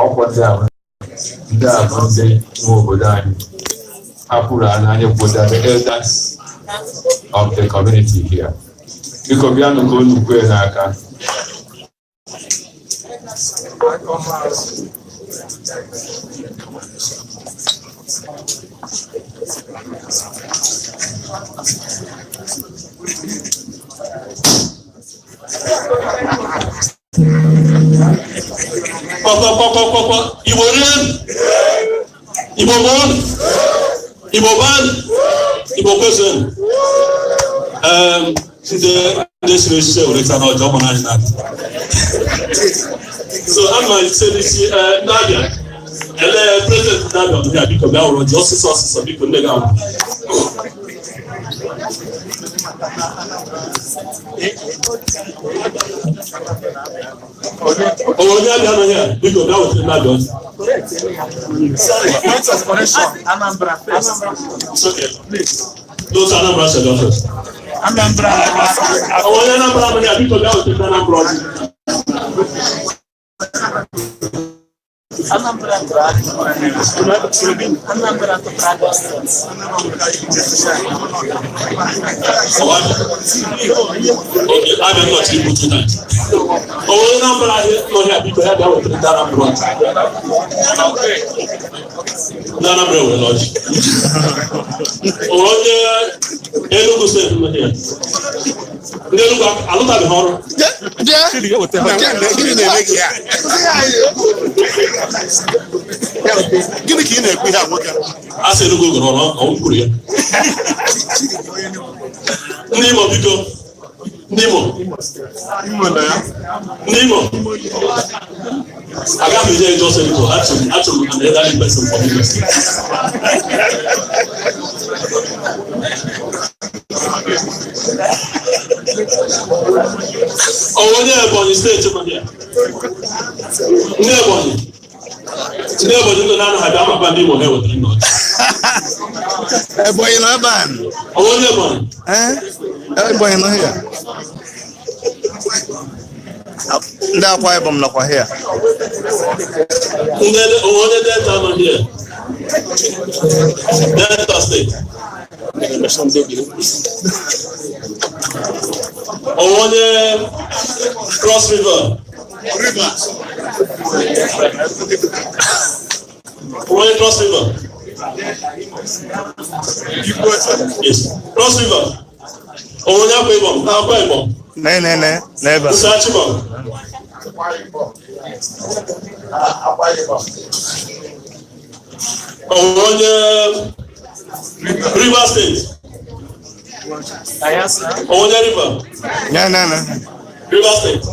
ọkwọ ndị ahụ ndị a bụ ndị nwe obodo anyị hapụrụ anyị obodo the elders of the community here biko bịanụ ka unu kwee n'aka Igbo Igbo person this ratio return on German and so I'm going to say this Nadia President Nadia because now we're just sources of people oh yeah here because that was Nadia. Sorry, points of correction. Anambra first. It's okay. Please. Those Anambra said first. Anambra. Oh, Anambra, because that was the Anambra. I got to hear just a little. Actually, an elderly person for me. Oh, Nebony, stay to me. Nebony. Nebony, no, I don't have a name on here. Boy, no ban. Oh, Nebony. Boy, no here. That's why I'm not here. Delta here. Delta State. Cross River. Cross River. Yes. Cross River. Never. River State. River.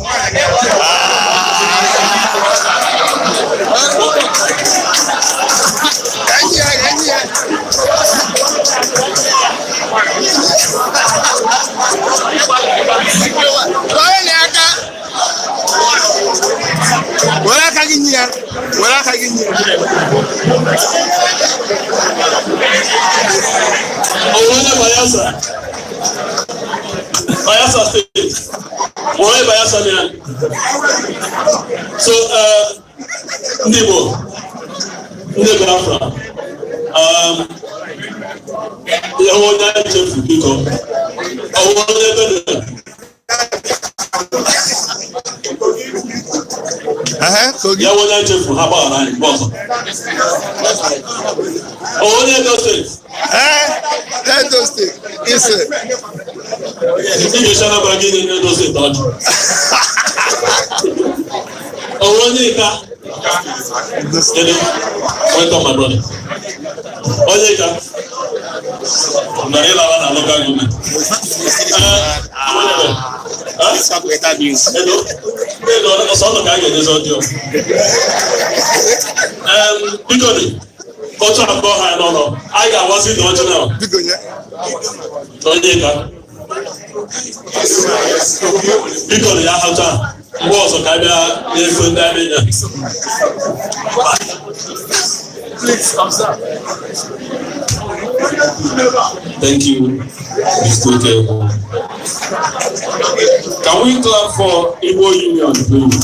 River State. Bayelsa State. Bayelsa man. So, Biafra. Welcome, my brother. Please, thank you, Mr. Kebo. Can we clap for Igbo Union, please?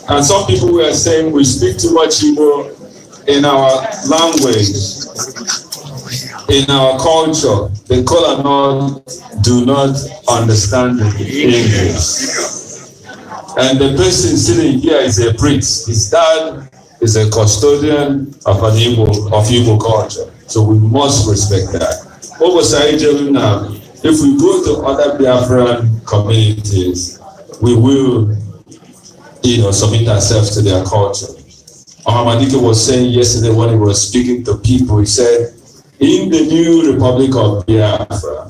And some people were saying we speak too much Igbo in our language, in our culture. The Kola do not understand English. And the person sitting here is a priest. His dad is a custodian of Igbo culture. So we must respect that. If we go to other Biafran communities, we will, submit ourselves to their culture. Ohamadike was saying yesterday when he was speaking to people, he said, in the new Republic of Biafra,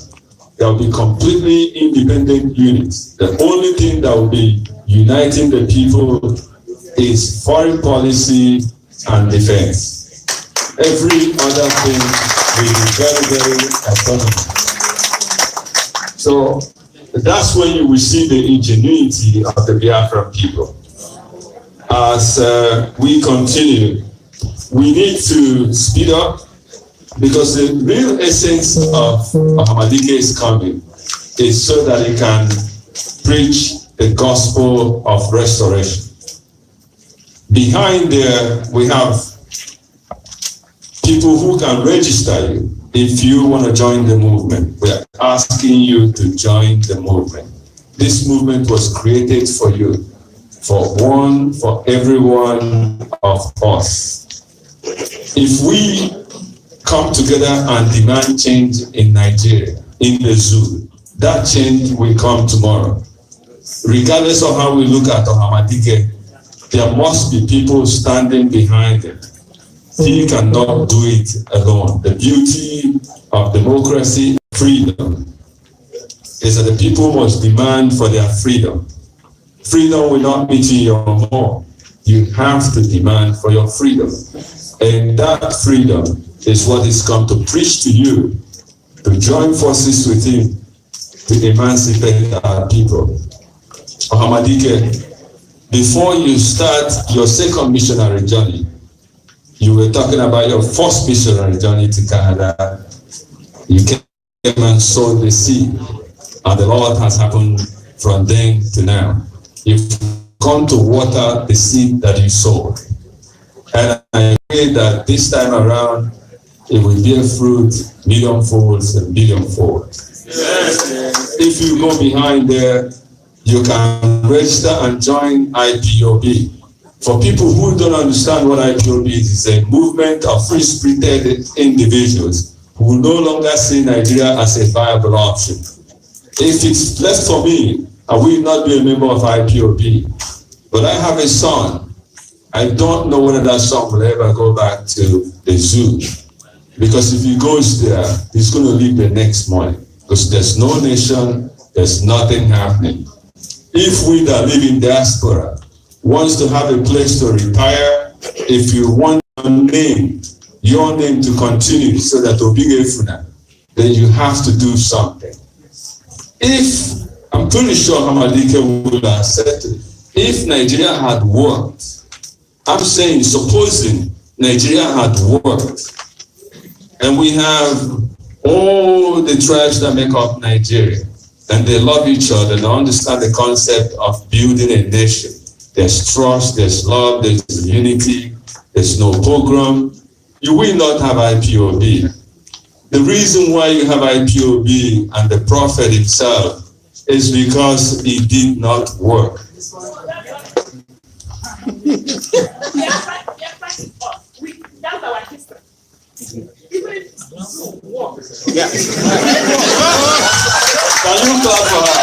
there will be completely independent units. The only thing that will be uniting the people is foreign policy and defense. Every other thing will be very, very autonomous. So that's when you will see the ingenuity of the Biafran people. As we continue, we need to speed up because the real essence of Ahmadiyya is coming is so that he can preach the gospel of restoration. Behind there, we have people who can register you if you want to join the movement. We are asking you to join the movement. This movement was created for you, for every one of us. If we come together and demand change in Nigeria, in the zoo, that change will come tomorrow. Regardless of how we look at Ohamadike, there must be people standing behind it. He cannot do it alone. The beauty of democracy and freedom is that the people must demand for their freedom. Freedom will not meet you more. You have to demand for your freedom. And that freedom is what is come to preach to you, to join forces with him, to emancipate our people. Ohamadike, before you start your second missionary journey, you were talking about your first missionary journey to Canada. You came and sowed the seed, and the Lord has happened from then to now. You've come to water the seed that you sowed. And I pray that this time around, it will bear fruit millionfolds and billionfolds. Yes. If you go behind there, you can register and join IPOB. For people who don't understand what IPOB is, it's a movement of free-spirited individuals who no longer see Nigeria as a viable option. If it's left for me, I will not be a member of IPOB. But I have a son. I don't know whether that son will ever go back to the zoo. Because if he goes there, he's going to leave the next morning. Because there's no nation, there's nothing happening. If we that live in diaspora wants to have a place to retire, if you want your name to continue so that Obigefuna, then you have to do something. If, I'm pretty sure Hamadike would have said it, if Nigeria had worked, I'm saying, supposing Nigeria had worked, and we have all the tribes that make up Nigeria, and they love each other, and understand the concept of building a nation. There's trust, there's love, there's unity, there's no pogrom. You will not have IPOB. The reason why you have IPOB and the prophet himself is because he did not work. That's our history. Yeah. Can you clap for her?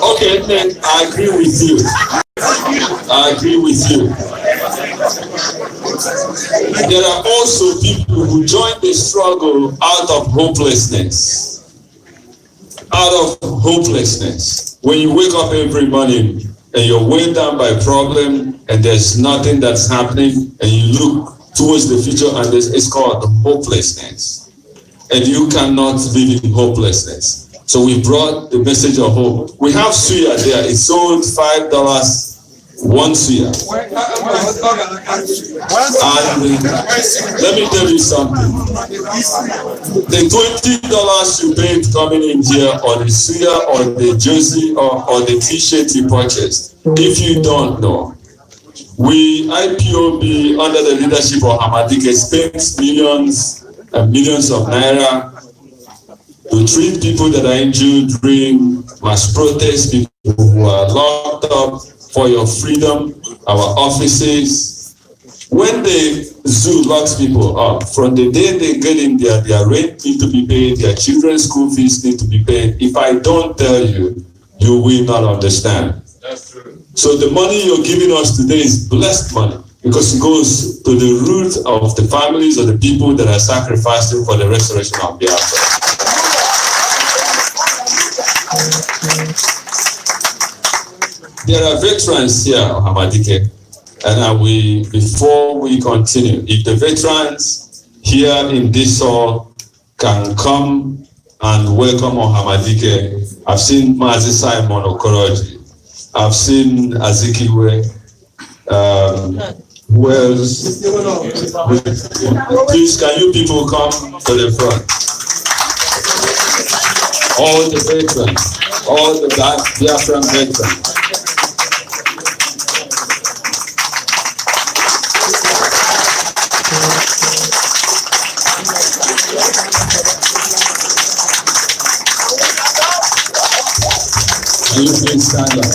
Okay, then I agree with you. I agree with you. There are also people who join the struggle out of hopelessness. Out of hopelessness. When you wake up every morning and you're weighed down by problem and there's nothing that's happening, and you look towards the future and it's called hopelessness. And you cannot live in hopelessness. So we brought the message of hope. We have suya there. It's sold $5 one suya. And let me tell you something. The $20 you paid coming in here, or the suya, or the jersey, or the t-shirt you purchased, if you don't know, we IPOB under the leadership of Hamadike spent millions and millions of naira to treat people that are injured during mass protests, people who are locked up for your freedom, our offices. When the zoo locks people up, from the day they get in there, their rent need to be paid, their children's school fees need to be paid. If I don't tell you, you will not understand. That's true. So the money you're giving us today is blessed money, because it goes to the root of the families of the people that are sacrificing for the restoration of Biafra. There are veterans here, Hamadike, and before we continue, if the veterans here in this hall can come and welcome Hamadike. I've seen Mazi Simon Okoroji, I've seen Azikiwe. Who else? Please, can you people come to the front? All the veterans, all the Biafran veterans. Can you please stand up?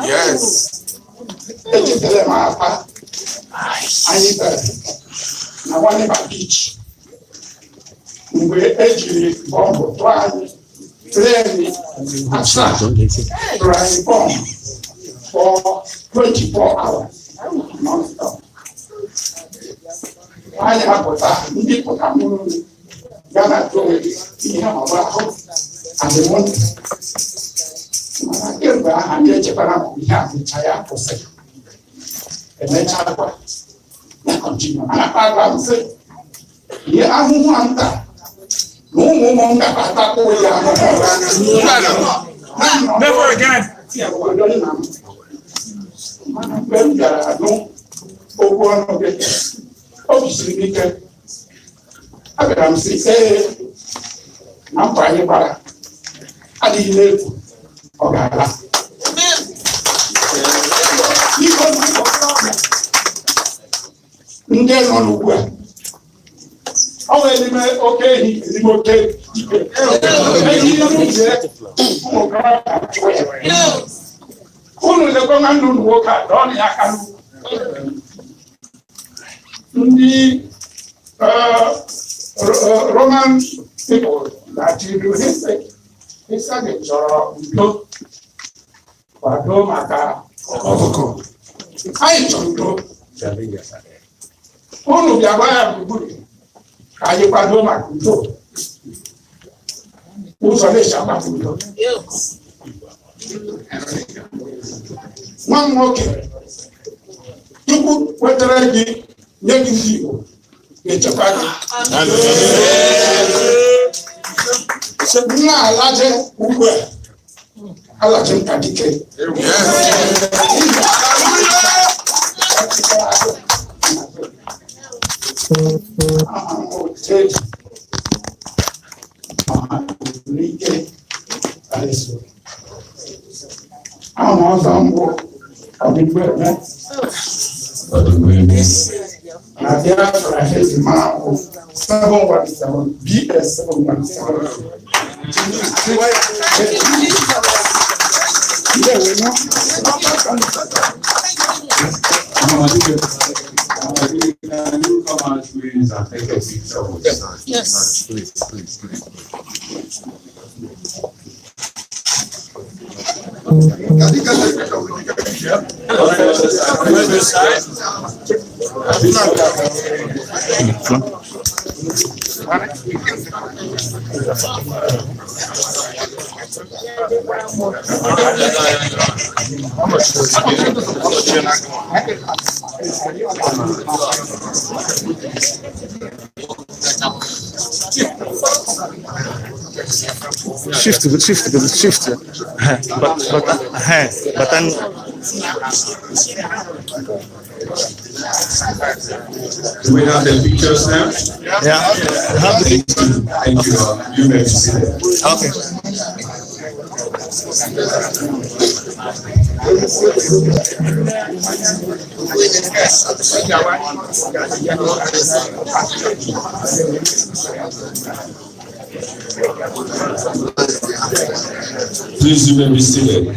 Yes. Beach. We actually bomb twice, dry bomb for 24 hours. Non-stop. I have a Ghana to and the one I get where I get Japan, we have the entire process. And then I continue. And I say, yeah, I don't want that. No more never again. Obviously, I'm saying, I'm buying para. I didn't know. Okay. Ndé no lu wa. Awo eni me okay ni mo ke. Eyi no je. Mo ka. Unu le ko ngandu nu ka don ya Kanu. Ndi Roman people that you do this it's a joro do wado maka okoko ai jondo unu bia ba buru kai kwado maka do uso le shaba do one more you wetere gi nyegi ndiwo Echapani. Sebuna alaje ugwe. Alaje kadike. Na Biafra has now 717 BS 717. Yeah, we know. Can you come out, please, and take a picture with us? Yes. Please. Shift. But then. Do we have the pictures now? Yeah. Thank you. You may see them. Okay. Please, you may be seated.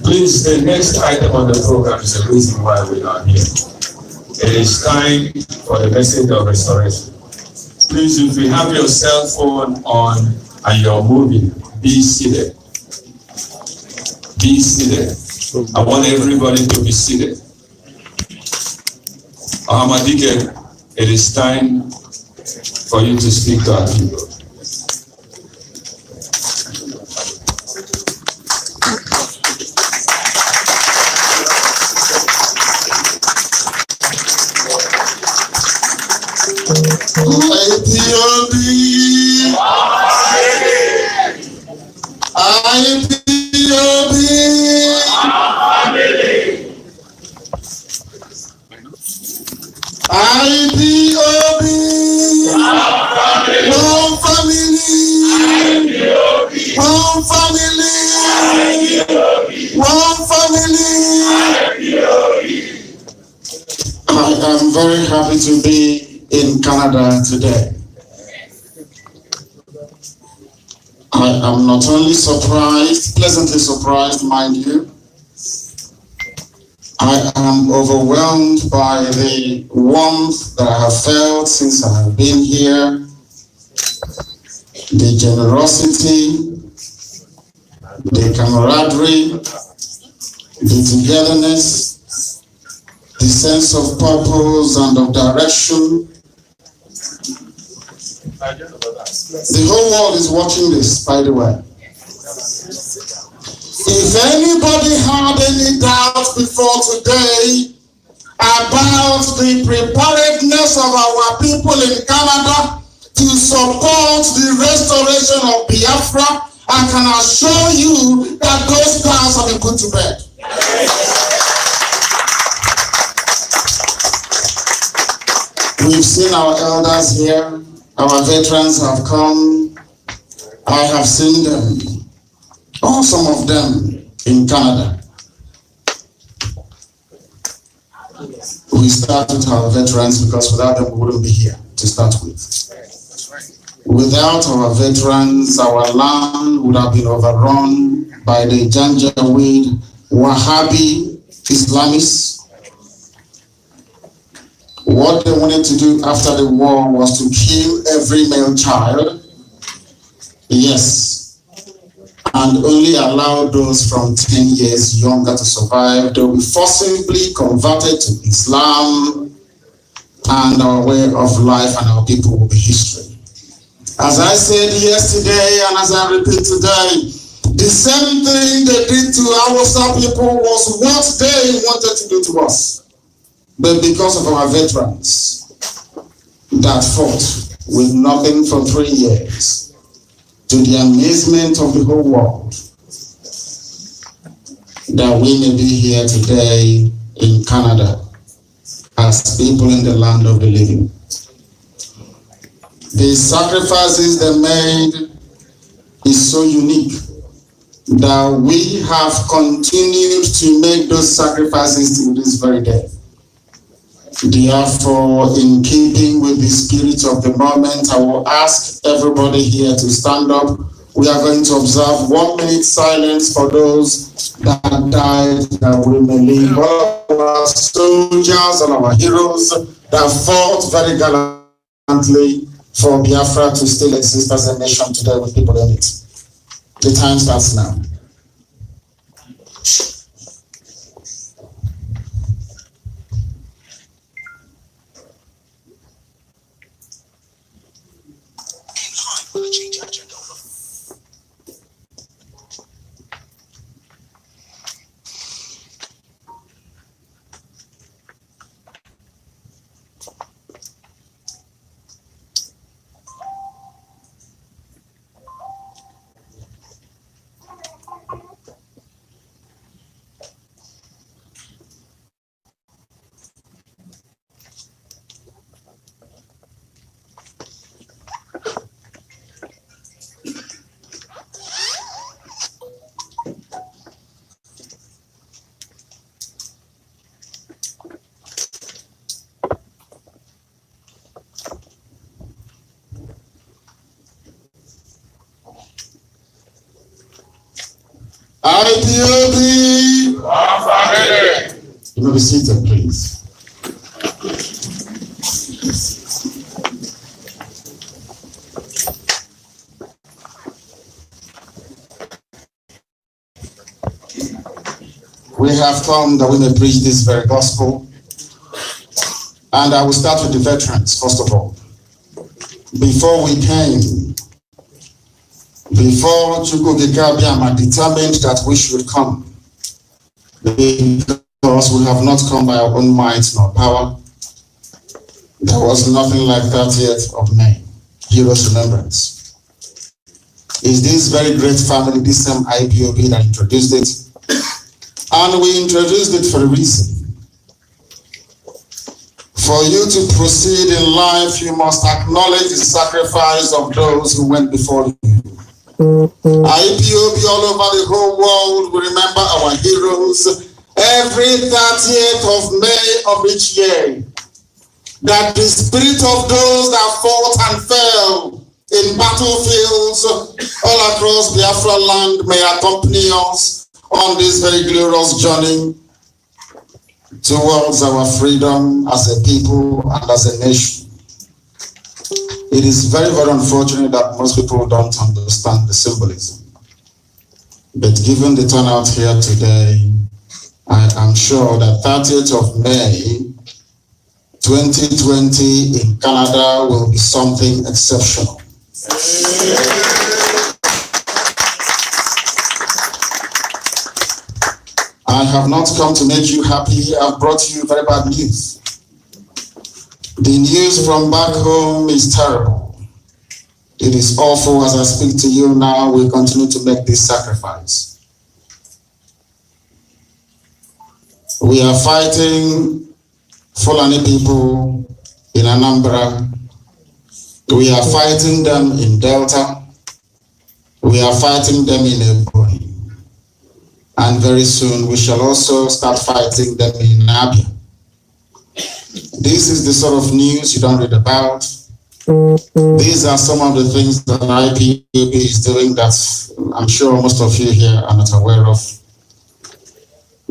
Please, the next item on the program is the reason why we are here. It is time for the message of restoration. Please, if you have your cell phone on and you're moving, be seated. Be seated. I want everybody to be seated. Ahmadike, it is time for you to speak to our people. I am very happy to be in Canada today. I am not only surprised, pleasantly surprised, mind you, I am overwhelmed by the warmth that I have felt since I have been here, the generosity, the camaraderie, the togetherness, the sense of purpose and of direction. The whole world is watching this, by the way. If anybody had any doubt before today about the preparedness of our people in Canada to support the restoration of Biafra, I can assure you that those plans have been put to bed. We've seen our elders here, our veterans have come, I have seen them, or some of them in Canada. We start with our veterans because without them we wouldn't be here to start with. Without our veterans, our land would have been overrun by the Janjaweed Wahhabi Islamists. What they wanted to do after the war was to kill every male child, yes, and only allow those from 10 years younger to survive. They will be forcibly converted to Islam, and our way of life and our people will be history. As I said yesterday, and as I repeat today, the same thing they did to our people was what they wanted to do to us. But because of our veterans that fought with nothing for 3 years, to the amazement of the whole world, that we may be here today in Canada as people in the land of the living. The sacrifices they made is so unique that we have continued to make those sacrifices to this very day. Therefore, in keeping with the spirit of the moment, I will ask everybody here to stand up. We are going to observe 1 minute silence for those that died, that we may live. All of our soldiers and our heroes that fought very gallantly for Biafra to still exist as a nation today with people in it. The time starts now. Ipob! You may be seated, please. We have come that we may preach this very gospel. And I will start with the veterans, first of all. Before we came, before Chukwuka determined that we should come, because we have not come by our own might nor power, there was nothing like 30th of May, Heroes Remembrance. Is this very great family, this same Ipob that introduced it? And we introduced it for a reason. For you to proceed in life, you must acknowledge the sacrifice of those who went before you. Ipob all over the whole world, we remember our heroes every 30th of May of each year. That the spirit of those that fought and fell in battlefields all across Biafra land may accompany us on this very glorious journey towards our freedom as a people and as a nation. It is very, very unfortunate that most people don't understand the symbolism. But given the turnout here today, I am sure that 30th of May 2020 in Canada will be something exceptional. I have not come to make you happy. I've brought you very bad news. The news from back home is terrible. It is awful. As I speak to you now, we continue to make this sacrifice. We are fighting Fulani people in Anambra. We are fighting them in Delta. We are fighting them in Ebonyi. And very soon we shall also start fighting them in Abia. This is the sort of news you don't read about. These are some of the things that Ipob is doing that I'm sure most of you here are not aware of.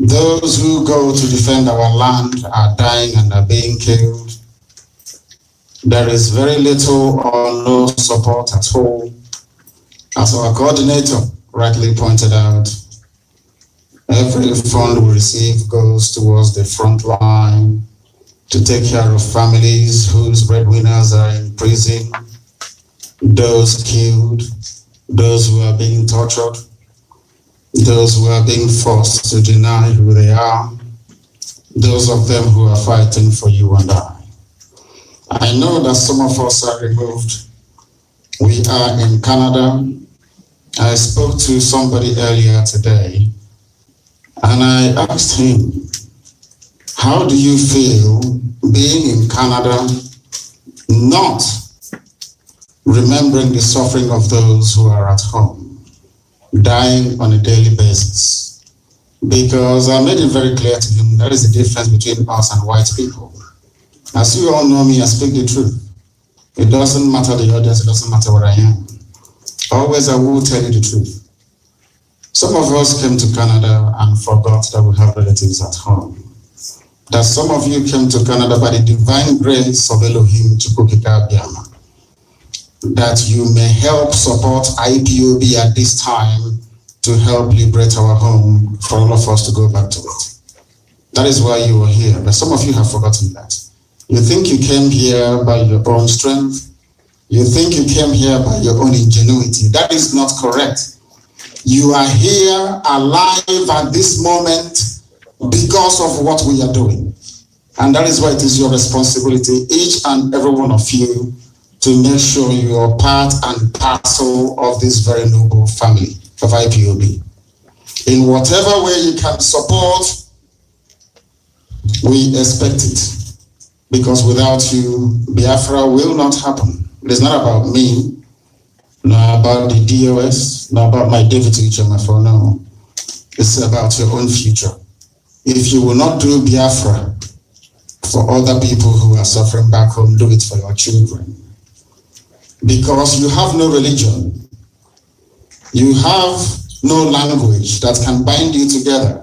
Those who go to defend our land are dying and are being killed. There is very little or no support at all. As our coordinator rightly pointed out, every fund we receive goes towards the front line to take care of families whose breadwinners are in prison, those killed, those who are being tortured, those who are being forced to deny who they are, those of them who are fighting for you and I. I know that some of us are removed. We are in Canada. I spoke to somebody earlier today and I asked him, how do you feel being in Canada, not remembering the suffering of those who are at home, dying on a daily basis? Because I made it very clear to him there is a difference between us and white people. As you all know me, I speak the truth. It doesn't matter the audience, it doesn't matter where I am. Always I will tell you the truth. Some of us came to Canada and forgot that we have relatives at home. That some of you came to Canada by the divine grace of Elohim Chukwukika Abiyama. That you may help support IPOB at this time to help liberate our home for all of us to go back to it. That is why you are here, but some of you have forgotten that. You think you came here by your own strength. You think you came here by your own ingenuity. That is not correct. You are here alive at this moment because of what we are doing. And that is why it is your responsibility, each and every one of you, to make sure you are part and parcel of this very noble family of IPOB. In whatever way you can support, we expect it. Because without you, Biafra will not happen. It is not about me, not about the DOS, not about my deputy HMFO, no. It's about your own future. If you will not do Biafra for other people who are suffering back home, do it for your children. Because you have no religion. You have no language that can bind you together.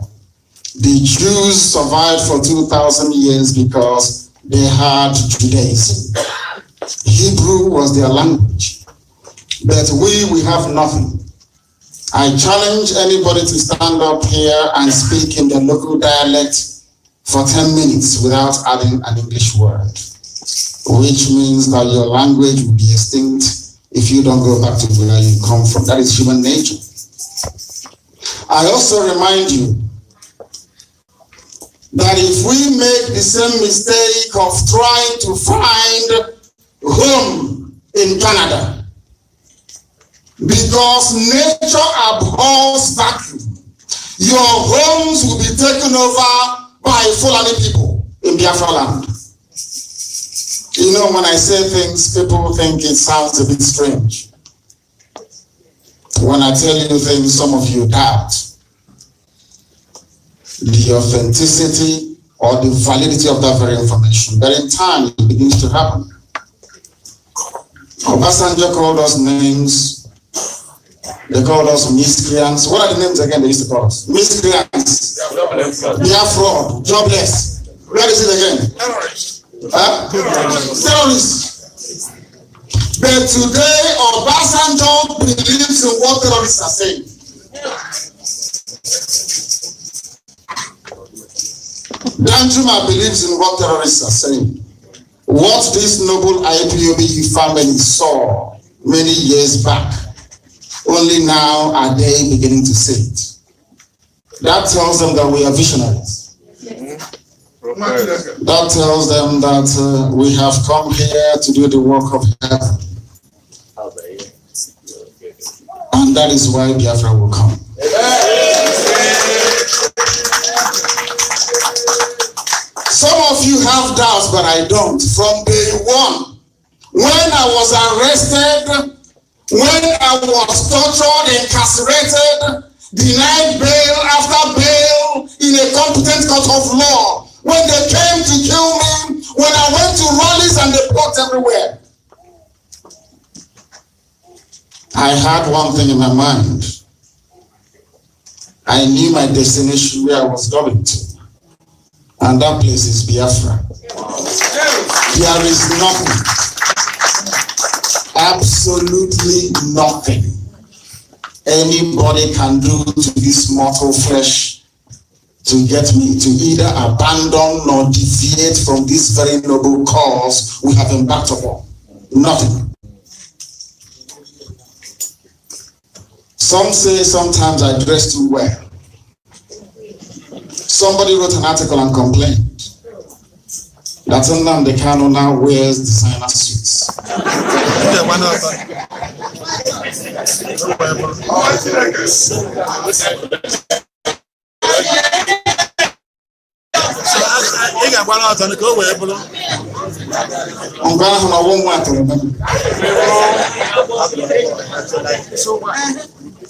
The Jews survived for 2,000 years because they had Judaism. Hebrew was their language. But we have nothing. I challenge anybody to stand up here and speak in the local dialect for 10 minutes without adding an English word, which means that your language will be extinct if you don't go back to where you come from. That is human nature. I also remind you that if we make the same mistake of trying to find home in Canada, because nature abhors vacuum, your homes will be taken over by Fulani people in Biafra land. You know, when I say things, people think it sounds a bit strange. When I tell you things, some of you doubt the authenticity or the validity of that very information. But in time, it begins to happen. Obasanjo called us names. They called us miscreants. What are the names again they used to call us? Miscreants. Biafra, jobless. Where is it again? Terrorists. Huh? Terrorists. But today, Obasanjo believes in what terrorists are saying. Danjuma believes in what terrorists are saying. What this noble IPOB family saw many years back, only now are they beginning to see it. That tells them that we are visionaries. That tells them that we have come here to do the work of heaven. And that is why Biafra will come. Some of you have doubts, but I don't. From day one, when I was arrested, when I was tortured, incarcerated, denied bail after bail in a competent court of law, when they came to kill me, when I went to rallies and they blocked everywhere, I had one thing in my mind. I knew my destination, where I was going to. And that place is Biafra. There is nothing, absolutely nothing anybody can do to this mortal flesh to get me to either abandon or deviate from this very noble cause we have embarked upon. Nothing. Some say sometimes I dress too well. Somebody wrote an article and complained that Nnamdi Kanu now wears designer suits.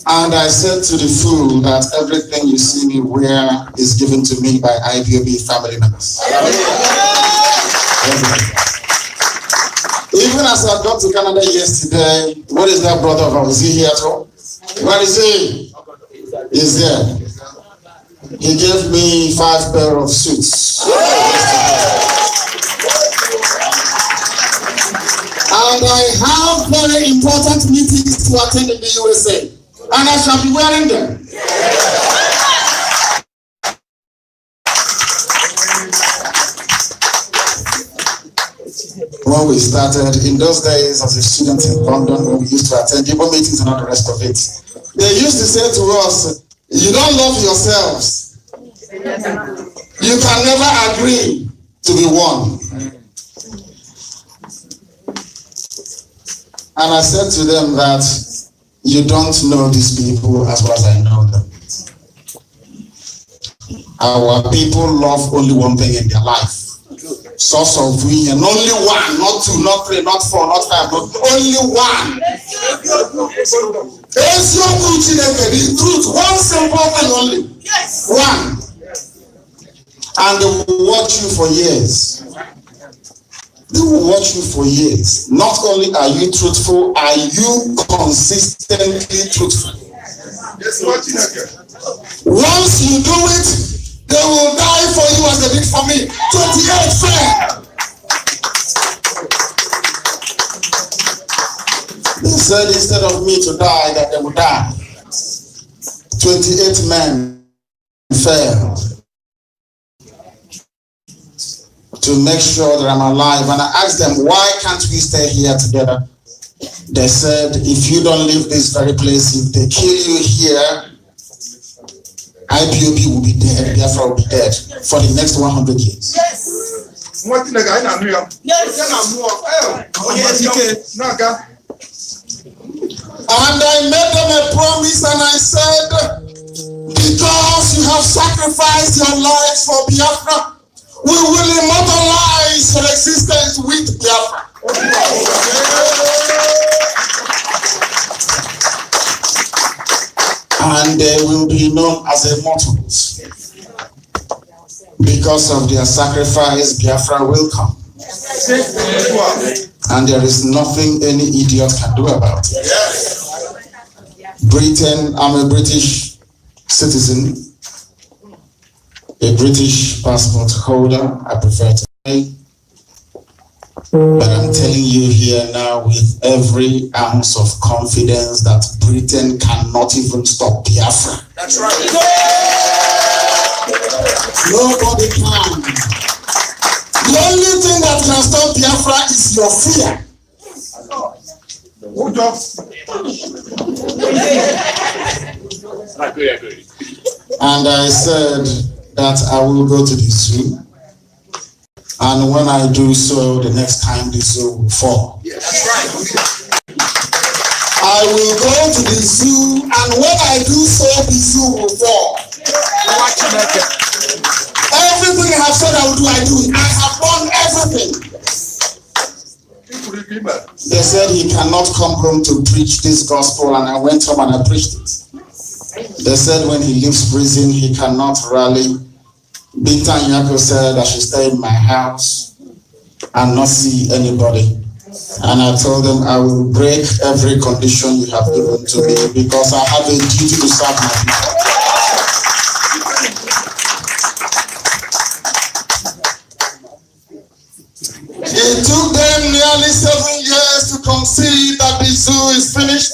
And I said to the fool that everything you see me wear is given to me by IPOB family members. Even as I got to Canada yesterday, what is that brother of ours? Is he here at all? Where is he? He's there. He gave me 5 pair of suits. And I have very important meetings to attend in the USA. And I shall be wearing them. When we started, in those days as a student in London, when we used to attend Ipob meetings and all the rest of it, they used to say to us, you don't love yourselves. You can never agree to be one. And I said to them that you don't know these people as well as I know them. Our people love only one thing in their life. Source of union, only one, not 2, not 3, not 4, not 5, but only one. The truth, one simple thing only. One. And they will watch you for years. They will watch you for years. Not only are you truthful, are you consistently truthful? Once you do it, they will die for you as they did for me. 28 fair. They said instead of me to die, that they would die. 28 men failed to make sure that I'm alive. And I asked them, why can't we stay here together? They said, if you don't leave this very place, if they kill you here, Ipob will be dead, Biafra will be dead for the next 100 years. Yes. And I made them a promise and I said, because you have sacrificed your lives for Biafra, we will immortalize your existence with Biafra. And they will be known as immortals. Because of their sacrifice, Biafra will come. And there is nothing any idiot can do about it. Britain, I'm a British citizen, a British passport holder, I prefer to say. But I'm telling you here now with every ounce of confidence that Britain cannot even stop Biafra. That's right. Nobody can. The only thing that can stop Biafra is your fear. And I said that I will go to the zoo. And when I do so, the next time the zoo will fall. I will go to the zoo, and when I do so, the zoo will fall. Everything I have said I will do, I do it. I have done everything. They said he cannot come home to preach this gospel, and I went home and I preached it. They said when he leaves prison, he cannot rally. Binta Nyako said I should stay in my house and not see anybody. And I told them I will break every condition you have given to me because I have a duty to serve my people. It took them nearly 7 years to concede that the zoo is finished.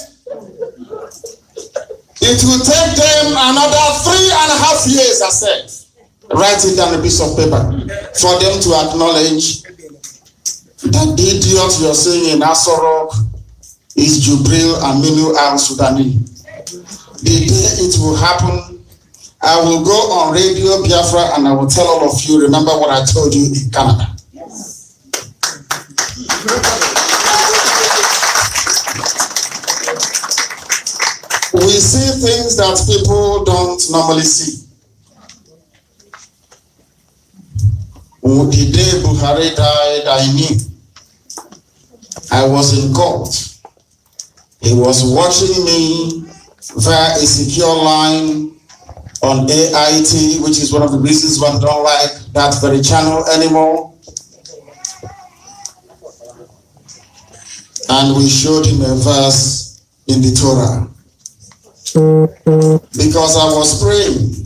It will take them another 3.5 years, I said. Write it on a piece of paper for them to acknowledge that the idiot you're seeing in Asorok is Jubril Aminu al-Sudani. The day it will happen, I will go on Radio Biafra and I will tell all of you, remember what I told you in Canada. We see things that people don't normally see. The day Buhari died, I knew. I was in court. He was watching me via a secure line on AIT, which is one of the reasons why I don't like that very channel anymore. and we showed him a verse in the Torah. Because I was praying,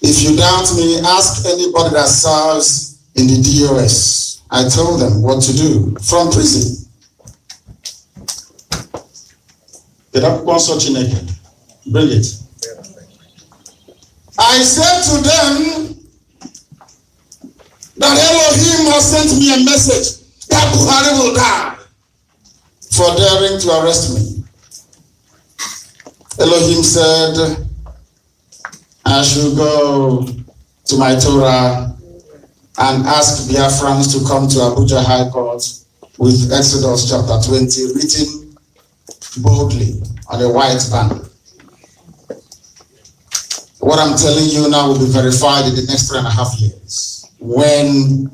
if you doubt me, ask anybody that serves in the DOS. I told them what to do from prison. Get up, one such naked. Bring it. I said to them that Elohim has sent me a message that Buhari will die for daring to arrest me. Elohim said I should go to my Torah and ask Biafrans to come to Abuja High Court with Exodus chapter 20 written boldly on a white banner. What I'm telling you now will be verified in the next 3.5 years, when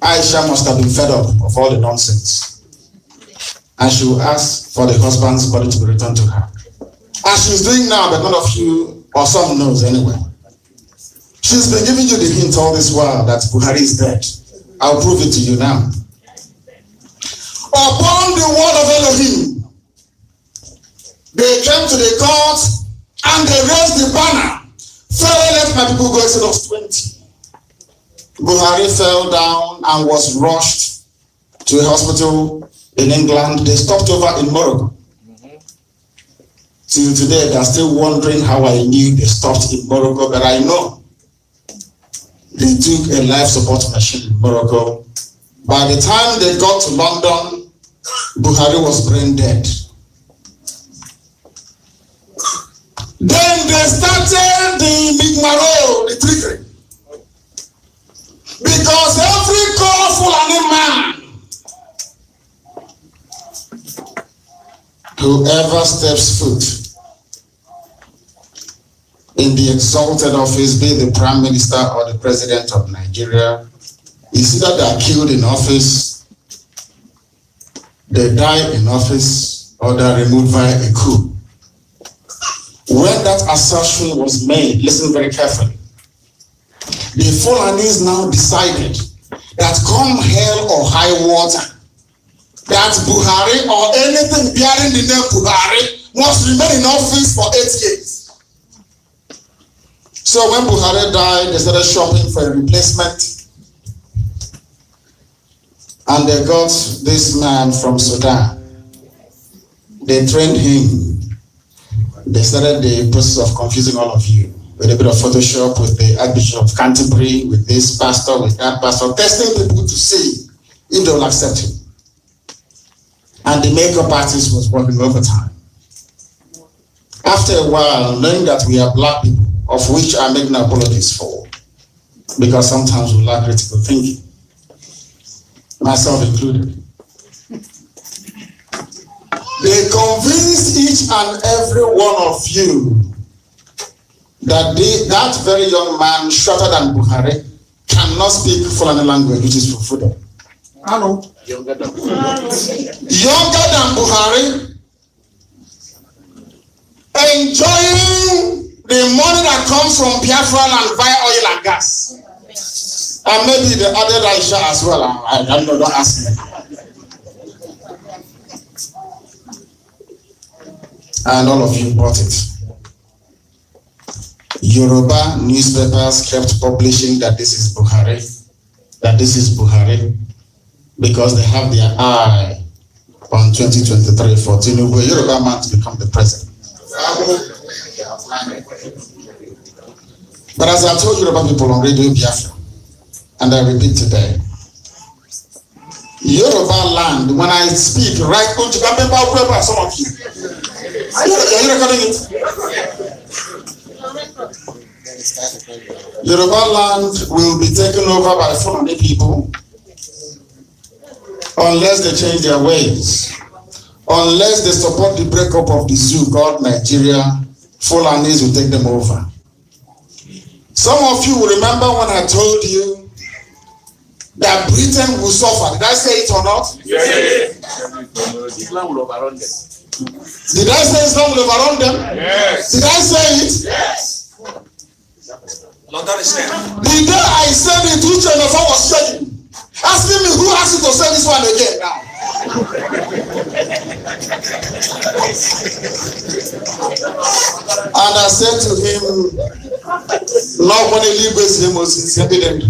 Aisha must have been fed up of all the nonsense, and she will ask for the husband's body to be returned to her. As she's doing now, but none of you, or some knows anyway. She's been giving you the hint all this while that Buhari is dead. I'll prove it to you now. Upon the word of Elohim, they came to the court and they raised the banner. Pharaoh let my people go, Exodus 20. Buhari fell down and was rushed to a hospital in England. They stopped over in Morocco. Till today, they're still wondering how I knew they stopped in Morocco, but I know. They took a life support machine in Morocco. By the time they got to London, Buhari was brain dead. Then they started the Migmaro, the trickery. Because every colorful animal, whoever steps foot in the exalted office, be the Prime Minister or the President of Nigeria, is either they are killed in office, they die in office, or they are removed via a coup. When that assertion was made, listen very carefully. The Fulanis now decided that come hell or high water, that Buhari or anything bearing the name Buhari must remain in office for 8 years. So when Buhari died, they started shopping for a replacement. And they got this man from Sudan. They trained him. They started the process of confusing all of you with a bit of Photoshop, with the Archbishop of Canterbury, with this pastor, with that pastor, testing people to see if they will accept him. And the makeup artist was working overtime. After a while, knowing that we are black people, of which I make no apologies for, because sometimes we lack critical thinking, myself included. They convinced each and every one of you that that very young man, shorter than Buhari, cannot speak Fulani language, which is Fufuda. Hello. Younger than Buhari, enjoying the money that comes from Biafra land via oil and gas. And maybe the other Aisha as well. I don't know, don't ask me. And all of you bought it. Yoruba newspapers kept publishing that this is Buhari, because they have their eye on 2023 for Tinubu, Yoruba man to become the president. But as I told Yoruba people on Radio Biafra, and I repeat today, Yoruba land, when I speak, right, some of you. Are you recording it? Yoruba land will be taken over by Fulani people unless they change their ways. Unless they support the breakup of the zoo called Nigeria, Fulanis will take them over. Some of you will remember when I told you that Britain will suffer. Did I say it or not? Yes. Islam will overrun them. Did I say Islam will overrun them? Yes. Did I say it? Yes. The day I said it, which one of us was shaking, asking me who asked you to say this one again now. And I said to him, "No one leaves him is evident."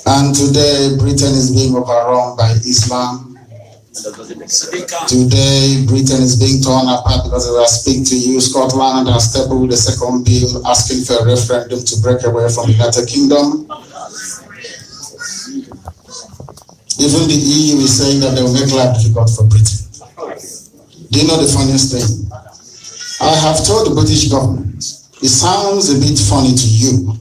And today, Britain is being overrun by Islam. Today, Britain is being torn apart because, as I speak to you, Scotland has tabled the second bill asking for a referendum to break away from the United Kingdom. Even the EU is saying that they will make life difficult for Britain. Do you know the funniest thing? I have told the British government, it sounds a bit funny to you,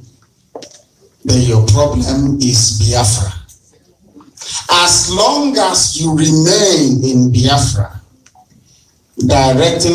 but your problem is Biafra. As long as you remain in Biafra, directing